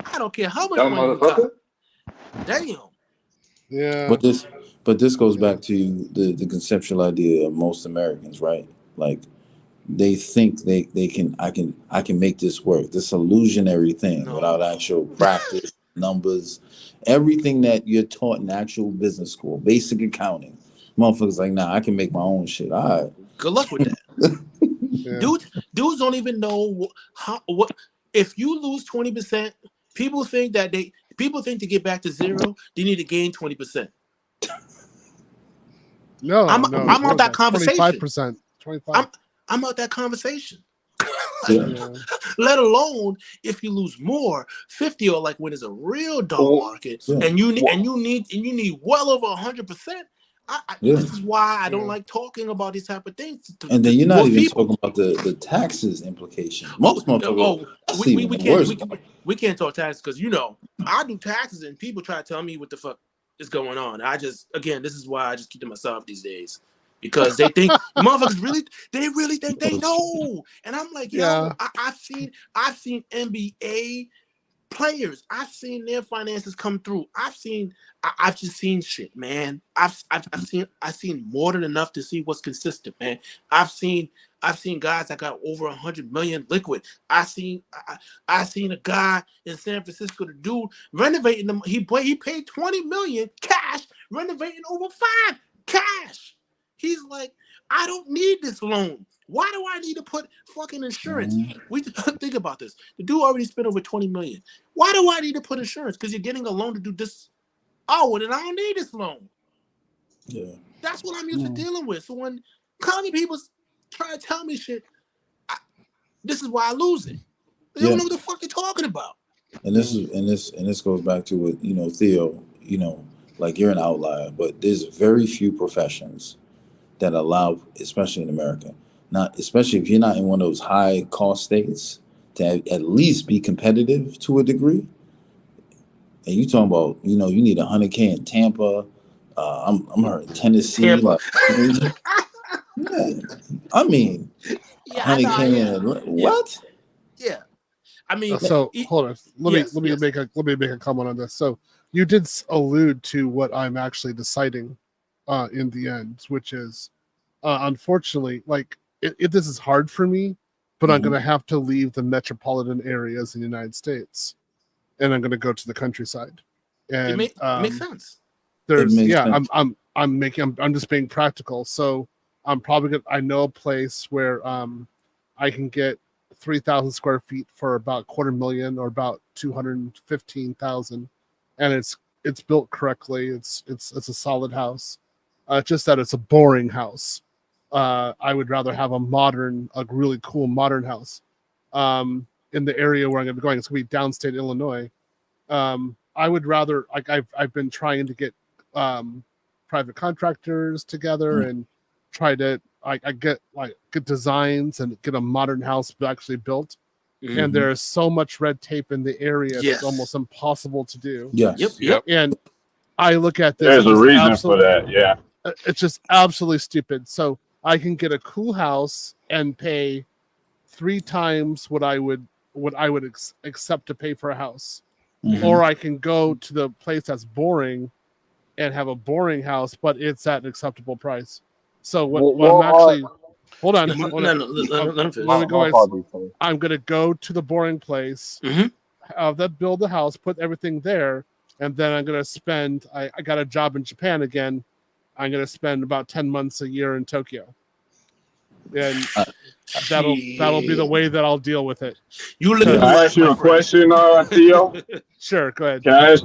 I don't care how much money you got. Damn. Yeah. But this goes back to the conceptual idea of most Americans, right? Like they think I can make this work. This illusionary thing without actual practice, numbers, everything that you're taught in actual business school, basic accounting. Motherfuckers like, nah, I can make my own shit. All right. Good luck with that. Yeah. Dudes don't even know what if you lose 20%. People think to get back to zero, they need to gain 20%. No, I'm out that conversation. 25%. 25. I'm out that conversation. Let alone if you lose more, 50 or like when it's a real dog market, and you need well over 100%. This is why I don't like talking about these type of things. And then you're not even talking about the taxes implication. Most motherfuckers. We can't talk taxes because I do taxes and people try to tell me what the fuck is going on. This is why I just keep to myself these days. Because they think motherfuckers really think they know. And I'm like, I've seen NBA players. I've seen their finances come through. I've just seen shit, man. I've seen more than enough to see what's consistent, man. I've seen guys that got over 100 million liquid. I seen a guy in San Francisco, the dude renovating them. He paid 20 million cash, renovating over 5 cash. He's like, I don't need this loan. Why do I need to put fucking insurance? We think about this. The dude already spent over 20 million. Why do I need to put insurance? Because you're getting a loan to do this. Oh, well, then I don't need this loan. Yeah. That's what I'm used to dealing with. So when common people try to tell me shit, this is why I lose it. They don't know what the fuck they're talking about. And this goes back to what, Theo, like you're an outlier, but there's very few professions that allow, especially in America, especially if you're not in one of those high cost states, to at least be competitive to a degree. And you talking about, you need 100K in Tampa. I'm heard Tennessee. Tampa. I mean, 100K in what? Yeah. I mean, so hold on. Let me make a comment on this. So you did allude to what I'm actually deciding in the end, which is unfortunately, like this is hard for me, but I'm going to have to leave the metropolitan areas in the United States, and I'm going to go to the countryside. And it makes sense. There's I'm just being practical. So I'm probably gonna, I know a place where I can get 3,000 square feet for about $250,000 or about 215,000, and it's built correctly. It's a solid house. Just that it's a boring house. I would rather have a really cool modern house. In the area where I'm going to be going, it's going to be downstate Illinois. I would rather, like, I've been trying to get private contractors together and try to I get good designs and get a modern house actually built. Mm-hmm. And there's so much red tape in the area, Yes. it's almost impossible to do. Yes. Yep. And I look at this. There's a as reason for that. Yeah. It's just absolutely stupid. So I can get a cool house and pay 3 times what I would accept to pay for a house. Mhm. Or I can go to the place that's boring and have a boring house, but it's at an acceptable price. So what I'm actually hold on. Let him finish. Let me go. apologies. I'm gonna go to the boring place, have them build the house, put everything there, and then I'm gonna spend. I got a job in Japan again. I'm gonna spend about 10 months a year in Tokyo, and that'll be the way that I'll deal with it. You live Can in I life, ask you my a friend. question, Theo? Sure, go ahead. Can I ask?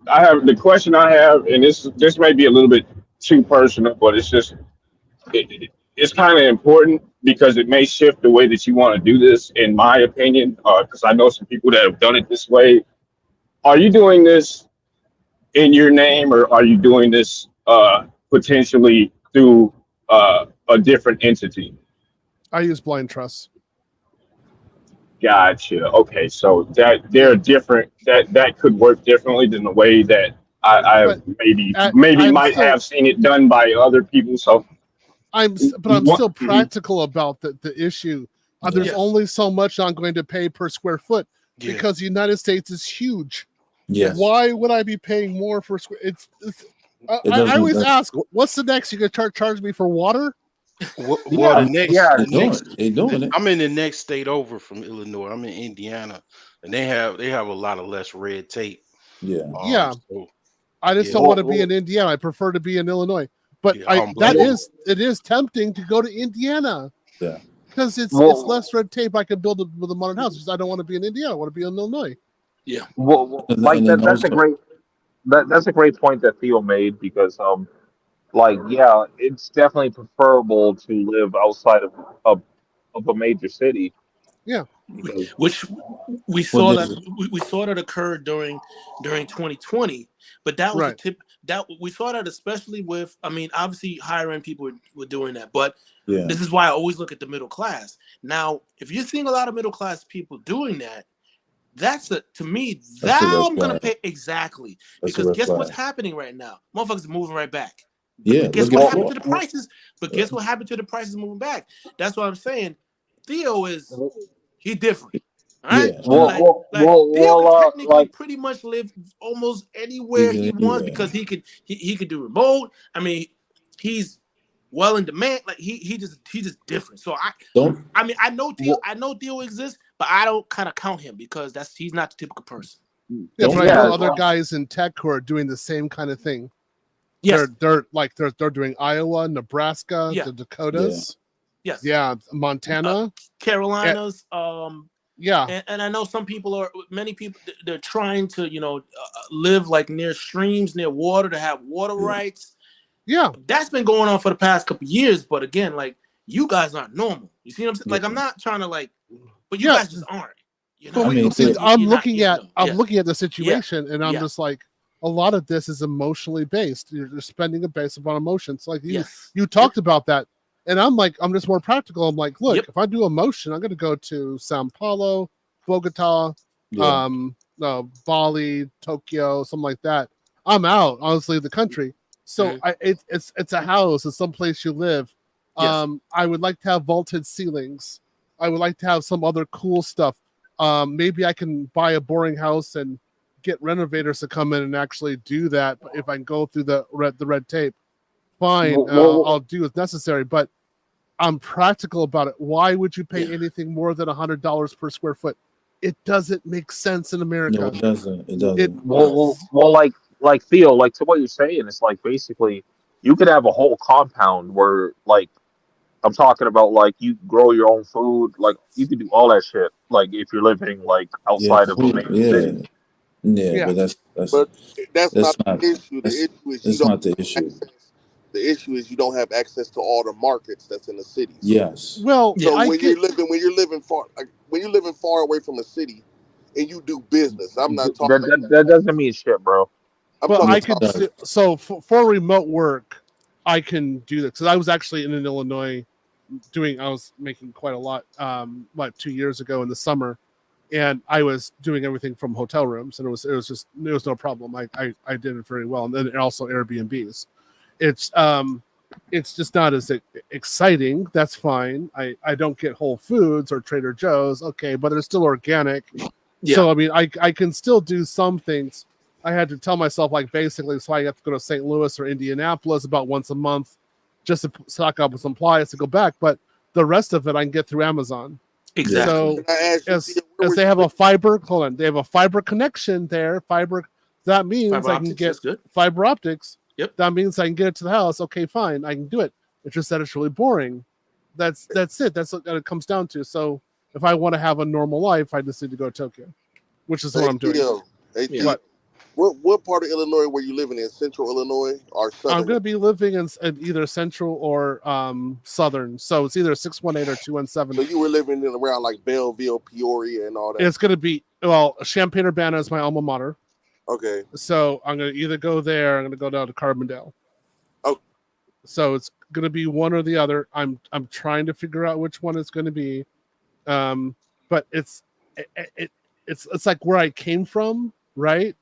I have the question I have, and this may be a little bit too personal, but it's just it's kind of important because it may shift the way that you want to do this, in my opinion. Because I know some people that have done it this way. Are you doing this in your name, or are you doing this potentially through a different entity? I use blind trust. Gotcha. Okay, so that they're different. That could work differently than the way that I might have seen it done by other people. So I'm still practical about the issue. There's only so much I'm going to pay per square foot because the United States is huge. Yes. Why would I be paying more for square? I always ask, what's the next? You gonna charge me for water? Well, They're doing it. I'm in the next state over from Illinois. I'm in Indiana, and they have a lot of less red tape. Yeah. So, I just don't want to be in Indiana. I prefer to be in Illinois. But it is tempting to go to Indiana. Yeah. Because it's less red tape. I can build with a modern house. Because I don't want to be in Indiana. I want to be in Illinois. Yeah. Well, Mike, that's a great point that Theo made because it's definitely preferable to live outside of a major city. Yeah. Which we saw that occur during 2020, but that was right. a tip that we saw that especially with, obviously higher end people were doing that, but this is why I always look at the middle class. Now, if you're seeing a lot of middle class people doing that, to me, I'm gonna pay exactly. Because guess what's happening right now? Motherfuckers are moving right back. Yeah. Guess what happened to the prices? But guess what happened to the prices moving back? That's what I'm saying. Theo he's different. All right? Yeah. Theo can technically pretty much live almost anywhere he wants because he could do remote. He's well in demand. Like he's just different. So I know Theo exists, but I don't kind of count him because he's not the typical person. Yeah, but I know other guys in tech who are doing the same kind of thing. Yes. They're doing Iowa, Nebraska, the Dakotas. Yes. Yeah, Montana, Carolinas. And I know many people, they're trying to, live like near streams, near water, to have water rights. Yeah. That's been going on for the past couple of years. But again, like, you guys aren't normal. You see what I'm saying? Like, I'm not trying to but you guys just aren't. I'm looking at the situation and I'm just like, a lot of this is emotionally based. You're spending it based upon emotions. Like you talked about that. And I'm just more practical. I'm like, look, if I do emotion, I'm going to go to Sao Paulo, Bogota, Bali, Tokyo, something like that. I'm out. Honestly, the country. So it's a house. It's someplace you live. I would like to have vaulted ceilings. I would like to have some other cool stuff. Maybe I can buy a boring house and get renovators to come in and actually do that. If I can go through the red tape, fine. I'll do what's necessary. But I'm practical about it. Why would you pay anything more than $100 per square foot? It doesn't make sense in America. No, it doesn't. It doesn't. Like Theo, like to what you're saying, it's like basically you could have a whole compound where, like, I'm talking about, like, you grow your own food, like you can do all that shit. Like if you're living like Yeah, outside of a main city. yeah, but that's But that's not not the issue. The issue is you that's don't not the have issue. access. The issue is you don't have access to all the markets that's in the cities. Yes. Well, So I when get you're living far away from a city, and you do business, I'm not talking. That doesn't mean shit, bro. I'm well, talking I could about so for remote work, I can do this because I was actually in Illinois I was making quite a lot like 2 years ago in the summer, and I was doing everything from hotel rooms, and it was no problem. I did it very well, and then also Airbnbs. It's just not as exciting. That's fine. I don't get Whole Foods or Trader Joe's, okay, but it's still organic. Yeah. So I mean, I can still do some things. I had to tell myself, like, basically, so I have to go to St. Louis or Indianapolis about once a month just to stock up with supplies to go back. But the rest of it I can get through Amazon. Exactly. So Can I ask you, as Tia, where was they have a fiber, they have a fiber connection there. That means Fiber I can optics, get that's good. fiber optics. Yep. That means I can get it to the house. Okay, fine, I can do it. It's just that it's really boring. That's it. That's what it comes down to. So if I want to have a normal life, I just need to go to Tokyo, which is what I'm doing. Hey, What? What part of Illinois were you living in? Central Illinois or southern? I'm going to be living in either central or southern. So it's either 618 or 217. So you were living in around like Belleville, Peoria, and all that. It's going to be, well, Champaign-Urbana is my alma mater. Okay. So I'm going to either go there, I'm going to go down to Carbondale. Oh. So it's going to be one or the other. I'm trying to figure out which one it's going to be. But it's like where I came from, right?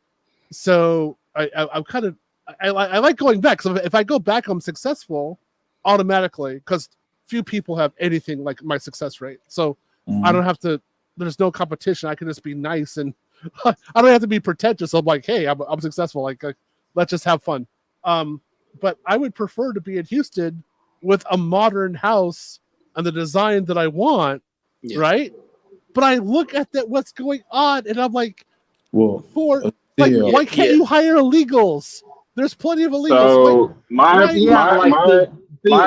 So I'm kind of I like going back. So if I go back, I'm successful automatically because few people have anything like my success rate. So I don't have to. There's no competition. I can just be nice and I don't have to be pretentious. I'm like, hey, I'm successful. Like let's just have fun. But I would prefer to be in Houston with a modern house and the design that I want, right? But I look at what's going on, and I'm like, well, why can't you hire illegals? There's plenty of illegals. So my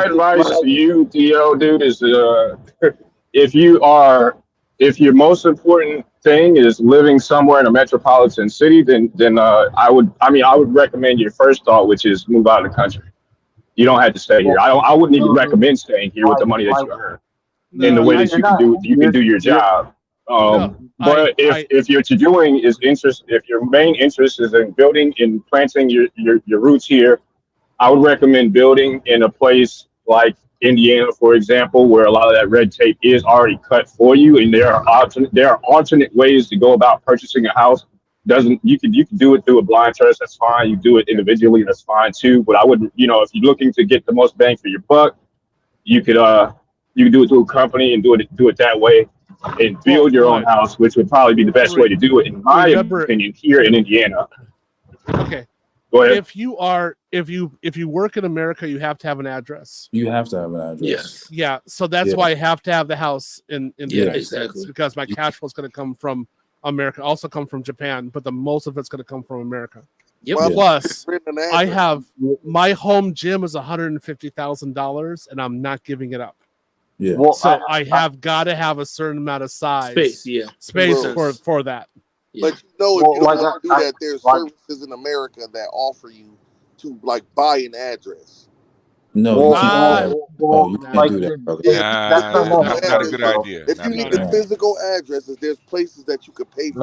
advice to you, Theo, dude, is if your most important thing is living somewhere in a metropolitan city, then I would recommend your first thought, which is move out of the country. You don't have to stay here. I wouldn't even recommend staying here with the money that you earn in the way that you can do your job. But if your main interest is in building and planting your roots here, I would recommend building in a place like Indiana, for example, where a lot of that red tape is already cut for you, and there are alternate ways to go about purchasing a house. You can do it through a blind trust, that's fine. You do it individually, that's fine too. But I wouldn't, if you're looking to get the most bang for your buck, you could do it through a company and do it that way, and build your own house, which would probably be the best way to do it, in my opinion, here in Indiana. Okay. Go ahead. If you work in America, you have to have an address. You have to have an address. Yes. Yeah. So that's why I have to have the house in the United exactly. States, because my cash flow is going to come from America, also come from Japan, but the most of it's going to come from America. Yep. Plus, I have my home gym is $150,000, and I'm not giving it up. Yeah. Well, so I have got to have a certain amount of space for that. But if you don't want to do that, there's services in America that offer you to buy an address. No, you can't do that, brother. That's not a good idea. If you need the physical addresses, there's places that you could pay for.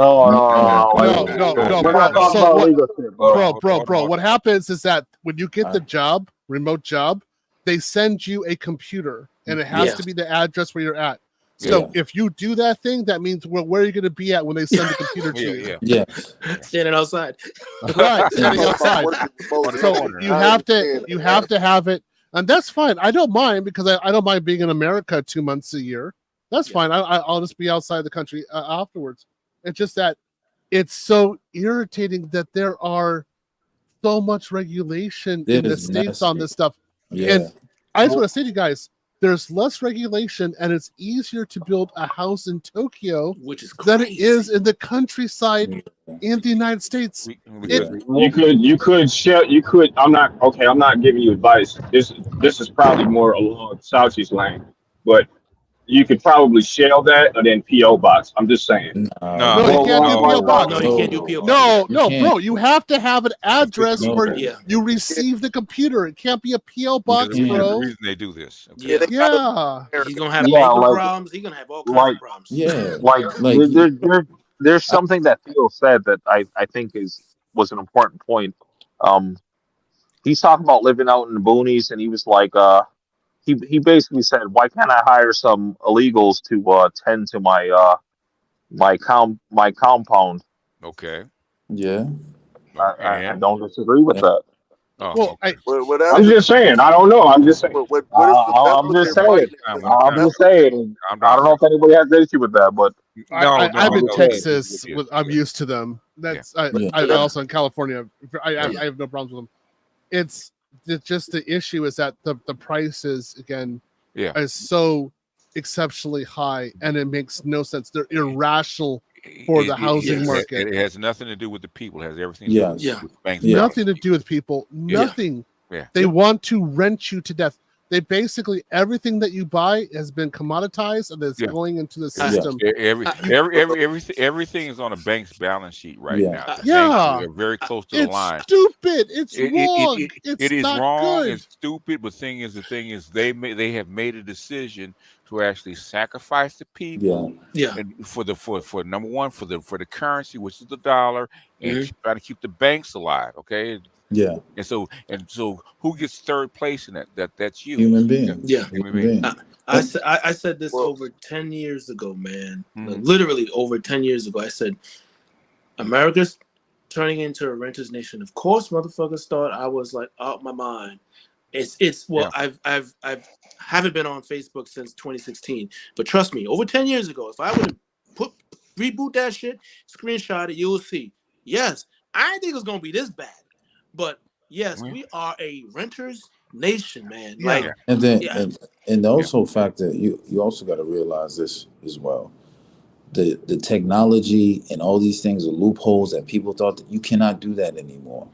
Bro. What happens is that when you get the job, remote job, they send you a computer, and it has to be the address where you're at. So if you do that thing, that means where are you going to be at when they send the computer to you? Yeah. Standing outside. Right, standing outside. So you have to have it, and that's fine. I don't mind, because I don't mind being in America 2 months a year. That's fine. I'll just be outside the country afterwards. It's just that it's so irritating that there are so much regulation in the States on this stuff. Yeah. And I just want to say to you guys, there's less regulation and it's easier to build a house in Tokyo which is than it is in the countryside in the United States. You could share. You could. I'm not giving you advice. This is probably more along Sauchi's lane, but you could probably shell that and then PO box. I'm just saying. No, you can't do PO box. No, you can't do PO box. No, bro, you have to have an address where Yeah. you receive the computer. It can't be a PO box, There's bro. a reason they do this. Okay? Yeah. He's gonna have Yeah, banking like- problems. He's gonna have all kinds of problems. Yeah. Like there's something that Theo said that I think was an important point. He's talking about living out in the boonies, and he was like, he basically said, why can't I hire some illegals to tend to my compound? Okay. Yeah. I don't disagree with that. Oh, well, I'm just saying. I don't know. I'm just saying. I'm just saying. I'm just saying. I don't know if anybody has an issue with that, but I'm in Texas. I'm used to them. That's I also in California. I have no problems with them. It's just the issue is that the prices again is so exceptionally high, and it makes no sense. They're irrational for the housing market. It has nothing to do with the people. It has everything Yes. to do with banks. Nothing to do with people. Nothing. Yeah. They want to rent you to death. They basically everything that you buy has been commoditized and is going into the system. Everything is on a bank's balance sheet right now. The Yeah. banks are very close to the line. It's stupid. It's wrong. It is not wrong. good. It's stupid. But the thing is, they have made a decision to actually sacrifice the people. Yeah. And for number one, for the currency, which is the dollar, and trying to keep the banks alive. Okay. Yeah. And so who gets third place in that? That's you. Human being. Yeah. Human being. I said this over 10 years ago, man. Like, literally over 10 years ago. I said, America's turning into a renter's nation. Of course, motherfuckers thought I was like out my mind. I've haven't been on Facebook since 2016. But trust me, over 10 years ago, if I would have reboot that shit, screenshot it, you'll see. Yes, I didn't think it was gonna be this bad. But yes, we are a renters nation, man. Yeah. Like, And then and also fact that you also got to realize this as well. The technology and all these things are loopholes that people thought that you cannot do that anymore.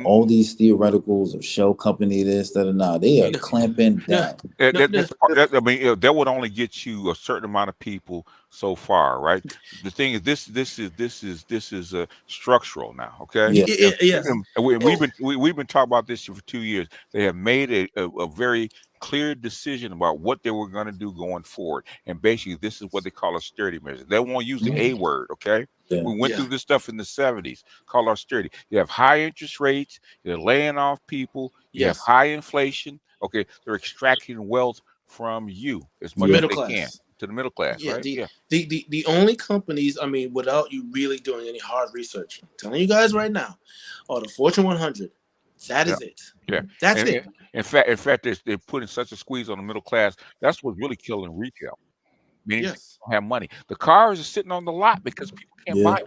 All these theoreticals of shell company this, that, and that, they are clamping down. That would only get you a certain amount of people so far, right? The thing is, this is structural now. Okay. Yes. And we've been talking about this for 2 years. They have made a very clear decision about what they were going to do going forward, and basically, this is what they call austerity measures. They won't use the A word. Okay. Yeah. We went through this stuff in the 70s called austerity. You have high interest rates, you're laying off people, you have high inflation. Okay, they're extracting wealth from you as much as they can to the middle class. Yeah, right? The only companies, I mean, without you really doing any hard research, I'm telling you guys right now, are the Fortune 100. That is it. Yeah, that's it. In fact, they're putting such a squeeze on the middle class. That's what's really killing retail. Meaning people don't have money. The cars are sitting on the lot because people can't buy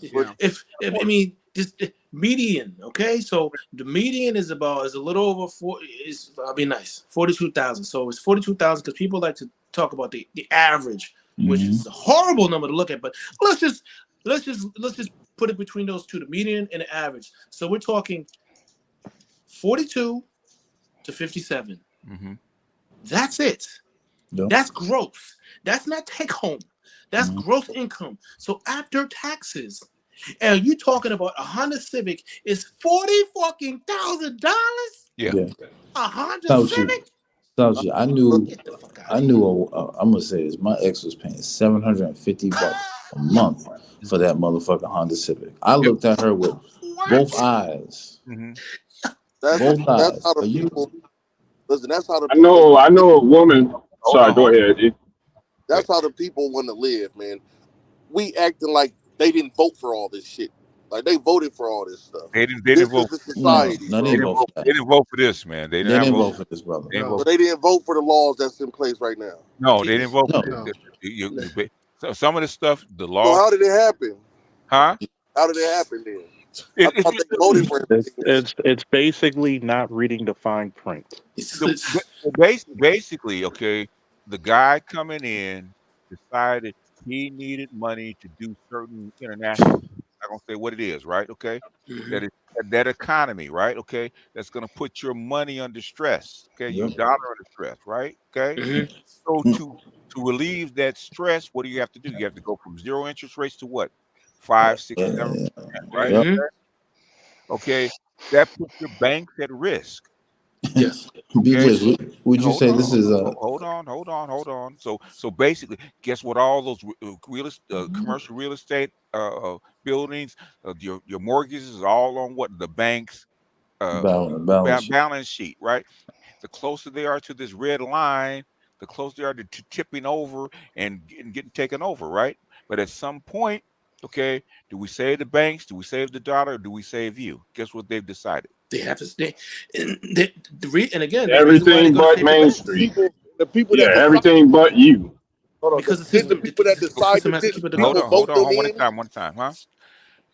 them. I mean, just median. Okay, so the median is a little over 40. I'll be nice, 42,000. So it's 42,000 because people like to talk about the average, which is a horrible number to look at. But let's just put it between those two, the median and the average. So we're talking 42 to 57. That's it. That's gross. That's not take home. That's gross income. So after taxes, and you talking about a Honda Civic is $40,000. Yeah. A Honda Civic. I knew. I'm gonna say this. My ex was paying $750 a month for that motherfucking Honda Civic. I looked at her with both eyes. That's how the people. Listen, that's how the. I know a woman. Sorry, go ahead. That's how the people want to live, man. We acting like they didn't vote for all this shit. Like they voted for all this stuff. They didn't vote. No, they didn't vote for this, man. They didn't vote for this, brother. But they didn't vote for the laws that's in place right now. No, they didn't vote for this. So some of the stuff, the law. So how did it happen? Huh? How did it happen then? I thought they voted for him. It's basically not reading the fine print. Basically, okay, the guy coming in decided he needed money to do certain international. I'm gonna say what it is, right? Okay, that is that economy, right? Okay, that's gonna put your money under stress. Okay, your Yep. dollar under stress, right? Okay, so to relieve that stress, what do you have to do? You have to go from zero interest rates to what? 5, 6, 7%, right? Yep. Okay, that puts your banks at risk. Yes. BJ, would you say this is hold on. So basically, guess what? All those commercial real estate buildings, your mortgages is all on what the bank's balance sheet? balance sheet, right? The closer they are to this red line, the closer they are to tipping over and getting taken over, right? But at some point, okay, do we save the banks? Do we save the dollar? Or do we save you? Guess what they've decided? They have to stay. And again, Everything but Main Street. The people Yeah, that decide, everything but you. hold on, because didn't the people that decide system that has to keep didn't it people together. vote them One in? time, huh?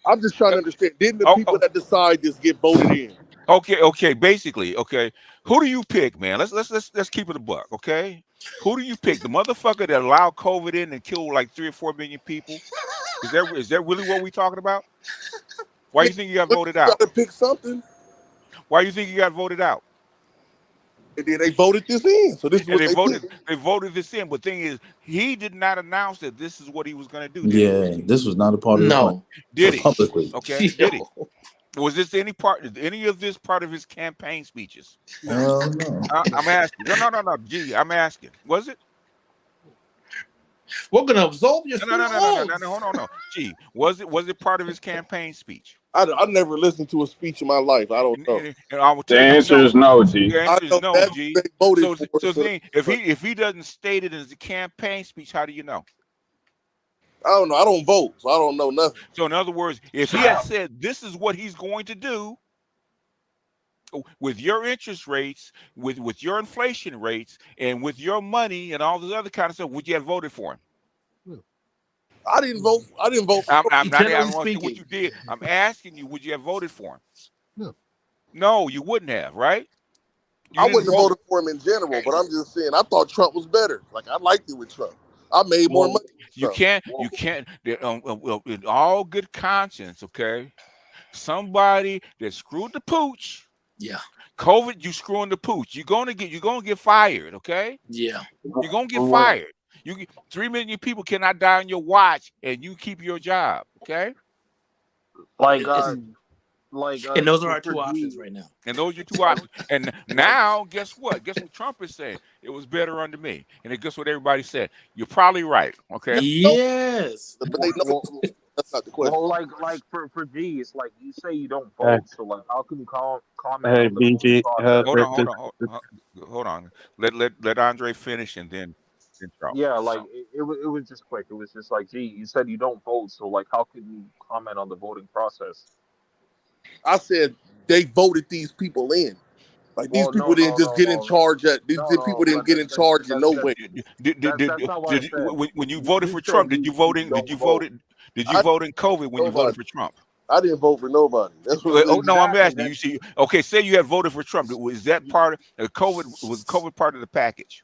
I'm just trying to understand. Didn't the people that decide this get voted in? Okay. Basically, okay. Who do you pick, man? Let's keep it a buck, okay? Who do you pick? The motherfucker that allowed COVID in and killed like 3 or 4 million people? Is that really what we talking about? Why you think you got voted out? Got to pick something. Why you think you got voted out? And then they voted this in. So this is what they did. They voted this in. But thing is, he did not announce that this is what he was going to do. Yeah, this was not a part of the plan. Did he? Publicly. Okay. Did he? Was this any of this part of his campaign speeches? No. I'm asking. No. Gee, I'm asking. Was it? We're gonna absolve you. No. Hold on. No. Gee, was it part of his campaign speech? I never listened to a speech in my life. I don't know. And I will tell The you answer is no, G. The answer is no, G. They voted for So it, thing, if he doesn't state it as a campaign speech, how do you know? I don't know. I don't vote, so I don't know nothing. So in other words, if he had said this is what he's going to do with your interest rates, with your inflation rates, and with your money and all this other kind of stuff, would you have voted for him? I didn't vote. I'm not asking what you did. I'm asking you, would you have voted for him? No, you wouldn't have, right? I wouldn't have voted for him in general, but I'm just saying I thought Trump was better. Like I liked it with Trump. I made more money. You can't. In all good conscience, okay? Somebody that screwed the pooch. Yeah. COVID, you screwing the pooch. You're gonna get fired, okay? Yeah. You're gonna get fired. 3 million people cannot die on your watch, and you keep your job, okay? And those are our two options right now. And those are your two options. And now, guess what? Guess what Trump is saying? It was better under me. And then guess what everybody said? You're probably right. Okay. Yes. But they know that's not the question. Well, like for G, it's like you say you don't vote, so like how can you comment? Hey, on the BG, hold on. Let Andre finish and then Charles. Yeah, like it was just quick. It was just like, G, you said you don't vote, so like how can you comment on the voting process? I said they voted these people in. Like these people didn't just get in charge. These people didn't get in charge in no way. When you voted for Trump, did you vote in COVID when you voted for Trump? I didn't vote for nobody. That's what. No, I'm asking. You see, okay, say you had voted for Trump. Was that part of COVID? Was COVID part of the package?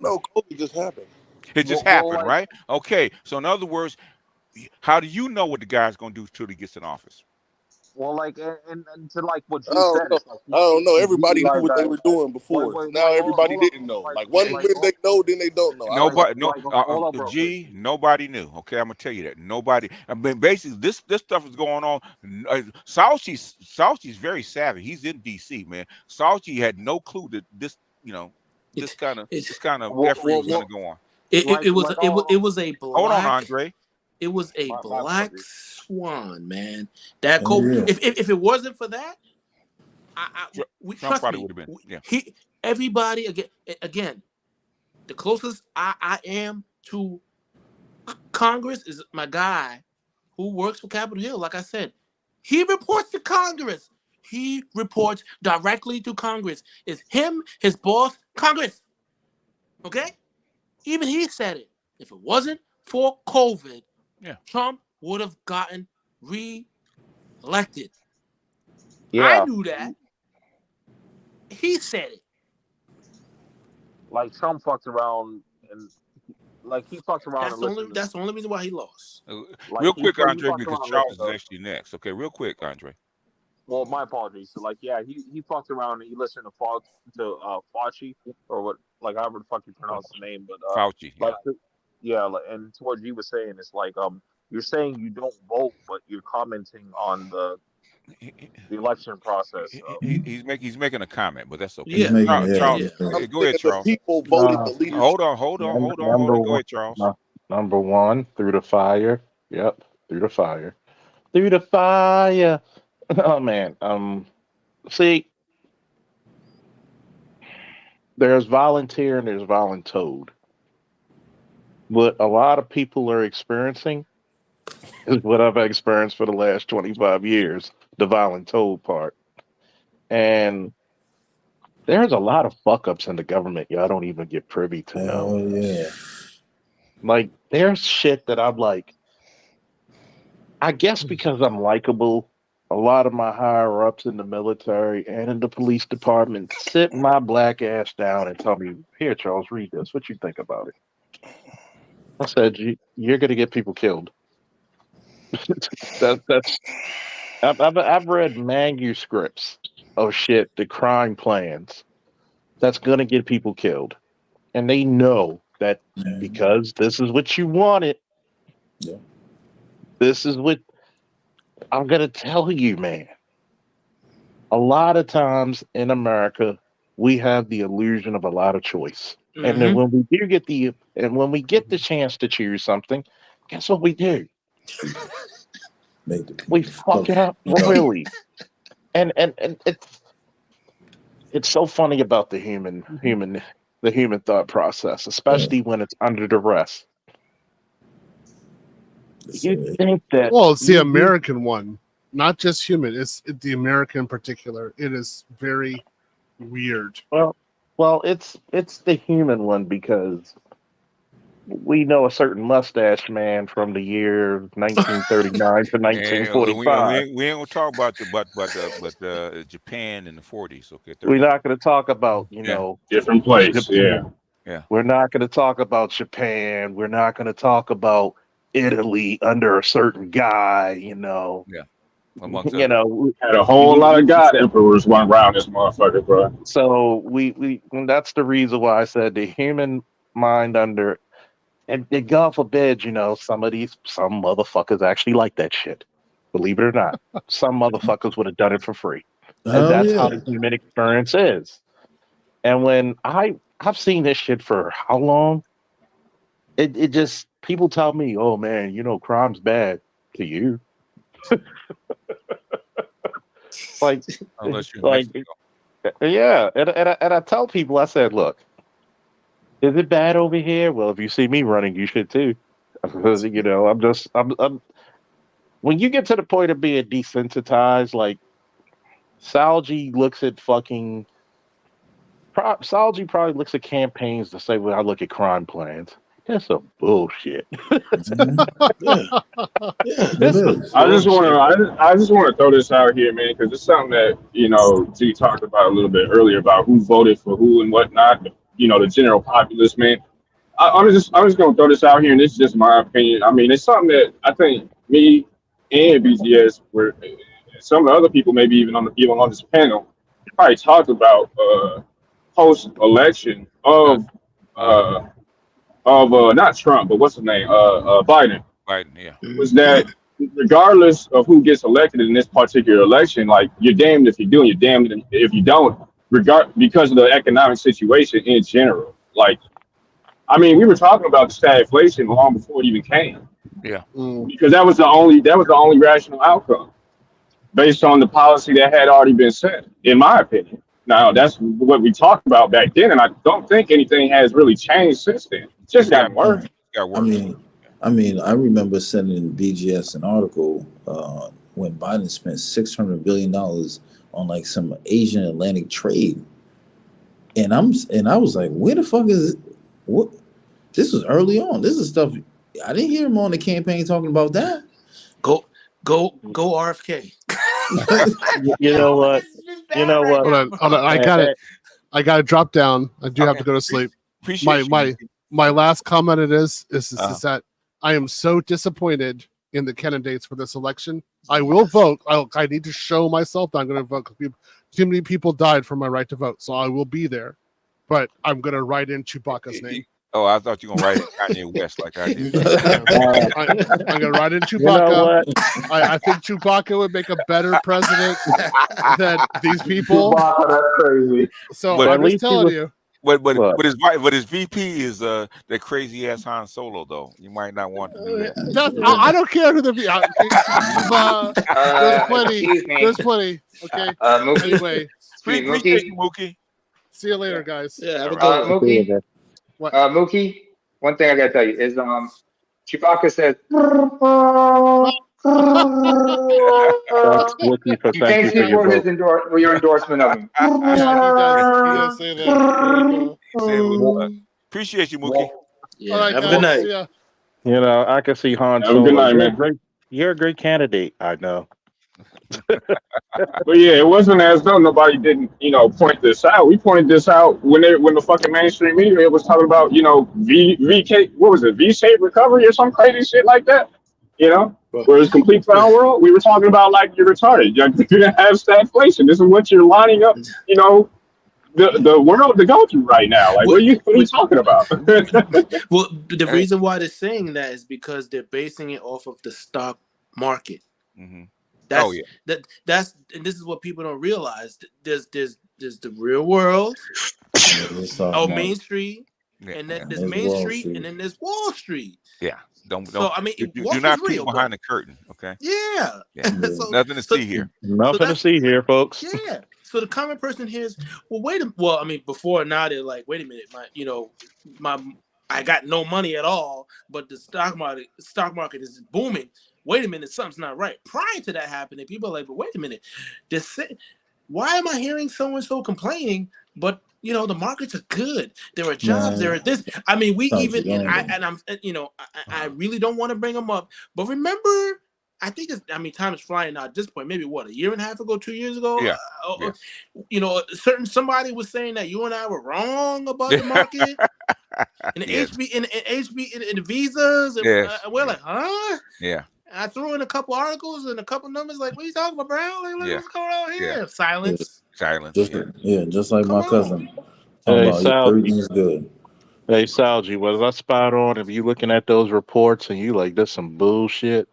No, COVID just happened. It just happened, right? Okay. So in other words, how do you know what the guy's going to do till he gets in office? Well, like, and to like what you I said, don't know. I don't know. Everybody knew what they were doing before. Now everybody didn't know. Like one minute they know, then they don't know. Nobody knew. Okay, I'm gonna tell you that nobody. I mean, basically, this stuff is going on. Fauci's very savvy. He's in D.C., man. Fauci had no clue that this kind of effort was gonna go on. It was a black. Hold on, Andre. It was a black swan, man. That COVID. If it wasn't for that, trust me. Would have been. Yeah. Everybody again. The closest I am to Congress is my guy who works for Capitol Hill. Like I said, he reports to Congress. He reports directly to Congress. It's him, his boss, Congress. Okay? Even he said it. If it wasn't for COVID, Trump would have gotten re-elected. Yeah. I knew that. He said it. Like Trump fucked around and like he fucked around That's and the only. listened. That's the only reason why he lost. Like Real he quick, Andre, fucked because around and Charles listened is to. actually next. Okay, real quick, Andre. Well, my apologies. So, like, yeah, he fucked around and he listened to Fauci or what, like however the fuck you pronounce the name, but Fauci. like, yeah, like, and to what G was saying, it's like you're saying you don't vote, but you're commenting on the election process. He's making a comment, but that's okay. Yeah. Charles, I'm go ahead, saying the Charles. people voted the leadership. Hold on. Go ahead, Charles. Number one, through the fire. Yep, through the fire. Through the fire. Oh man. See, there's volunteer and there's voluntold. What a lot of people are experiencing is what I've experienced for the last 25 years, the voluntold part. And there's a lot of fuck ups in the government y'all don't even get privy to know. Oh yeah. Like there's shit that I'm like, I guess because I'm likable, a lot of my higher ups in the military and in the police department sit my black ass down and tell me, "Here, Charles, read this. What you think about it?" I said, "You're gonna get people killed." I've read manuscripts of shit, the crime plans that's gonna get people killed, and they know that because this is what you wanted. Yeah. This is what I'm gonna tell you, man. A lot of times in America, we have the illusion of a lot of choice. And then when we do get the chance to choose something, guess what we do? We fuck it up royally. And it's so funny about the human thought process, especially when it's under duress. You think that it's the American one, not just human. It's the American in particular. It is very weird. Well, it's the human one because we know a certain mustache man from the year 1939 to 1945. We ain't gonna talk about the Japan in the 40s. Okay, we're not going to talk about different place. Yeah. We're not going to talk about Japan. We're not going to talk about Italy under a certain guy. Yeah. Had a whole lot of god emperors run around this motherfucker, bro. So we that's the reason why I said the human mind under, and God forbid, some motherfuckers actually like that shit. Believe it or not, some motherfuckers would have done it for free, and that's how the human experience is. And when I've seen this shit for how long, it just people tell me, oh man, crime's bad to you. Unless you're yeah, and I tell people, I said, look, is it bad over here? Well, if you see me running, you should too. Because I'm when you get to the point of being desensitized, like Salji looks at fucking Salji probably looks at campaigns to say, well, I look at crime plans. That's some bullshit. I just want to throw this out here, man, because it's something that G talked about a little bit earlier about who voted for who and whatnot. The general populace, man. I'm just gonna throw this out here, and this is just my opinion. I mean, it's something that I think me and BGS were some of the other people, maybe even on this panel, probably talked about post election of not Trump, but what's his name? Biden. Biden, yeah. Was that regardless of who gets elected in this particular election, like you're damned if you do and you're damned if you don't, because of the economic situation in general. Like, I mean, we were talking about the stagflation long before it even came. Yeah. Because that was the only rational outcome based on the policy that had already been set, in my opinion. Now, that's what we talked about back then, and I don't think anything has really changed since then. It's just gotten worse. I mean, I remember sending BGS an article when Biden spent $600 billion on like some Asian Atlantic trade, and I was like, where the fuck is what? This was early on. This is stuff I didn't hear him on the campaign talking about that. Go RFK. You know what? You know what? Hold on. I got it. I got to drop down. I do have to go to sleep. My last comment is that I am so disappointed in the candidates for this election. I will vote. I need to show myself that I'm going to vote. Too many people died for my right to vote, so I will be there. But I'm going to write in Chewbacca's name. Oh, I thought you were going to write in Kanye West like I did. I'm going to write in Chewbacca. You know what? I think Chewbacca would make a better president than these people. Chewbacca, that's crazy. So But I'm just telling you. But his VP is that crazy ass Han Solo though. You might not want to do that. I don't care who the VP. There's plenty. Okay. Anyway, appreciate you, Mookie. See you later, guys. Yeah, Mookie. What? Mookie. One thing I gotta tell you is Chewbacca says. Thanks for his your endorsement of him. Yeah, he does say that. Appreciate you, Mookie. Yeah, All right, have a guys. good night. Yeah. You know, I can see Han Have a good Solo. night, man. You're a great candidate. I know. But yeah, it wasn't as though nobody didn't, point this out. We pointed this out when the fucking mainstream media was talking about, VK, what was it, V-shaped recovery or some crazy shit like that. Where it's complete clown world. We were talking about like you're retarded. You're gonna have stagflation. This is what you're lining up, the world to go through right now. Like, what are you talking about? Well, the reason why they're saying that is because they're basing it off of the stock market. Mm-hmm. That's and this is what people don't realize. There's the real world, Main Street, and then there's Main Street, and then there's Wall Street. Yeah. Don't. So I mean, do not peek behind the curtain, okay? Yeah. So, nothing to see here. Nothing to see here, folks. Yeah. So the common person here is, before now they're like, wait a minute, I got no money at all, but the stock market is booming. Wait a minute, something's not right. Prior to that happening, people are like, but wait a minute, why am I hearing so and so complaining? But the markets are good. There are jobs. There are this. I mean, I really don't want to bring them up, but remember, I think time is flying now at this point. Maybe a year and a half ago, 2 years ago. Yeah. Somebody was saying that you and I were wrong about the market and the visas. And, we're like, huh? Yeah. I threw in a couple articles and a couple numbers. Like, what are you talking about, Brown? Like, what's going on here? Yeah. Silence. Just like my cousin. Hey, everything's good. Hey, Salji, was I spot on? If you looking at those reports and you like, this some bullshit.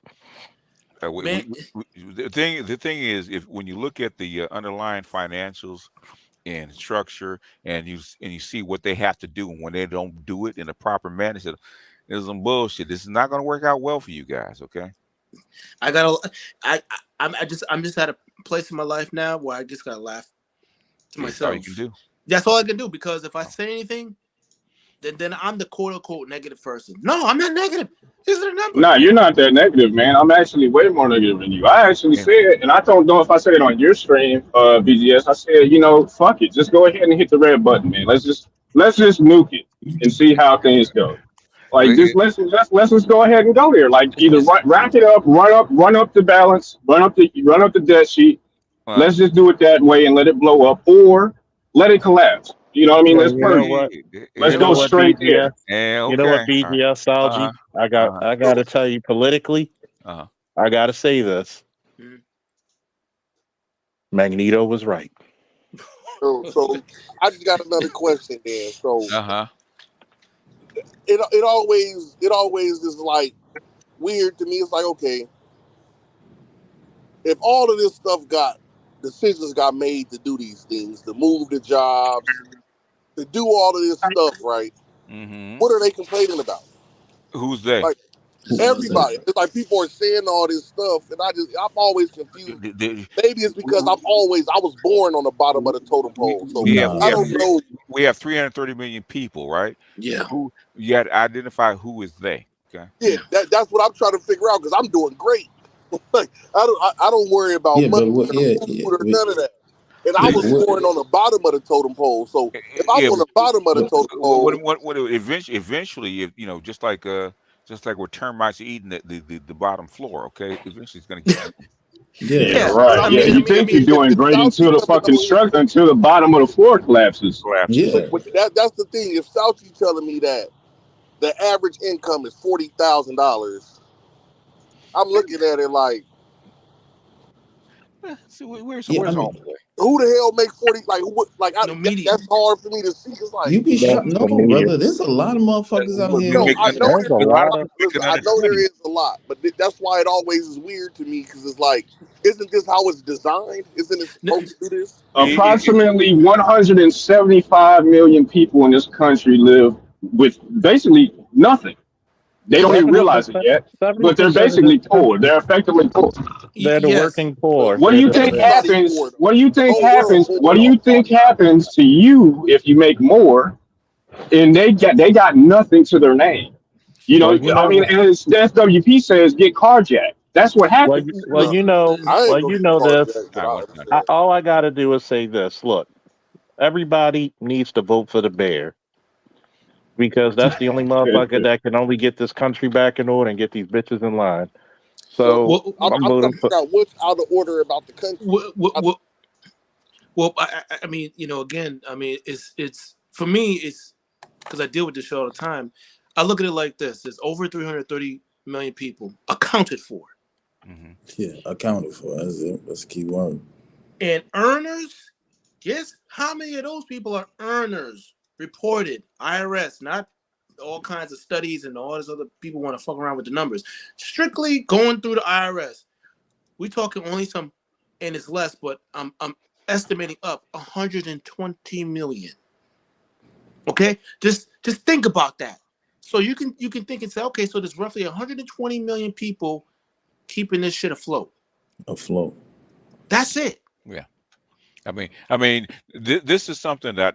The thing is, when you look at the underlying financials and structure, and you see what they have to do, and when they don't do it in a proper manner, there's some bullshit. This is not going to work out well for you guys. Okay. I'm just at a place in my life now where I just gotta laugh to myself. That's all you can do. That's all I can do, because if I say anything, then I'm the quote unquote negative person. No, I'm not negative. These are the numbers. No, you're not that negative, man. I'm actually way more negative than you. I actually said, and I don't know if I said it on your stream, BGS. I said, fuck it, just go ahead and hit the red button, man. Let's just nuke it and see how things go. Like, let's just go ahead and go there. Like, either rack it up, run up the balance, run up the debt sheet. Let's just do it that way and let it blow up, or let it collapse. You know what I mean? Let's purge. Let's go straight there. You know what, BGS, Salji? I got to tell you politically. I got to say this. Magneto was right. So I just got another question then. So it always is like weird to me. It's like, okay, if all of this stuff decisions got made to do these things, to move the jobs, to do all of this stuff, right? Mm-hmm. What are they complaining about? Who's they? Like everybody. It's like people are saying all this stuff, and I'm always confused. Maybe it's because I was born on the bottom of the totem pole. So I don't know. We have 330 million people, right? Yeah. Who you got to identify who is they? Okay. Yeah, that's what I'm trying to figure out, because I'm doing great. Like I don't worry about money or none of that. And I was born on the bottom of the totem pole. So if I'm on the bottom of the totem pole, what eventually, if just like Just like where termites are eating the bottom floor. Okay, eventually it's gonna get you. Yeah, right. Yeah, you think you're doing great until the fucking structure, until the bottom of the floor collapses. But that's the thing. If Fauci telling me that the average income is $40,000, I'm looking at it like, so where's Yeah, I home? mean, who the hell make 40? Like, who? Like, that's hard for me to see. It's like you be shocked. No, brother. There's a lot of motherfuckers out here. No, I know There's a lot of. listen, I know there is a lot, but that's why it always is weird to me because it's like, isn't this how it's designed? Isn't it supposed to do this? Approximately 175 million people in this country live with basically nothing. They don't even realize it yet, but they're basically poor. They're effectively poor. They're the working poor. What do you think happens? What do you think happens? What do you think happens to you if you make more, and they got nothing to their name? You know, I mean, as the FWP says, get carjacked. That's what happens. Well, you know this. All I got to do is say this. Look, everybody needs to vote for the bear. Because that's the only motherfucker that can only get this country back in order and get these bitches in line. So I'm voting for. Out what's out of order about the country. Well, I mean, you know, again, I mean, it's for me, it's because I deal with this shit all the time. I look at it like this: there's over 330 million people accounted for. Yeah, accounted for. That's it. That's a key word. And earners, guess how many of those people are earners? Reported IRS, not all kinds of studies and all this other people want to fuck around with the numbers. Strictly going through the IRS, we talking only some, and it's less, but I'm estimating up 120 million. Okay, just think about that. So you can think and say, okay, so there's roughly 120 million people keeping this shit afloat. Afloat. That's it. Yeah. I mean, this is something that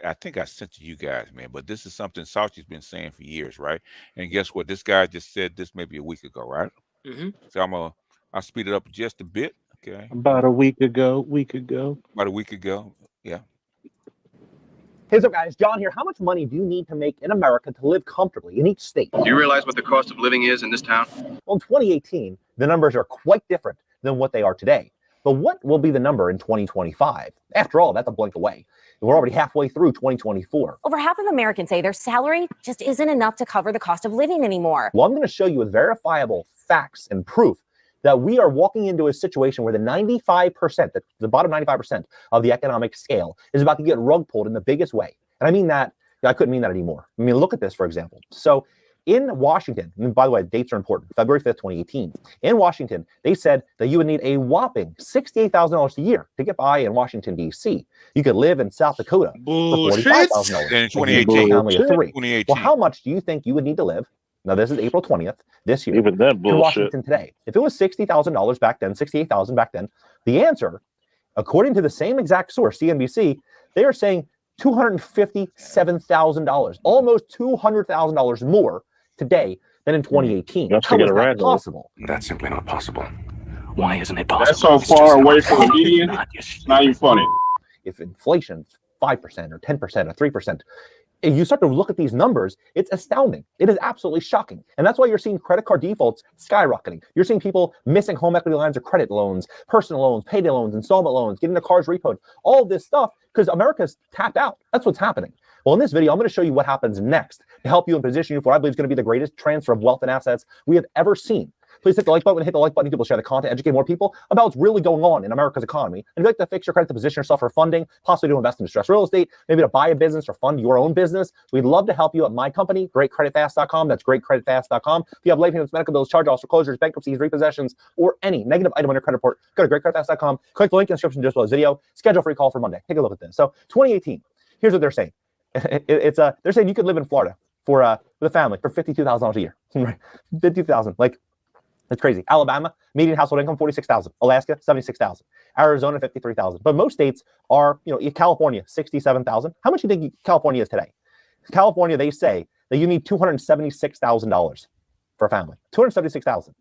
I think I sent to you guys, man. But this is something Fauci's been saying for years, right? And guess what? This guy just said this maybe a week ago, right? So I'll speed it up just a bit. Okay. About a week ago. About a week ago. Yeah. Hey, what's up, guys? John here. How much money do you need to make in America to live comfortably in each state? Do you realize what the cost of living is in this town? Well, in 2018, the numbers are quite different than what they are today. But what will be the number in 2025? After all, that's a blink away. We're already halfway through 2024. Over half of Americans say their salary just isn't enough to cover the cost of living anymore. Well, I'm going to show you with verifiable facts and proof that we are walking into a situation where the 95%, the bottom 95% of the economic scale is about to get rug pulled in the biggest way. And I mean that, I couldn't mean that anymore. I mean, look at this, for example. So in Washington, and by the way, dates are important, February 5th, 2018. In Washington, they said that you would need a whopping $68,000 a year to get by in Washington, D.C. You could live in South Dakota for $45,000. In 2018. Family of three. Well, how much do you think you would need to live? Now, this is April 20th this year. Even that in bullshit. Washington today. If it was $60,000 back then, $68,000 back then, the answer, according to the same exact source, CNBC, they are saying $257,000, almost $200,000 more today than in 2018. Just to How get is a that ride. possible? That's simply not possible. Why isn't it possible? That's so far away from the median. It's not even funny. If inflation's 5% or 10% or 3%, if you start to look at these numbers, it's astounding. It is absolutely shocking. And that's why you're seeing credit card defaults skyrocketing. You're seeing people missing home equity lines of credit loans, personal loans, payday loans, installment loans, getting their cars repoed, all of this stuff because America's tapped out. That's what's happening. Well, in this video, I'm going to show you what happens next to help you and position you for what I believe is going to be the greatest transfer of wealth and assets we have ever seen. Please hit the like button, hit the like button. People share the content, educate more people about what's really going on in America's economy. And if you'd like to fix your credit to position yourself for funding, possibly to invest in distressed real estate, maybe to buy a business or fund your own business, we'd love to help you at my company, greatcreditfast.com. That's greatcreditfast.com. If you have late payments, medical bills, charge-offs, foreclosures, bankruptcies, repossessions, or any negative item on your credit report, go to greatcreditfast.com. Click the link in the description just below this video. Schedule a free call for Monday. Take a look at this. So 2018, here's what they're saying. They're saying you could live in Florida for with a family for $52,000 a year. Right? $52,000. Like, that's crazy. Alabama, median household income, $46,000. Alaska, $76,000. Arizona, $53,000. But most states are, California, $67,000. How much do you think California is today? California, they say that you need $276,000 for a family. $276,000.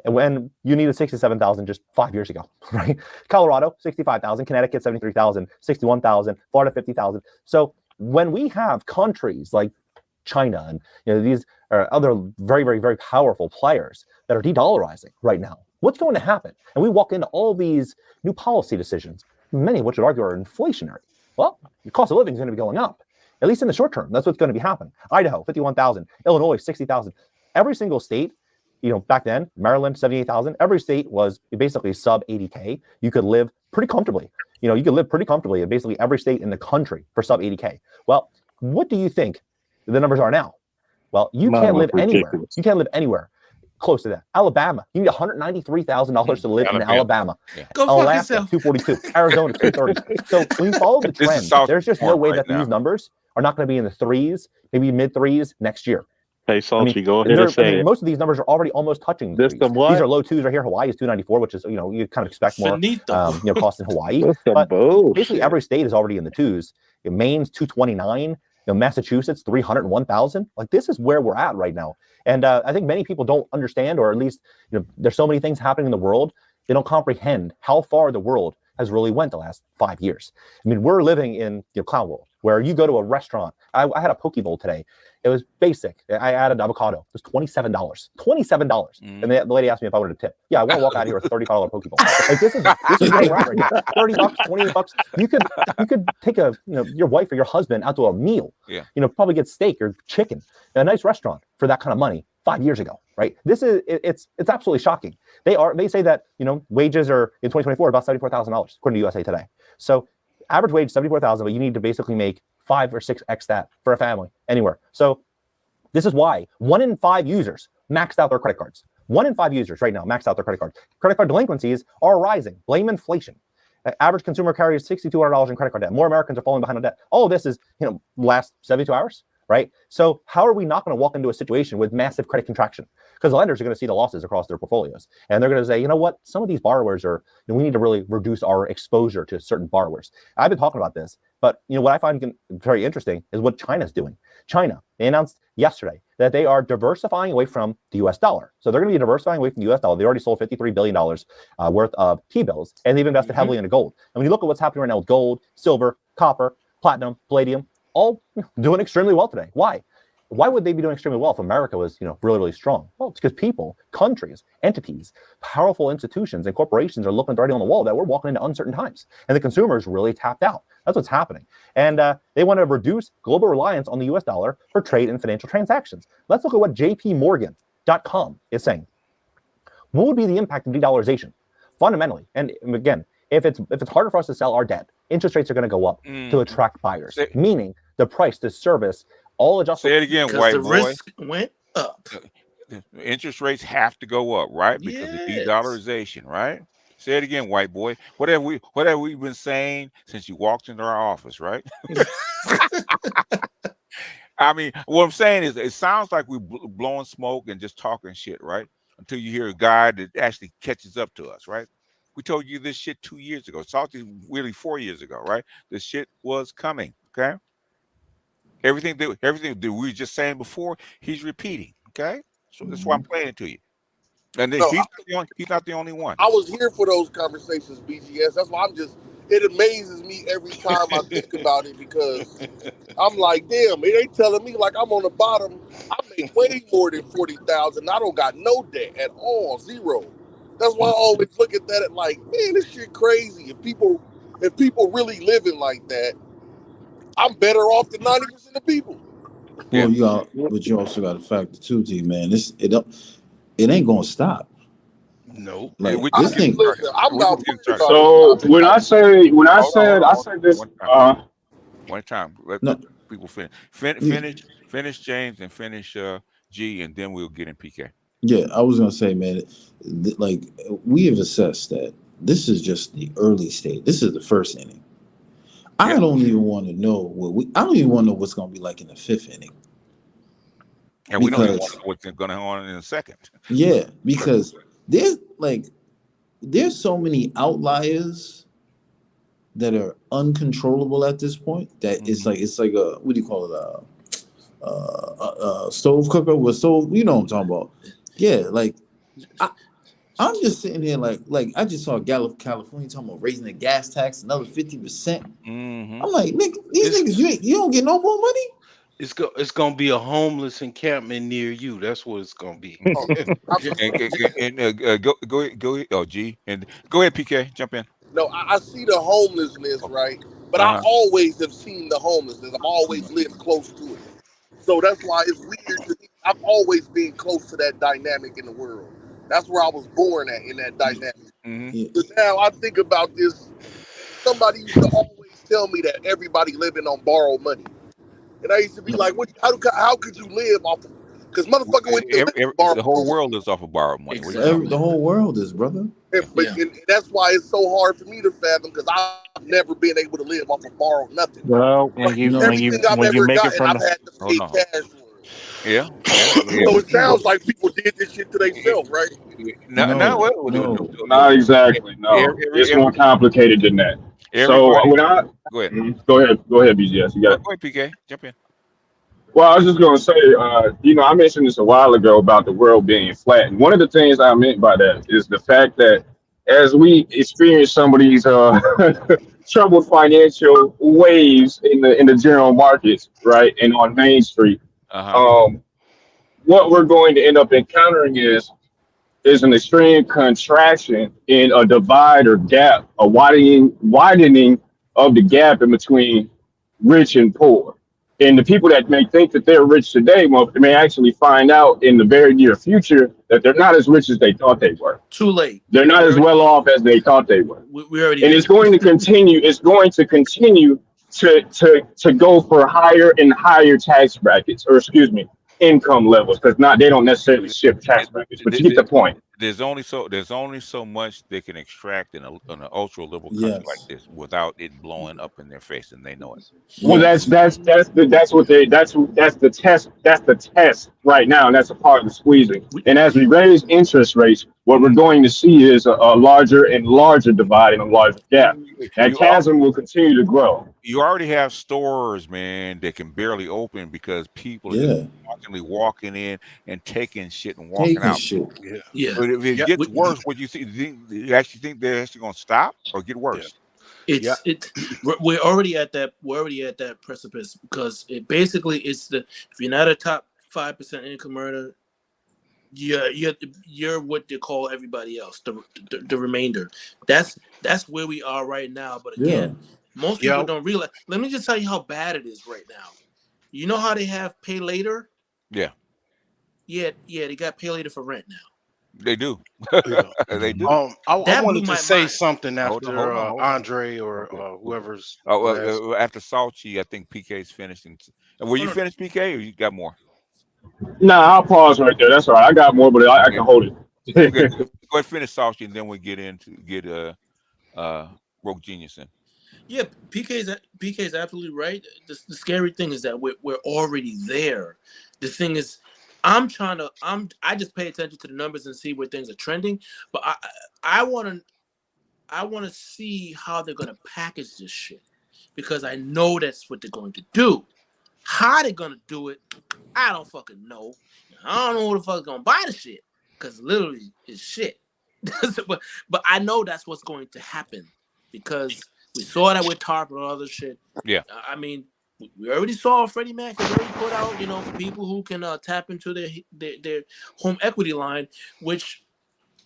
And when you needed $67,000 just 5 years ago, right? Colorado, $65,000. Connecticut, $73,000. $61,000. Florida, $50,000. So when we have countries like China, and these are other very, very, very powerful players that are de-dollarizing right now. What's going to happen? And we walk into all these new policy decisions, many of which would argue are inflationary. Well, the cost of living is going to be going up, at least in the short term. That's what's going to be happening. Idaho, 51,000. Illinois, 60,000. Every single state, back then, Maryland, 78,000. Every state was basically sub 80K. You could live pretty comfortably. You could live pretty comfortably in basically every state in the country for sub 80K. Well, what do you think the numbers are now? Well, you can't live anywhere. You can't live anywhere close to that. Alabama, you need $193,000 to live in Alabama. Yeah. Go Alaska, 242. Arizona, 230. So when you follow the trend, there's just no way that these numbers are not going to be in the threes, maybe mid threes next year. Hey, Salty, go ahead and say it. Most of these numbers are already almost touching the threes. These are low twos right here. Hawaii is 294, which is, you kind of expect more, cost in Hawaii. But basically every state is already in the twos. Maine's 229. Massachusetts, 301,000. Like, this is where we're at right now. And I think many people don't understand, or at least, there's so many things happening in the world, they don't comprehend how far the world has really went the last 5 years. I mean, we're living in clown world, where you go to a restaurant. I had a poke bowl today. It was basic. I added avocado. It was $27. $27. And the lady asked me if I wanted a tip. Yeah, I want to walk out here with a $35 poke bowl. Like, this is where we're at right now. $30, $28. You could take your wife or your husband out to a meal. Yeah. Probably get steak or chicken in a nice restaurant for that kind of money 5 years ago, right? This is it's absolutely shocking. They say that wages are in 2024 about $74,000 according to USA Today. So average wage $74,000, but you need to basically make 5 or 6x that for a family anywhere. So this is why 1 in 5 users maxed out their credit cards. 1 in 5 users right now maxed out their credit cards. Credit card delinquencies are rising. Blame inflation. Average consumer carries $6,200 in credit card debt. More Americans are falling behind on debt. All of this is last 72 hours. Right? So how are we not going to walk into a situation with massive credit contraction? Because the lenders are going to see the losses across their portfolios. And they're going to say, you know what? Some of these borrowers are, we need to really reduce our exposure to certain borrowers. I've been talking about this, but what I find very interesting is what China's doing. China, they announced yesterday that they are diversifying away from the US dollar. So they're going to be diversifying away from the US dollar. They already sold $53 billion worth of T-bills, and they've invested heavily into gold. And when you look at what's happening right now with gold, silver, copper, platinum, palladium, all doing extremely well today. Why? Why would they be doing extremely well if America was, really, really strong? Well, it's because people, countries, entities, powerful institutions, and corporations are looking right on the wall that we're walking into uncertain times. And the consumer is really tapped out. That's what's happening. And they want to reduce global reliance on the US dollar for trade and financial transactions. Let's look at what JPMorgan.com is saying. What would be the impact of de-dollarization? Fundamentally, and again, if it's harder for us to sell our debt, interest rates are going to go up to attract buyers, meaning the price to service all adjustments. Say it again, white the boy. risk went up. Interest rates have to go up, right? Because of de-dollarization, right? Say it again, white boy. What have we been saying since you walked into our office, right? I mean, what I'm saying is, it sounds like we're blowing smoke and just talking shit, right? Until you hear a guy that actually catches up to us, right? We told you this shit 2 years ago. It's actually really 4 years ago, right? This shit was coming, okay? Everything that we were just saying before, he's repeating, okay? So that's why I'm playing it to you. And then he's not the only one. I was here for those conversations, BGS. That's why it amazes me every time I think about it, because I'm like, damn, they telling me like I'm on the bottom. I make way more than 40,000. I don't got no debt at all, zero. That's why I always look at that like, man, this shit crazy. If people really living like that, I'm better off than 90% of people. Well, but you also got to factor too, T, man. It ain't gonna stop. No, like this thing. Listen, I'm not. So when I said this, one time, let people finish. Finish James and finish G, and then we'll get in PK. Yeah, I was gonna say, man, like we have assessed that this is just the early stage. This is the first inning. I don't even want to know I don't even want to know what's gonna be like in the 5th inning. And we don't even know what's going on in the 2nd. Yeah, because there's so many outliers that are uncontrollable at this point that it's like a, what do you call it, a stove cooker with stove, you know what I'm talking about. Yeah, like I'm just sitting here like I just saw California talking about raising the gas tax another 50%. I'm like, nigga, these niggas, you don't get no more money. It's gonna be a homeless encampment near you. That's what it's gonna be. Oh, Go ahead. Oh, G, and go ahead, PK, jump in. no, I see the homelessness, right? But I Uh-huh. always have seen the homelessness. I've always lived close to it. So that's why it's weird to me. I've always been close to that dynamic in the world. That's where I was born at, in that dynamic. Mm-hmm. So now I think about this. Somebody used to always tell me that everybody living on borrowed money. And I used to be like, "What? How could you live off of?" Because motherfucker went to The whole world lives off of borrowed money. What are you talking The about? whole world is, brother. And that's why it's so hard for me to fathom, because I've never been able to live off of borrowed nothing. Well, when you Everything I've ever make it gotten, from I've had to pay Hold on. cash for. Yeah. So it sounds like people did this shit to themselves, right? Not exactly. No, it's more complicated than that. So when I go ahead, go ahead, BGS. You got. Go ahead, PK, jump in. Well, I was just gonna say, I mentioned this a while ago about the world being flat, and one of the things I meant by that is the fact that as we experience some of these troubled financial waves in the general markets, right, and on Main Street, what we're going to end up encountering is an extreme contraction in a divide or gap, a widening of the gap in between rich and poor. And the people that may think that they're rich today may actually find out in the very near future that they're not as rich as they thought they were. Too late. They're not as well off as they thought they were. We already. And it's going to continue. It's going to continue to go for higher and higher tax brackets, or excuse me, income levels, because they don't necessarily shift tax brackets, but you get the point. There's only so much they can extract in an ultra liberal country like this without it blowing up in their face, and they know it. Well, that's the test. That's the test right now, and that's a part of the squeezing. And as we raise interest rates, what we're going to see is a larger and larger divide and a larger gap. That chasm will continue to grow. You already have stores, man, that can barely open because people are just constantly walking in and taking shit and walking out. Yeah. But if it gets worse, what you you actually think they're actually going to stop or get worse? We're already at that. We're already at that precipice, because it basically is if you're not a top 5% income earner, you're what they call everybody else, the remainder. That's where we are right now. But again, most people don't realize. Let me just tell you how bad it is right now. You know how they have pay later? Yeah. Yeah, they got pay later for rent now. They do. They do. I wanted to say something after Andre or whoever's. After Salchi, I think PK's finished. Were you finished, PK, or you got more? Nah, I'll pause right there. That's all right. I got more, but I can hold it. Okay. Go ahead and finish Salchi, and then we'll get Broke Genius in. Yeah, PK's absolutely right. The scary thing is that we're already there. The thing is, I just pay attention to the numbers and see where things are trending. But I want to see how they're gonna package this shit, because I know that's what they're going to do. How they're gonna do it, I don't fucking know. I don't know who the fuck's gonna buy the shit, because literally it's shit. but I know that's what's going to happen, because we saw that with TARP and other shit. Yeah. I mean, we already saw Freddie Mac has already put out, for people who can tap into their home equity line, which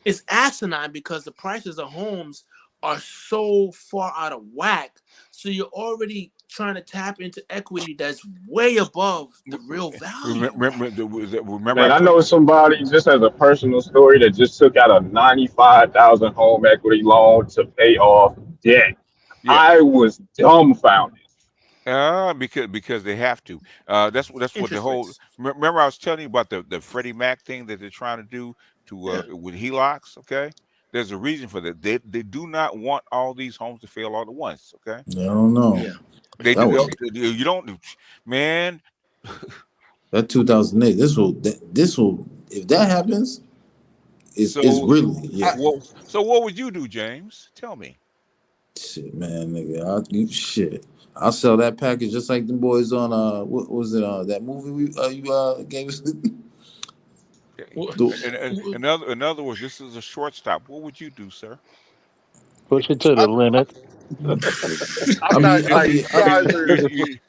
is asinine because the prices of homes are so far out of whack. So you're already trying to tap into equity that's way above the real value. Remember, Man, I know somebody, just as a personal story, that just took out a $95,000 home equity loan to pay off debt. Yeah. I was dumbfounded. Because they have to. That's what the whole. Remember, I was telling you about the Freddie Mac thing that they're trying to do with HELOCs. Okay, there's a reason for that. They do not want all these homes to fail all at once. Okay. I don't know. Yeah. They do. You don't, man. That 2008. This will. If that happens, it's really So what would you do, James? Tell me. Shit, man, nigga. I'll sell that package just like the boys on what was it that movie you gave us. In other words, this is a shortstop. What would you do, sir? Push it to the limit. I'm not like you guys are.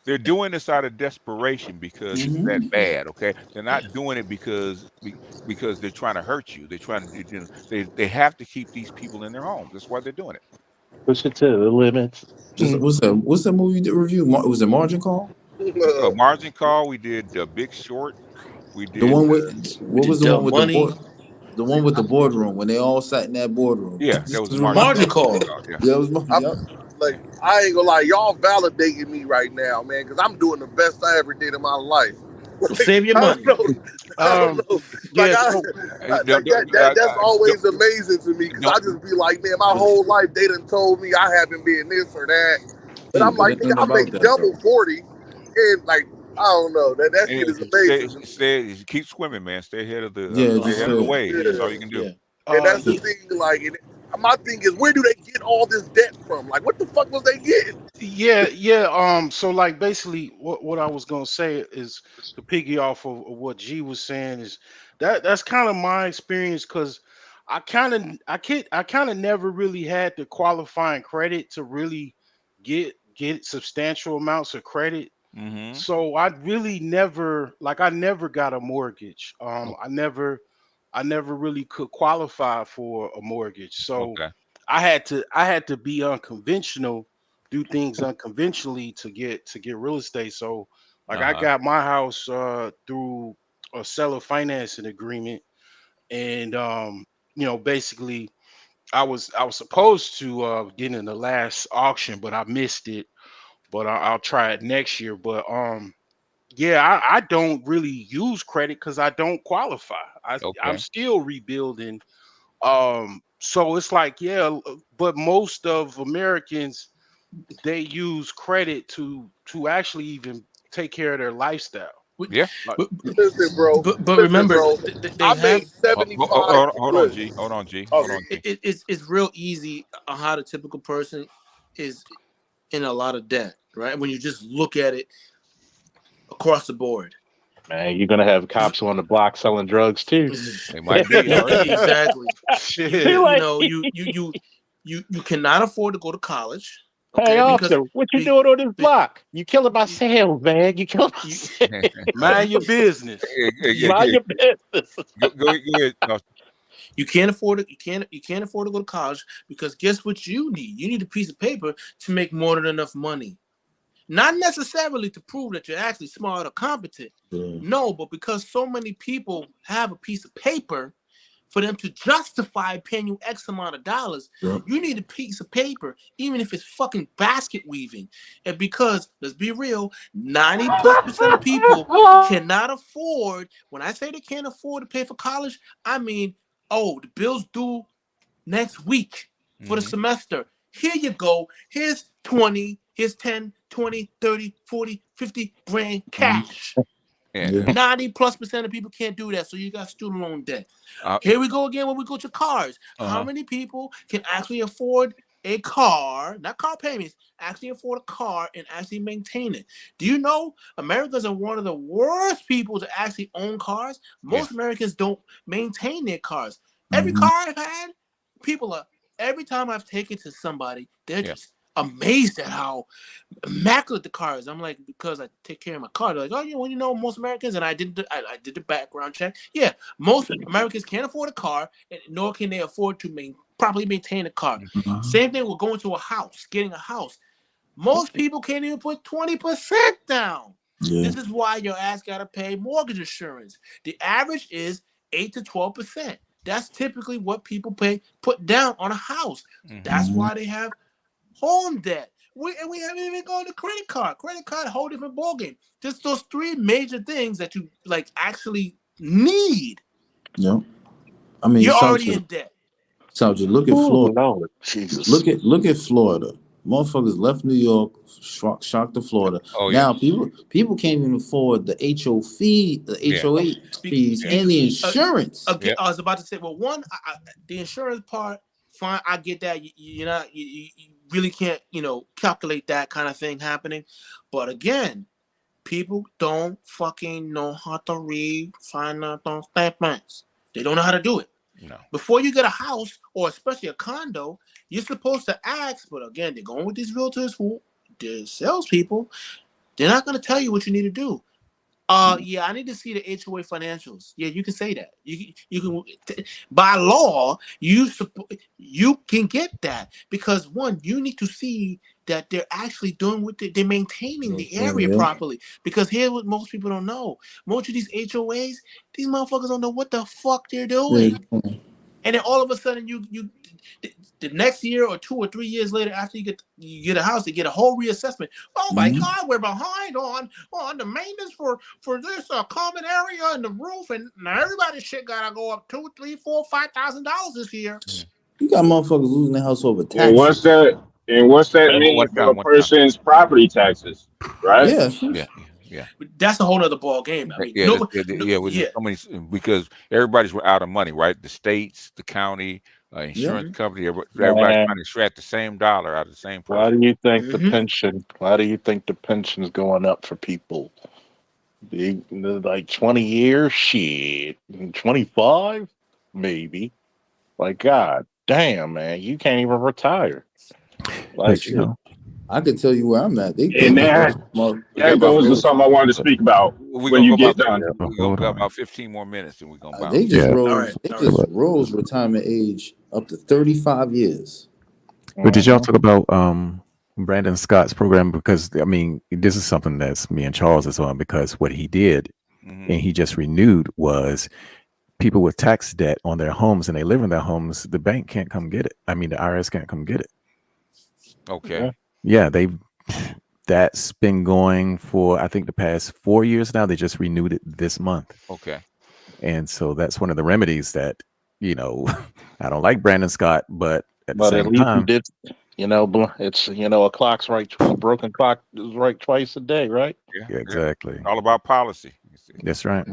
They're doing this out of desperation because it's that bad. Okay, they're not doing it because they're trying to hurt you. They're trying to, they have to keep these people in their homes. That's why they're doing it. Push it to the limits. Just what's that movie you did review? Was it Margin Call? Margin Call. We did Big Short. We did The one with what was the one with the board? The one with the boardroom when they all sat in that boardroom. Yeah, that was Margin Call. Yeah, it was. Like I ain't gonna lie, y'all validating me right now, man, because I'm doing the best I ever did in my life. So save your money. I don't know. That's always amazing to me because I just be like, man, my whole life they done told me I haven't been this or that, but I'm like, I make double 40, and like I don't know that shit is amazing. Stay, keep swimming, man. Stay ahead of the wave. Yeah. That's all you can do. And that's the thing, like, and my thing is, where do they get all this debt from? Like, what the fuck was they getting? Yeah. So like basically what I was gonna say is to piggy off of what G was saying is that's kind of my experience because I kind of never really had the qualifying credit to really get substantial amounts of credit. So I really never got a mortgage. I never really could qualify for a mortgage. So I had to be unconventional, do things unconventionally to get real estate. So like I got my house through a seller financing agreement, and basically I was supposed to get in the last auction, but I missed it. But I'll try it next year. But I don't really use credit because I don't qualify. I'm still rebuilding. So it's like, but most of Americans, they use credit to actually even take care of their lifestyle. Yeah. Listen, bro. But remember, they I have made 75. Hold on, G. It's real easy on how the typical person is in a lot of debt, right? When you just look at it across the board. Man, you're gonna have cops on the block selling drugs too. They might be. Exactly. You cannot afford to go to college. Hey, officer, what you doing on this block? You killing my sales, man. You killing my sales. Mind your business. Mind your business. Go ahead. You can't afford it. You can't afford to go to college because guess what you need? You need a piece of paper to make more than enough money. Not necessarily to prove that you're actually smart or competent. No, but because so many people have a piece of paper for them to justify paying you X amount of dollars, you need a piece of paper, even if it's fucking basket weaving. And because, let's be real, 90+% of people cannot afford, when I say they can't afford to pay for college, I mean, the bill's due next week for the semester. Here you go. Here's 20, here's 10, 20, 30, 40, 50 grand cash. 90+% of people can't do that. So you got student loan debt. Here we go again when we go to cars. How many people can actually afford a car, not car payments, actually afford a car and actually maintain it? Do you know Americans are one of the worst people to actually own cars? Most Americans don't maintain their cars. Every car I've had, every time I've taken to somebody, they're just amazed at how immaculate the car is. I'm like, because I take care of my car. They're like, most Americans, and I did the background check. Yeah, most Americans can't afford a car, and nor can they afford to properly maintain a car. Same thing with going to a house, getting a house. Most people can't even put 20% down. This is why your ass got to pay mortgage insurance. The average is 8 to 12%. That's typically what people put down on a house. That's why they have home debt. We haven't even gone to credit card. Credit card, whole different ballgame. Just those three major things that you actually need. I mean, you're already in debt. So just look at Florida. Jesus. Look at Florida. Motherfuckers left New York, shocked to Florida. Now people can't even afford the HO fee, the HOA fees, and the insurance. I was about to say, well, the insurance part, fine, I get that. You really can't, calculate that kind of thing happening. But again, people don't fucking know how to read financial statements. They don't know how to do it. No. Before you get a house or especially a condo, you're supposed to ask. But again, they're going with these realtors who they're salespeople. They're not going to tell you what you need to do. Yeah, I need to see the HOA financials. Yeah, you can say that. You can by law you can get that because one, you need to see that they're actually doing what they're maintaining the area properly. Because here's what most people don't know: most of these HOAs, these motherfuckers don't know what the fuck they're doing. And then all of a sudden, the next year or 2 or 3 years later, after you get a house, you get a whole reassessment. Oh my God, we're behind on the maintenance for this common area and the roof, and now everybody's shit gotta go up $2,000, $3,000, $4,000, $5,000 this year. You got motherfuckers losing their house over taxes. And what's that mean for a person's property taxes, right? Yeah. That's a whole nother ball game. I mean, so many, because everybody's out of money, right? The states, the county, insurance company, everybody's trying to extract the same dollar out of the same person. Why do you think the pension? Why do you think the pension's going up for people? Like 20 years, shit, 25, maybe. Like, God damn, man, you can't even retire. Like, But, you know, I could tell you where I'm at. They And that goes to something I wanted to speak about when you get done. We're gonna go about 15 more minutes, and we're gonna bounce. They just rose retirement age up to 35 years. But did y'all talk about Brandon Scott's program? Because I mean, this is something that's me and Charles is on, because what he did and he just renewed was people with tax debt on their homes and they live in their homes, the bank can't come get it. I mean, the IRS can't come get it. Okay. Yeah, that's been going for I think the past 4 years now. They just renewed it this month. Okay. And so that's one of the remedies that, you know, I don't like Brandon Scott, but at the same least time, you did, you know, it's, you know, a broken clock is right twice a day, right? Yeah, exactly. All about policy. That's right.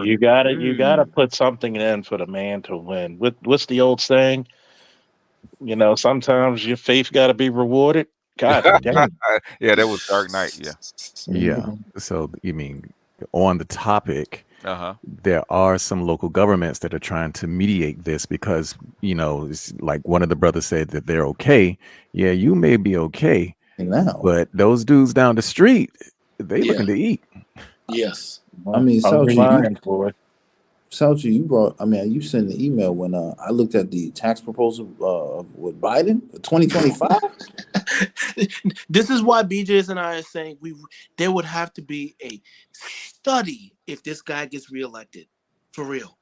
You gotta put something in for the man to win. What's the old saying? You know, sometimes your faith got to be rewarded. God damn. Yeah, that was Dark Knight. Yeah. Yeah. So you mean on the topic, there are some local governments that are trying to mediate this because, you know, it's like one of the brothers said that they're okay. Yeah, you may be okay now, but those dudes down the street, they looking to eat. Yes. I mean, Sauchi, you brought. I mean, you sent an email when I looked at the tax proposal with Biden for 2025. This is why BJ's and I are saying there would have to be a study if this guy gets reelected, for real.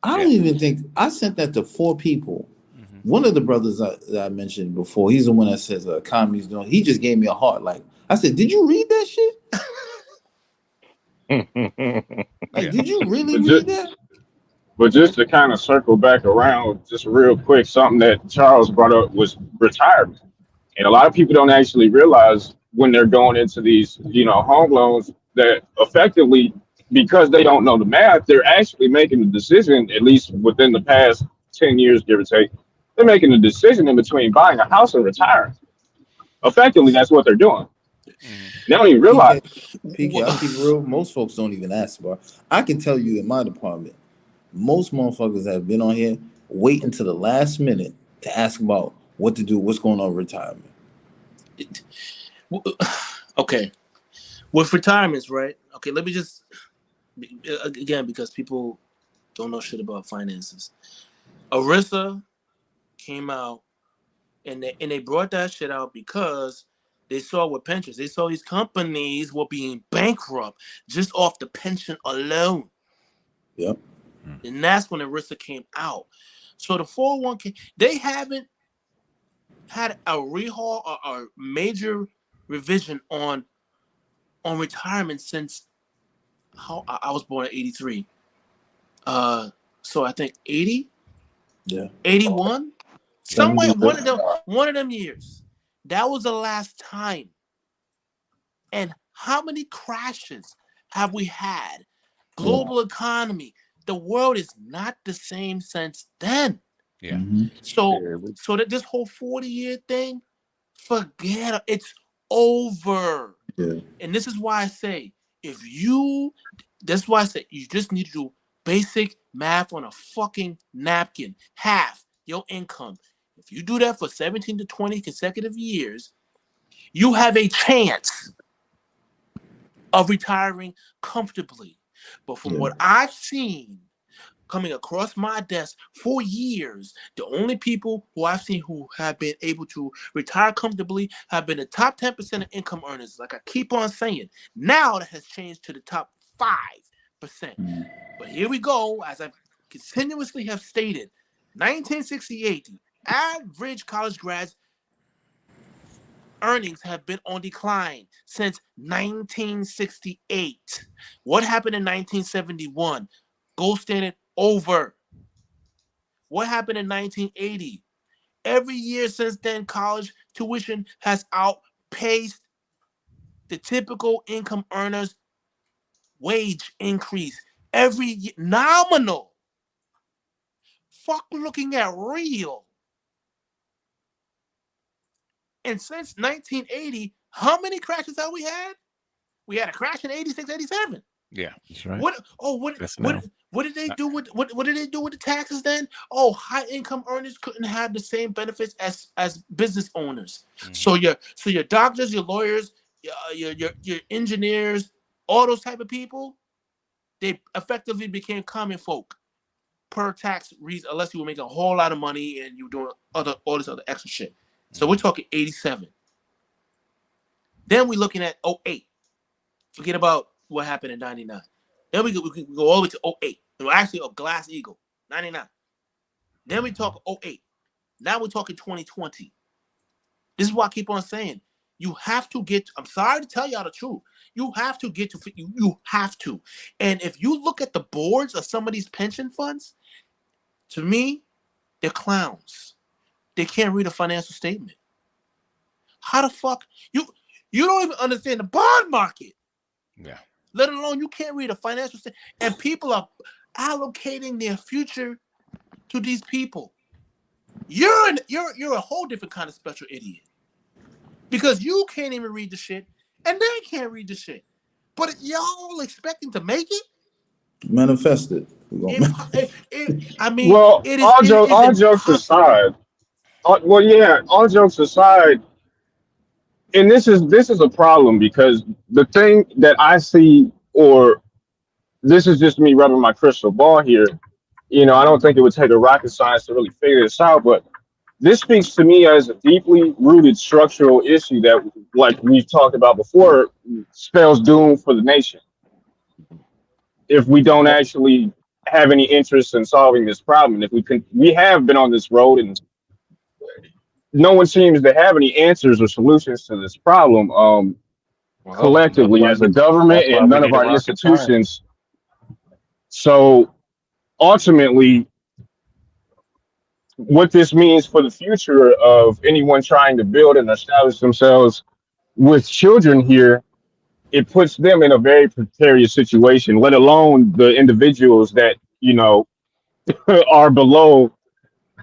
I don't even think I sent that to 4 people. One of the brothers that I mentioned before, he's the one that says economy's doing. He just gave me a heart. Like I said, did you read that shit? Like, did you really read that? But just to kind of circle back around, just real quick, something that Charles brought up was retirement. And a lot of people don't actually realize when they're going into these, you know, home loans that effectively, because they don't know the math, they're actually making a decision, at least within the past 10 years, give or take, they're making a decision in between buying a house and retiring. Effectively, that's what they're doing. They don't even realize. PK, I'll keep it real. Most folks don't even ask about. I can tell you in my department, most motherfuckers that have been on here wait until the last minute to ask about what to do, what's going on with retirement. Okay. With retirements, right? Okay, let me just, again, because people don't know shit about finances. ERISA came out, and they brought that shit out because they saw with pensions. They saw these companies were being bankrupt just off the pension alone. Yep. And that's when ERISA came out. So the 401k, they haven't had a rehaul or a major revision on retirement since I was born in 83. So I think 80, 81, somewhere one of them years. That was the last time. And how many crashes have we had? Global economy. The world is not the same since then. Yeah. So that this whole 40-year thing, forget it. It's over. Yeah. And this is why I say, that's why I say you just need to Basic math on a fucking napkin. Half your income. If you do that for 17 to 20 consecutive years, you have a chance of retiring comfortably. But from what I've seen coming across my desk for years, the only people who I've seen who have been able to retire comfortably have been the top 10% of income earners. Like I keep on saying, now that has changed to the top 5%. But here we go, as I continuously have stated, 1968, the average college grad's earnings have been on decline since 1968. What happened in 1971? Gold standard over. What happened in 1980? Every year since then, college tuition has outpaced the typical income earner's wage increase. Every year, nominal. Fuck looking at real. And since 1980, how many crashes have we had? We had a crash in 86, 87. Yeah, that's right. What did they do with the taxes then? Oh, high income earners couldn't have the same benefits as business owners. So your doctors, your lawyers, your engineers, all those type of people, they effectively became common folk per tax reason, unless you were making a whole lot of money and you were doing all this other extra shit. So we're talking 87. Then we're looking at 08. Forget about what happened in 99. Then we can go all the way to 08. Well, actually, a Glass Eagle, 99. Then we talk 08. Now we're talking 2020. This is why I keep on saying, you have to get, I'm sorry to tell y'all the truth, you have to get to, you have to. And if you look at the boards of some of these pension funds, to me, they're clowns. They can't read a financial statement. How the fuck? You don't even understand the bond market. Yeah. Let alone you can't read a financial statement. And people are allocating their future to these people. You're a whole different kind of special idiot. Because you can't even read the shit, and they can't read the shit. But y'all expecting to make it? Manifest it. I mean, Well, it is all jokes aside, all jokes aside, and this is a problem because the thing that I see, or this is just me rubbing my crystal ball here. I don't think it would take a rocket science to really figure this out, but this speaks to me as a deeply rooted structural issue that, like we've talked about before, spells doom for the nation. If we don't actually have any interest in solving this problem, we have been on this road and no one seems to have any answers or solutions to this problem collectively as a government and none of our institutions. So ultimately, what this means for the future of anyone trying to build and establish themselves with children here, it puts them in a very precarious situation, let alone the individuals that, are below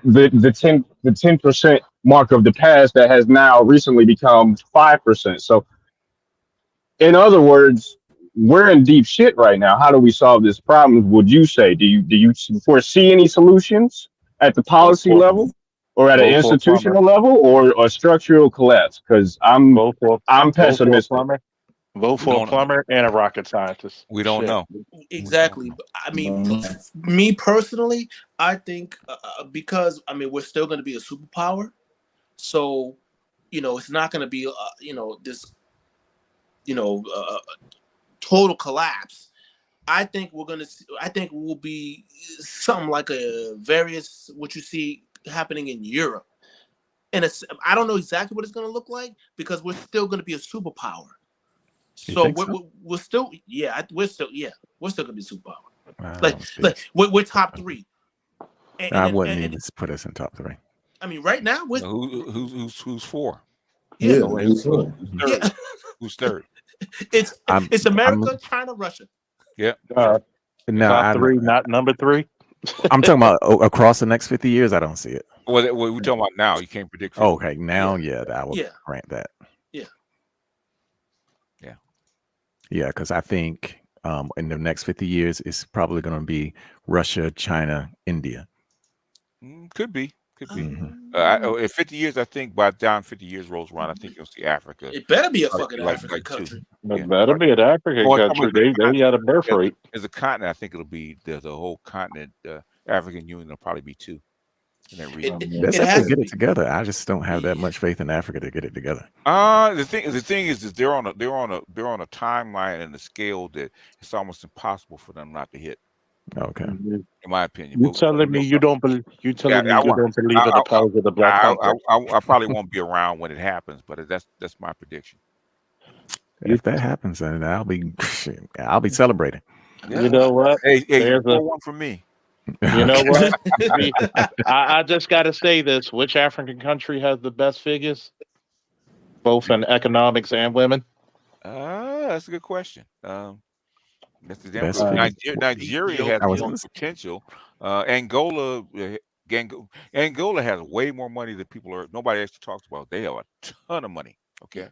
the 10% mark of the past that has now recently become 5%. So in other words, we're in deep shit right now. How do we solve this problem? Would you say? Do you foresee any solutions at the policy level, or at an institutional level, or a structural collapse? Because I'm pessimistic. Vote for a plumber and a rocket scientist. We don't know. Exactly. I mean, me personally, I think because we're still going to be a superpower, so it's not going to be this total collapse. I think we'll be something like what you see happening in Europe. And I don't know exactly what it's going to look like because we're still going to be a superpower. So we're still going to be a superpower. We're top 3. I wouldn't even put us in top 3. I mean, right now we're who's 4? Yeah, who's 4? Who's third? It's America, China, Russia. Yeah. Top 3, not number 3. I'm talking about across the next 50 years. I don't see it. Well, we're talking about now. You can't predict. Okay, now, I will grant that. Yeah. Yeah, because I think in the next 50 years, it's probably going to be Russia, China, India. Could be. Mhm. In 50 years, I think by the time 50 years rolls around, I think you'll see Africa. It better be a like, fucking like, African like two. country. Yeah. It better be an African Well, country. They got a birth rate. As a continent, I think it'll be the whole continent. African Union will probably be two in that region. Let's have to get it together. I just don't have that much faith in Africa to get it together. The thing is that they're on a timeline and a scale that it's almost impossible for them not to hit. Okay. In my opinion. You telling me you don't believe? You telling me you don't believe in the powers of the Black Complex? I probably won't be around when it happens, but that's my prediction. If that happens, then I'll be celebrating. Yeah. You know what? Hey, There's you one for me. You know what? I just got to say this. Which African country has the best figures, both in economics and women? That's a good question. That's the damn Best good. figures. Nigeria has more potential. Angola has way more money than nobody actually talks about. They have a ton of money. Okay.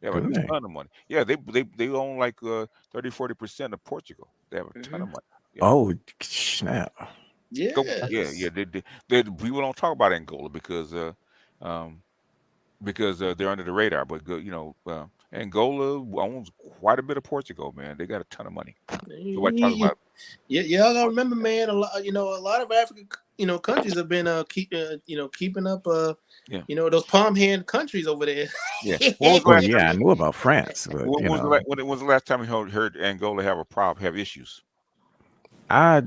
They have a ton of money. Yeah, they own like 30-40% of Portugal. They have a ton of money. Yeah. Oh snap! Yeah. They people don't talk about Angola because they're under the radar. But Angola owns quite a bit of Portugal, man. They got a ton of money. Nobody talks about it. Yeah, y'all gotta remember, man. A lot of African, countries have been keeping up. Those palm hand countries over there. Yeah. I knew about France, but when was the last time you heard Angola have issues? I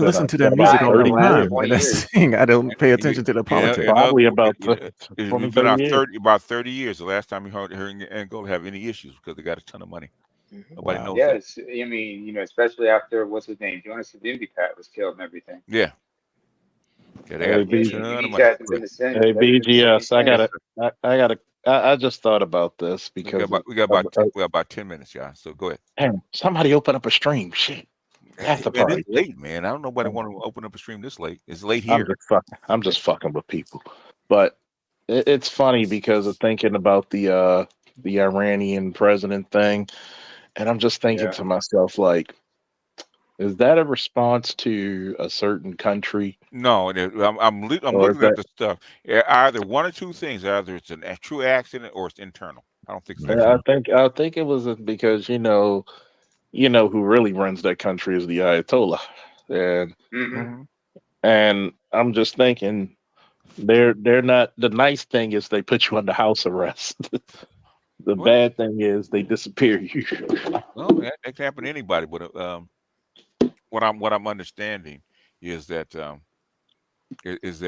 listen to that music all the time. And that's the thing. I don't pay attention to the politics. Probably about It's been about 30 years. The last time you heard Angola have any issues because they got a ton of money. Nobody knows. Yes, I mean, especially after what's his name, Jonas Savimbi Pat was killed and everything. Yeah. Yeah, Hey, BGS, I just thought about this because we got about 10 minutes, y'all. So go ahead. Damn, somebody open up a stream. Shit. That's the part. It's late, man. I don't know nobody want to open up a stream this late. It's late I'm here. I'm just fucking with people. But it's funny because of thinking about the Iranian president thing, and I'm just thinking to myself, like, is that a response to a certain country? No, I'm looking at the stuff. Either one or two things. Either it's a true accident or it's internal. I don't think it's external. I think it was because who really runs that country is the Ayatollah, and I'm just thinking they're not. The nice thing is they put you under house arrest. The bad thing is they disappear you. Well, that can happen to anybody. But what I'm understanding is that it's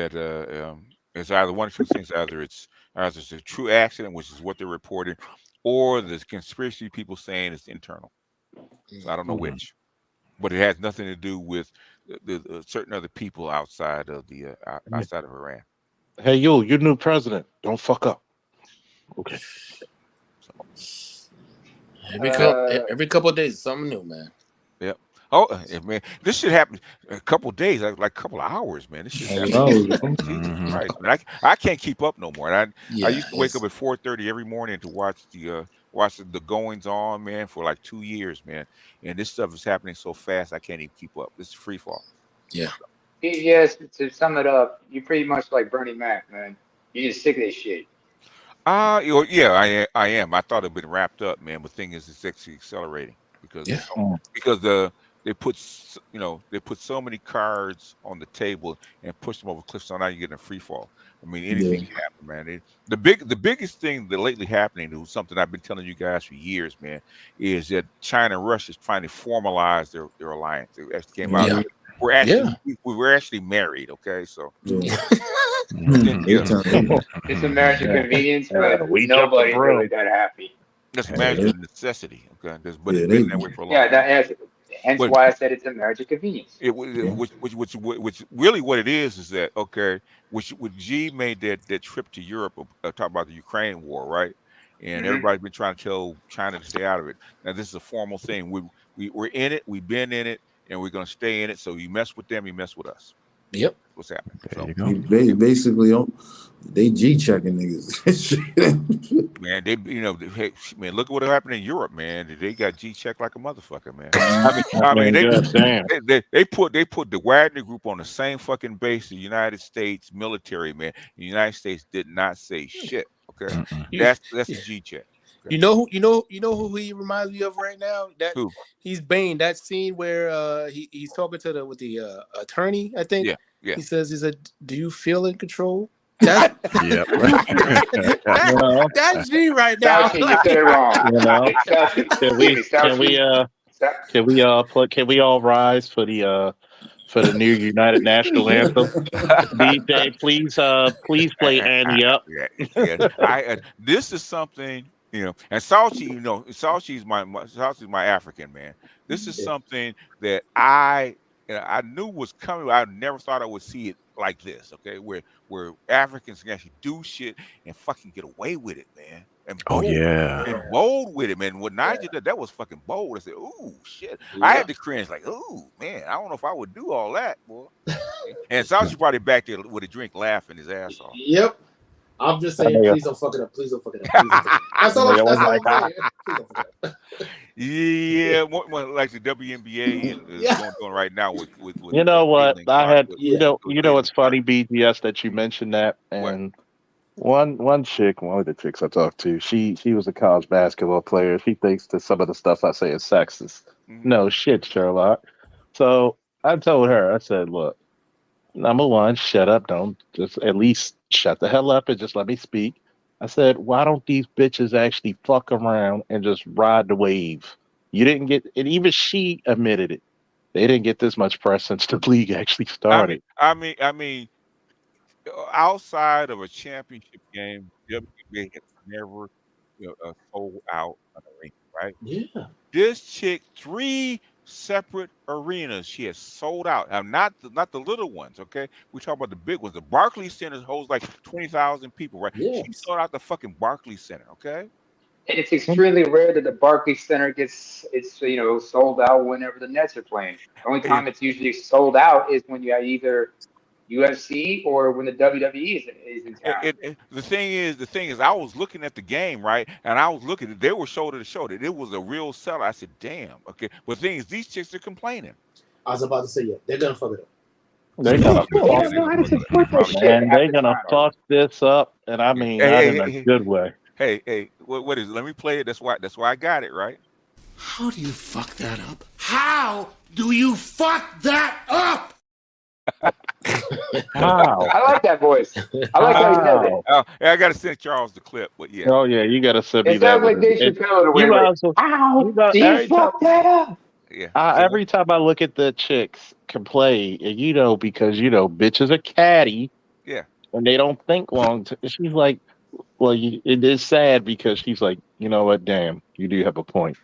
either one or two things. Either it's a true accident, which is what they're reporting, or the conspiracy people saying it's internal. So I don't know which, but it has nothing to do with the certain other people outside of outside of Iran. Hey, your new president, don't fuck up. Okay. Every couple of days, something new, man. Yep. Oh, man, this shit happened a couple of days, like a couple of hours, man. This shit happened. Jesus Christ, man. I can't keep up no more. I used to wake up at 4:30 every morning to watch the goings on, man, for like 2 years, man. And this stuff is happening so fast, I can't even keep up. This is free fall. Yeah. Yes, to sum it up, you're pretty much like Bernie Mac, man. You're just sick of this shit. Yeah, I am. I thought it'd been wrapped up, man. But the thing is, it's actually accelerating because they put so many cards on the table and push them over cliffs. So now you're getting a free fall. I mean, anything can happen, man. The biggest thing that lately happening, it was something I've been telling you guys for years, man, is that China and Russia is trying to formalize their alliance. They actually came out. We're actually married. Okay, so it's American convenience, but nobody really got happy. That's American necessity. Okay, but it's been that way for a long time. Hence why I said it's American convenience. Which really what it is that which Xi made that trip to Europe, talk about the Ukraine war, right? And everybody's been trying to tell China to stay out of it. Now this is a formal thing. We're in it. We've been in it, and we're going to stay in it. So you mess with them, you mess with us. Yep. What's happening? There you They go. basically they G checking niggas. Man, hey, man, look at what happened in Europe, man. They got G checked like a motherfucker, man. I mean, goddamn. they put the Wagner Group on the same fucking base the United States military, man. The United States did not say shit. Okay, that's a G check. Okay? You know who he reminds me of right now? That Who? He's Bane. That scene where he's talking to the attorney, I think. Yeah. He said, "Do you feel in control?" That's Yep. that's G right now. Salchi, you said it wrong. You know, can we all rise for the new United National Anthem? DJ, please play Annie Up. Yeah. This is something, and Salchi, Salchi's my African man. This is something that I knew was coming. I never thought I would see it like this. Okay, where Africans can actually do shit and fucking get away with it, man. And Oh bold, yeah. and bold with it, man. What Niger did, that was fucking bold. I said, "Ooh, shit!" I had to cringe, like, "Ooh, man, I don't know if I would do all that, boy." And Salchi probably back there with a drink, laughing his ass off. Yep. I'm just saying, please don't fuck it up. Please don't fuck it up. Please don't fuck it up. That's all I'm saying. Please don't fuck it up. Yeah, more like the WNBA and going right now with You know what? I had you know what's it's funny, BGS, that you mentioned that, and one chick, one of the chicks I talked to, she was a college basketball player. She thinks that some of the stuff I say is sexist. No shit, Sherlock. So I told her, I said, look, number one, shut up. Don't just at least shut the hell up and just let me speak. I said, why don't these bitches actually fuck around and just ride the wave? You didn't get, and even she admitted it. They didn't get this much press since the league actually started. I mean, outside of a championship game, WNBA has never sold out an arena, right? Yeah. This chick, 3 separate arenas she has sold out. Now, not the little ones, okay? We talk about the big ones. The Barclays Center holds like 20,000 people, right? Yes. She sold out the fucking Barclays Center, okay? And it's extremely rare that the Barclays Center gets sold out whenever the Nets are playing. The only time it's usually sold out is when you have either UFC or when the WWE is in town. The thing is, I was looking at the game, right? And I was looking, they were shoulder to shoulder. It was a real seller. I said, damn, okay. But the thing is, these chicks are complaining. I was about to say, they're gonna fuck it up. They're gonna fuck this up, and I mean not in a good way. Hey, what is it? Let me play it. That's why I got it, right? How do you fuck that up? How do you fuck that up? Wow. I like that voice. I like how he does it. Oh, yeah, I got to send Charles the clip, but yeah. Oh yeah, you got to send me It that. sounds like Dave Chappelle the way. How do you fuck that up? Yeah. Every time I look at the chicks can play, and because bitches are catty. Yeah. And they don't think long. She's like, well, it is sad because she's like, you know what? Damn, you do have a point.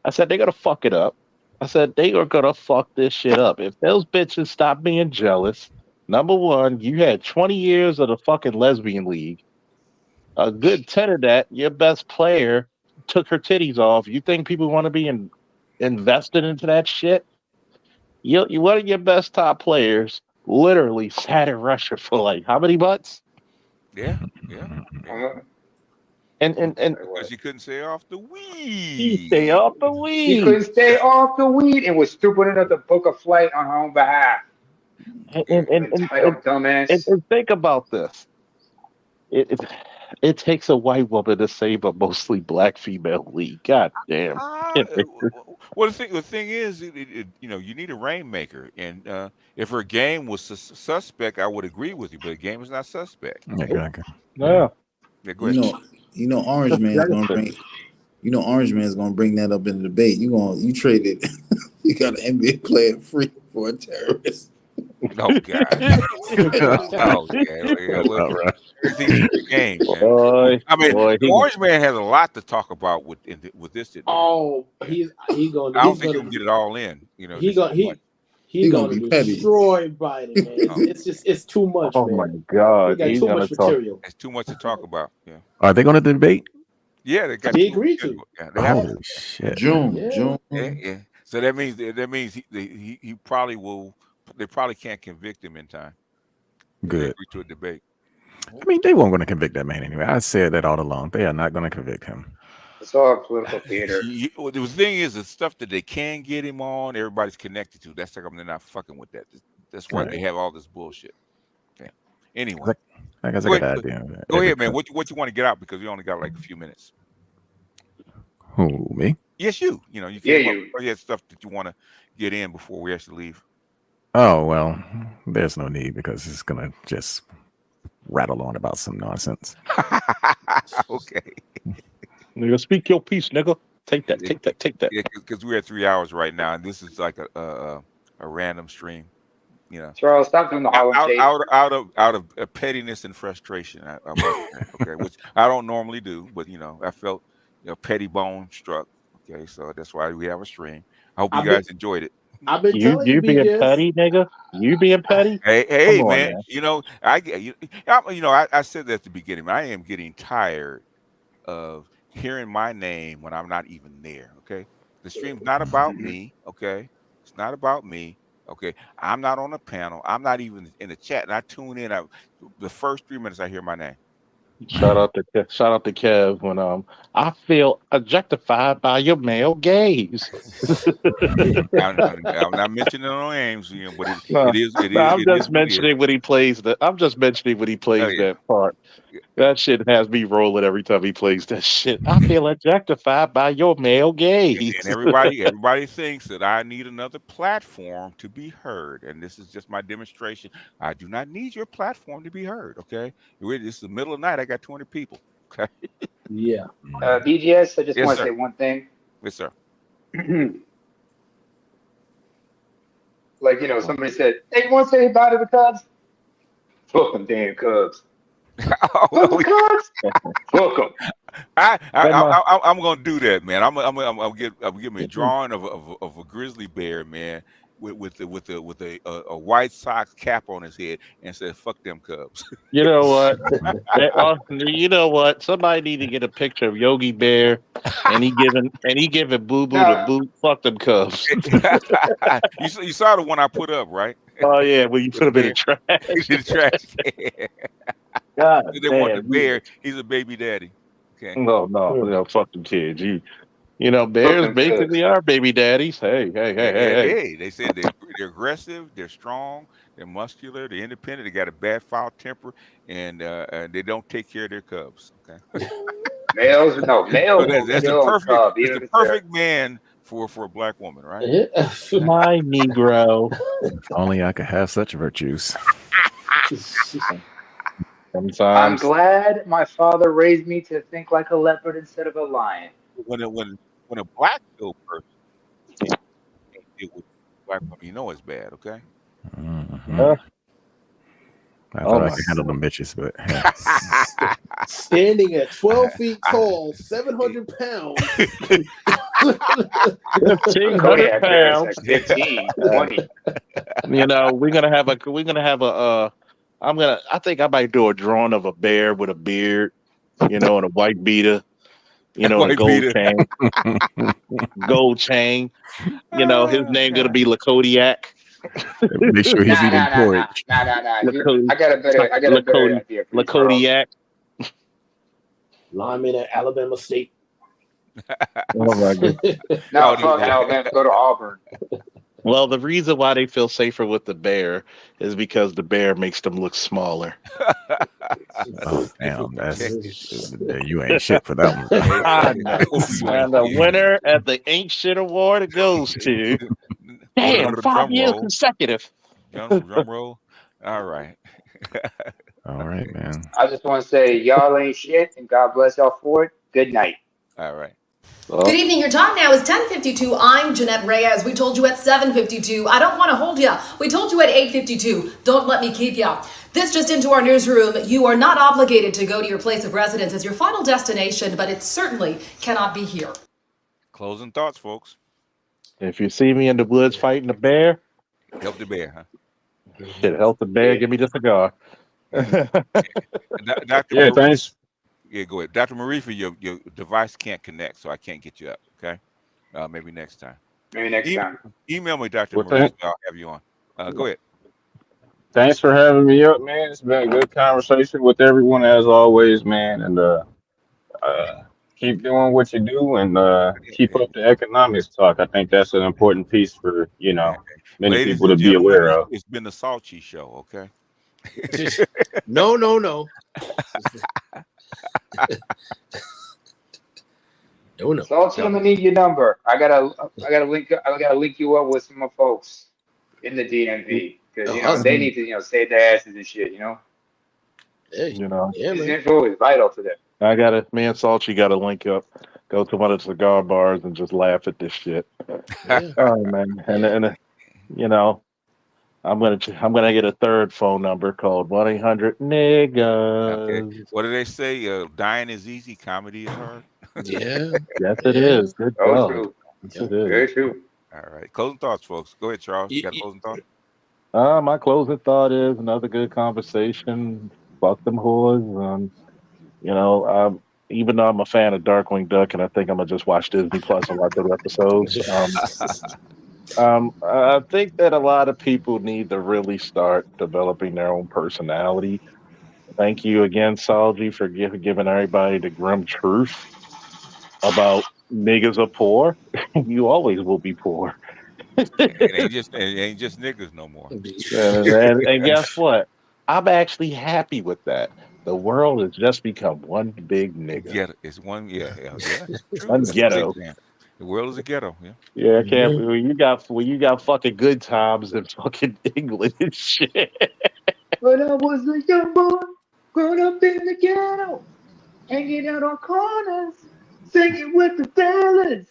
I said they're gonna fuck it up. I said they are gonna fuck this shit up. If those bitches stop being jealous, number one, you had 20 years of the fucking lesbian league. A good 10 of that, your best player took her titties off. You think people want to be invested into that shit? One of your best top players literally sat in Russia for like how many months? Yeah. And because she couldn't stay off the weed. She couldn't stay off the weed and was stupid enough to book a flight on her own behalf. And think about this. It takes a white woman to save a mostly black female league. God damn. Well, the thing is, you need a rainmaker, and if her game was suspect, I would agree with you. But the game is not suspect. Yeah. Go ahead. Orange Man's gonna bring. Orange Man's gonna bring that up in the debate. You traded. You got an NBA player free for a terrorist. Oh God! Oh yeah. Well, the game, man. I mean, Orange Man has a lot to talk about with this. Today. Oh, he's going. I don't think he'll get it all in. He's gonna be destroy Biden, man. It's too much. Oh man. my God! He got too much material. It's too much to talk about. Yeah. Are they going to debate? Yeah, they got. He agreed to. Holy shit! June. Yeah. So that means he probably will they probably can't convict him in time. Good. Agree to a debate. I mean, they weren't going to convict that man anyway. I said that all along. They are not going to convict him. It's all political theater. The thing is, the stuff that they can get him on, everybody's connected to. That's like they're not fucking with that. That's why they have all this bullshit. Yeah. Anyway, I guess I got an idea. Go ahead, man. What you want to get out, because we only got like a few minutes. Who, me? Yes, you. You know, you had stuff that you want to get in before we actually leave. Oh, well, there's no need, because it's going to just rattle on about some nonsense. Okay. Nigga, speak your piece, nigga. Take that, take that, take that. Yeah, because we're at 3 hours right now, and this is like a random stream. You know, Charles, stop doing the Harlem Shake. out of pettiness and frustration. Okay, which I don't normally do, but you know, I felt petty bone struck. Okay, so that's why we have a stream. I hope you guys enjoyed it. I've been You being petty, nigga. You being petty. Hey, Come on, man. You know, I said that at the beginning. I am getting tired of hearing my name when I'm not even there. Okay, the stream's not about me. Okay, it's not about me. Okay, I'm not on the panel. I'm not even in the chat, and I tune in. The first 3 minutes I hear my name. Shout out to Kev when I feel objectified by your male gaze. I'm not mentioning no names, you know, but it is. I'm just mentioning when he plays that. I'm just mentioning when he plays that part. That shit has me rolling every time he plays that shit. I feel objectified by your male gaze. And everybody thinks that I need another platform to be heard, and this is just my demonstration. I do not need your platform to be heard. Okay, it's the middle of the night. I got 20 people. Okay. Yeah. BGS, I just want to say one thing. Yes, sir. Like, you know, somebody said, hey, you want to say bye to the Cubs? Fuck them damn Cubs. Fuck the Cubs. Fuck them. I'm gonna do that, man. I'm give me a drawing of a grizzly bear, man, with a White Sox cap on his head, and said, "Fuck them Cubs." You know what? You know what? Somebody need to get a picture of Yogi Bear, and he giving Boo Boo the boot. Fuck them Cubs. You saw the one I put up, right? Oh yeah, well you put him in the trash. The trash can. God they want the bear. He's a baby daddy. Okay. No, fuck them kids. You know, bears basically are baby daddies. Hey. They said they're aggressive, they're strong, they're muscular, they're independent, they got a bad foul temper, and they don't take care of their cubs. Okay. Males. So that's the perfect man for a black woman, right? My Negro. If only I could have such virtues. Sometimes. I'm glad my father raised me to think like a leopard instead of a lion. When a black person can't deal with black women, you know it's bad, okay? Mm-hmm. I thought I could handle them bitches, but standing at 12 feet tall, 700 pounds. 1,500 pounds. 15, 20. You know, we're gonna have a I think I might do a drawing of a bear with a beard, you know, and a white beater, you know, and a gold chain. You know, his name gonna be Lakodiak. Make sure he's eating porridge. Nah. I got a better idea. Lakodiak. Lineman at Alabama State. Oh my God. No, fuck Alabama. Go to Auburn. Well, the reason why they feel safer with the bear is because the bear makes them look smaller. Oh, damn, you ain't shit for that one. And the winner at the Ain't Shit Award, it goes to damn 5 years consecutive. Drum roll. All right. All right, man. I just want to say y'all ain't shit, and God bless y'all for it. Good night. All right. Good evening. Your time now is 10:52. I'm Jeanette Reyes. We told you at 7:52. I don't want to hold you. We told you at 8:52. Don't let me keep you. This just into our newsroom. You are not obligated to go to your place of residence as your final destination, but it certainly cannot be here. Closing thoughts, folks. If you see me in the woods fighting a bear, help the bear, huh? Shit, help the bear. Give me the cigar. Dr. Thanks. Yeah, go ahead. Dr. Marifa, your device can't connect, so I can't get you up, okay? Maybe next time. Maybe next time. Email me, Dr. Marifa, I'll have you on. Go ahead. Thanks for having me up, man. It's been a good conversation with everyone as always, man. And keep doing what you do, and keep up the economics talk. I think that's an important piece for many Ladies people and to be gentlemen, aware of. it's been the Salchi Show, okay? No. No, no. Salty, I'm gonna need your number. I gotta link you up with some more folks in the DMV because they need to save their asses and shit. Hey, this info is vital to them. Me and Salchi got to link up, go to one of the cigar bars and just laugh at this shit. Oh man, and I'm gonna get a third phone number called 1-800-niggas. Okay. What do they say? Dying is easy, comedy is hard. Yeah. Yes, it is. Good job. True. Yes, it is. Very true. All right. Closing thoughts, folks. Go ahead, Charles. You got a closing thought? My closing thought is another good conversation. Fuck them whores. Even though I'm a fan of Darkwing Duck, and I think I'm gonna just watch Disney Plus and watch other episodes. I think that a lot of people need to really start developing their own personality. Thank you again, Salji, for giving everybody the grim truth about niggas are poor. You always will be poor. It ain't just niggas no more. And guess what? I'm actually happy with that. The world has just become one big nigga. Ghetto. It's one, yeah. True. One ghetto. The world is a ghetto. Yeah. Yeah, I can't. When you got fucking good times in fucking England and shit. When I was a young boy, growing up in the ghetto, hanging out on corners, singing with the fellas,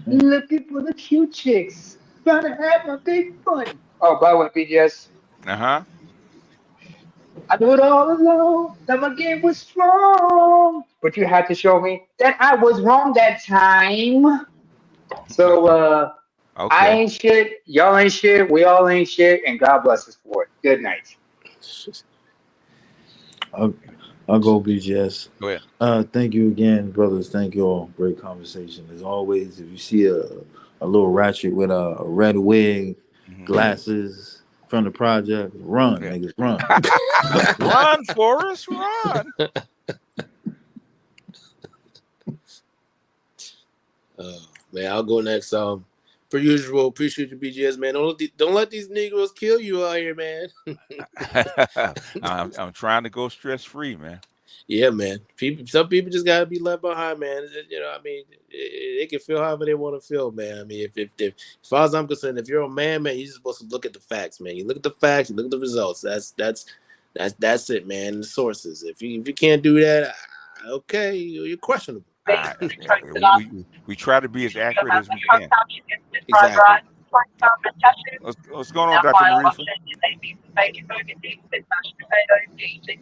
looking for the cute chicks, trying to have my big fun. Oh, by the way, BGS. I do it all alone. That my game was strong, but you had to show me that I was wrong that time. So, okay. I ain't shit. Y'all ain't shit. We all ain't shit. And God bless us for it. Good night. I'll go BGS. Go ahead. Thank you again, brothers. Thank you all. Great conversation. As always, if you see a little ratchet with a red wig, glasses from the project, run, niggas, run. Run, Forrest, run. Man, I'll go next. Per usual, appreciate you, BGS, man. Don't let these Negroes kill you out here, man. I'm trying to go stress free, man. Yeah, man. Some people just gotta be left behind, man. They can feel however they want to feel, man. I mean, if as far as I'm concerned, if you're a man, you're just supposed to look at the facts, man. You look at the facts, you look at the results. That's it, man. The sources. If you can't do that, okay, you're questionable. We try to be as accurate as we can. Exactly. What's going on, Dr. Marifa?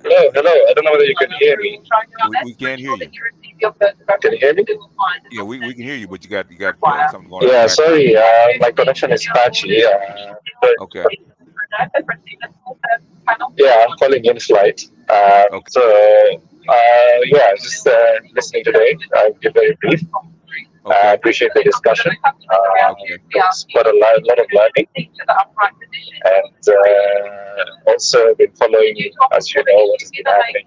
Hello. I don't know whether you can hear me. We can't hear you. Can you hear me? Yeah, we can hear you, but you got something going on. Yeah, sorry, my connection is patchy. Okay. Yeah, I'm calling in flight. So, just listening today. I'll be very brief. I appreciate the discussion. It's got a lot of learning, and also been following, as you know, what has been happening in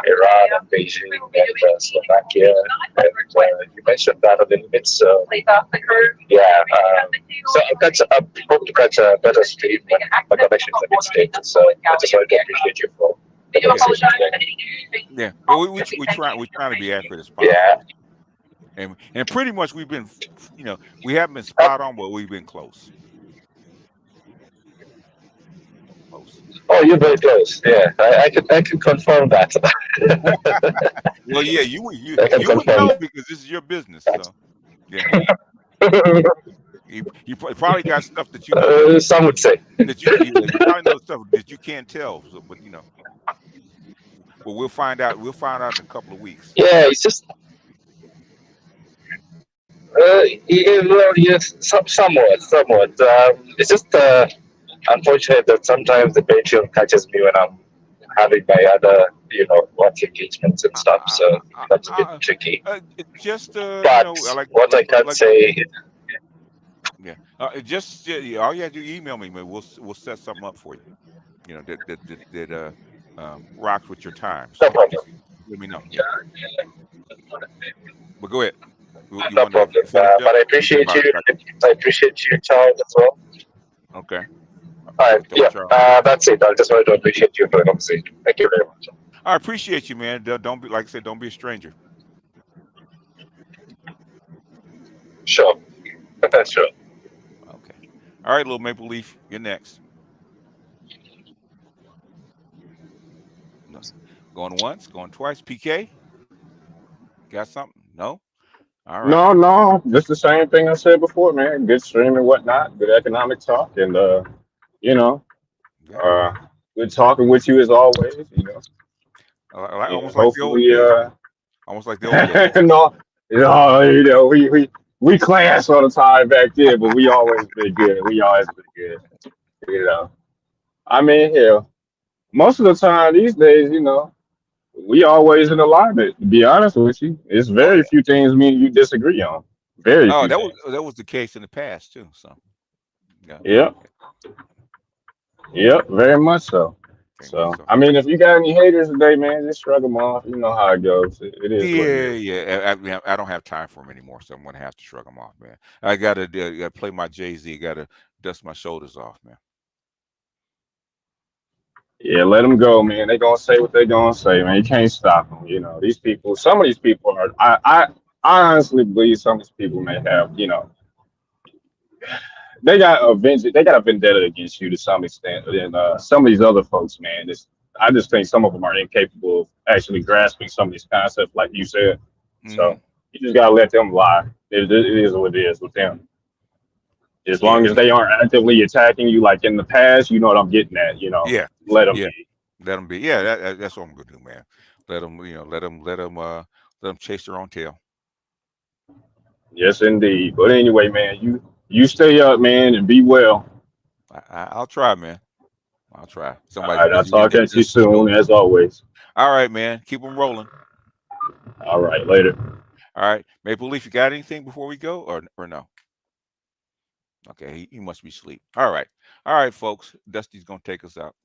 Iran and Beijing and Slovakia. And you mentioned that a little bit, so yeah. So I hope to catch a better stream when my connection is a bit stable. So I just wanted to appreciate you for the conversation today. Yeah, well, we try to be accurate as possible. Yeah. And pretty much we've been, we haven't been spot on, but we've been close. Oh, you're very close. Yeah, I can confirm that. Well, yeah, you would know because this is your business. So, yeah. You probably got stuff that you know. Some would say that you probably know stuff that you can't tell. So, but well, we'll find out. We'll find out in a couple of weeks. Yeah, it's just. Yes, somewhat. It's just unfortunate that sometimes the Patreon catches me when I'm having my other, work engagements and stuff. So that's a bit tricky. Just, but what I can say. Yeah. Just all you have to do, email me, man. We'll set something up for you. You know that rocks with your time. No So problem. just let me know. Yeah. But go ahead. You No want to problem. finish up? But I You got appreciate about you. I appreciate you, Charles, as well. okay. All right. Yeah. That's it. I just wanted to appreciate you for the conversation. Thank you very much. I appreciate you, man. Don't be, like I said, don't be a stranger. Sure. Sure. Okay. All right, little Maple Leaf, you're next. No. Going once, going twice. PK, got something? No. All right. No, just the same thing I said before, man. Good stream and whatnot, good economic talk, and you know, good talking with you as always. You know, Almost like the old hopefully, days. Almost like the old days. no, you know, we class all the time back then, but we always been good. We always been good. You know, I mean, hell, most of the time these days, you know, we always in alignment. To be honest with you, it's very few things me and you disagree on. Very Oh, few things. that was the case in the past too. So, yeah. Yep. Yep, very much so. So, I mean, if you got any haters today, man, just shrug them off. You know how it goes. It is what it is. Yeah. I don't have time for them anymore, so I'm gonna have to shrug them off, man. I gotta play my Jay-Z. Gotta dust my shoulders off, man. Yeah, let them go, man. They gonna say what they gonna say, man. You can't stop them. You know, these people. Some of these people are. I honestly believe some of these people may have. You know, they got a vendetta against you to some extent. And some of these other folks, man, I just think some of them are incapable of actually grasping some of these concepts, like you said. So you just gotta let them lie. It is what it is with them. As long as they aren't actively attacking you like in the past, you know what I'm getting at. You know, let them be. Let them be. Yeah, that's what I'm gonna do, man. Let them, let them chase their own tail. Yes, indeed. But anyway, man, you stay up, man, and be well. I'll try, man. I'll try. Somebody's All right, I'll busy getting talk their at you dusty soon, shoulders. as always. All right, man. Keep them rolling. All right, later. All right, Maple Leaf, you got anything before we go, or no? Okay, he must be asleep. All right, folks. Dusty's gonna take us out.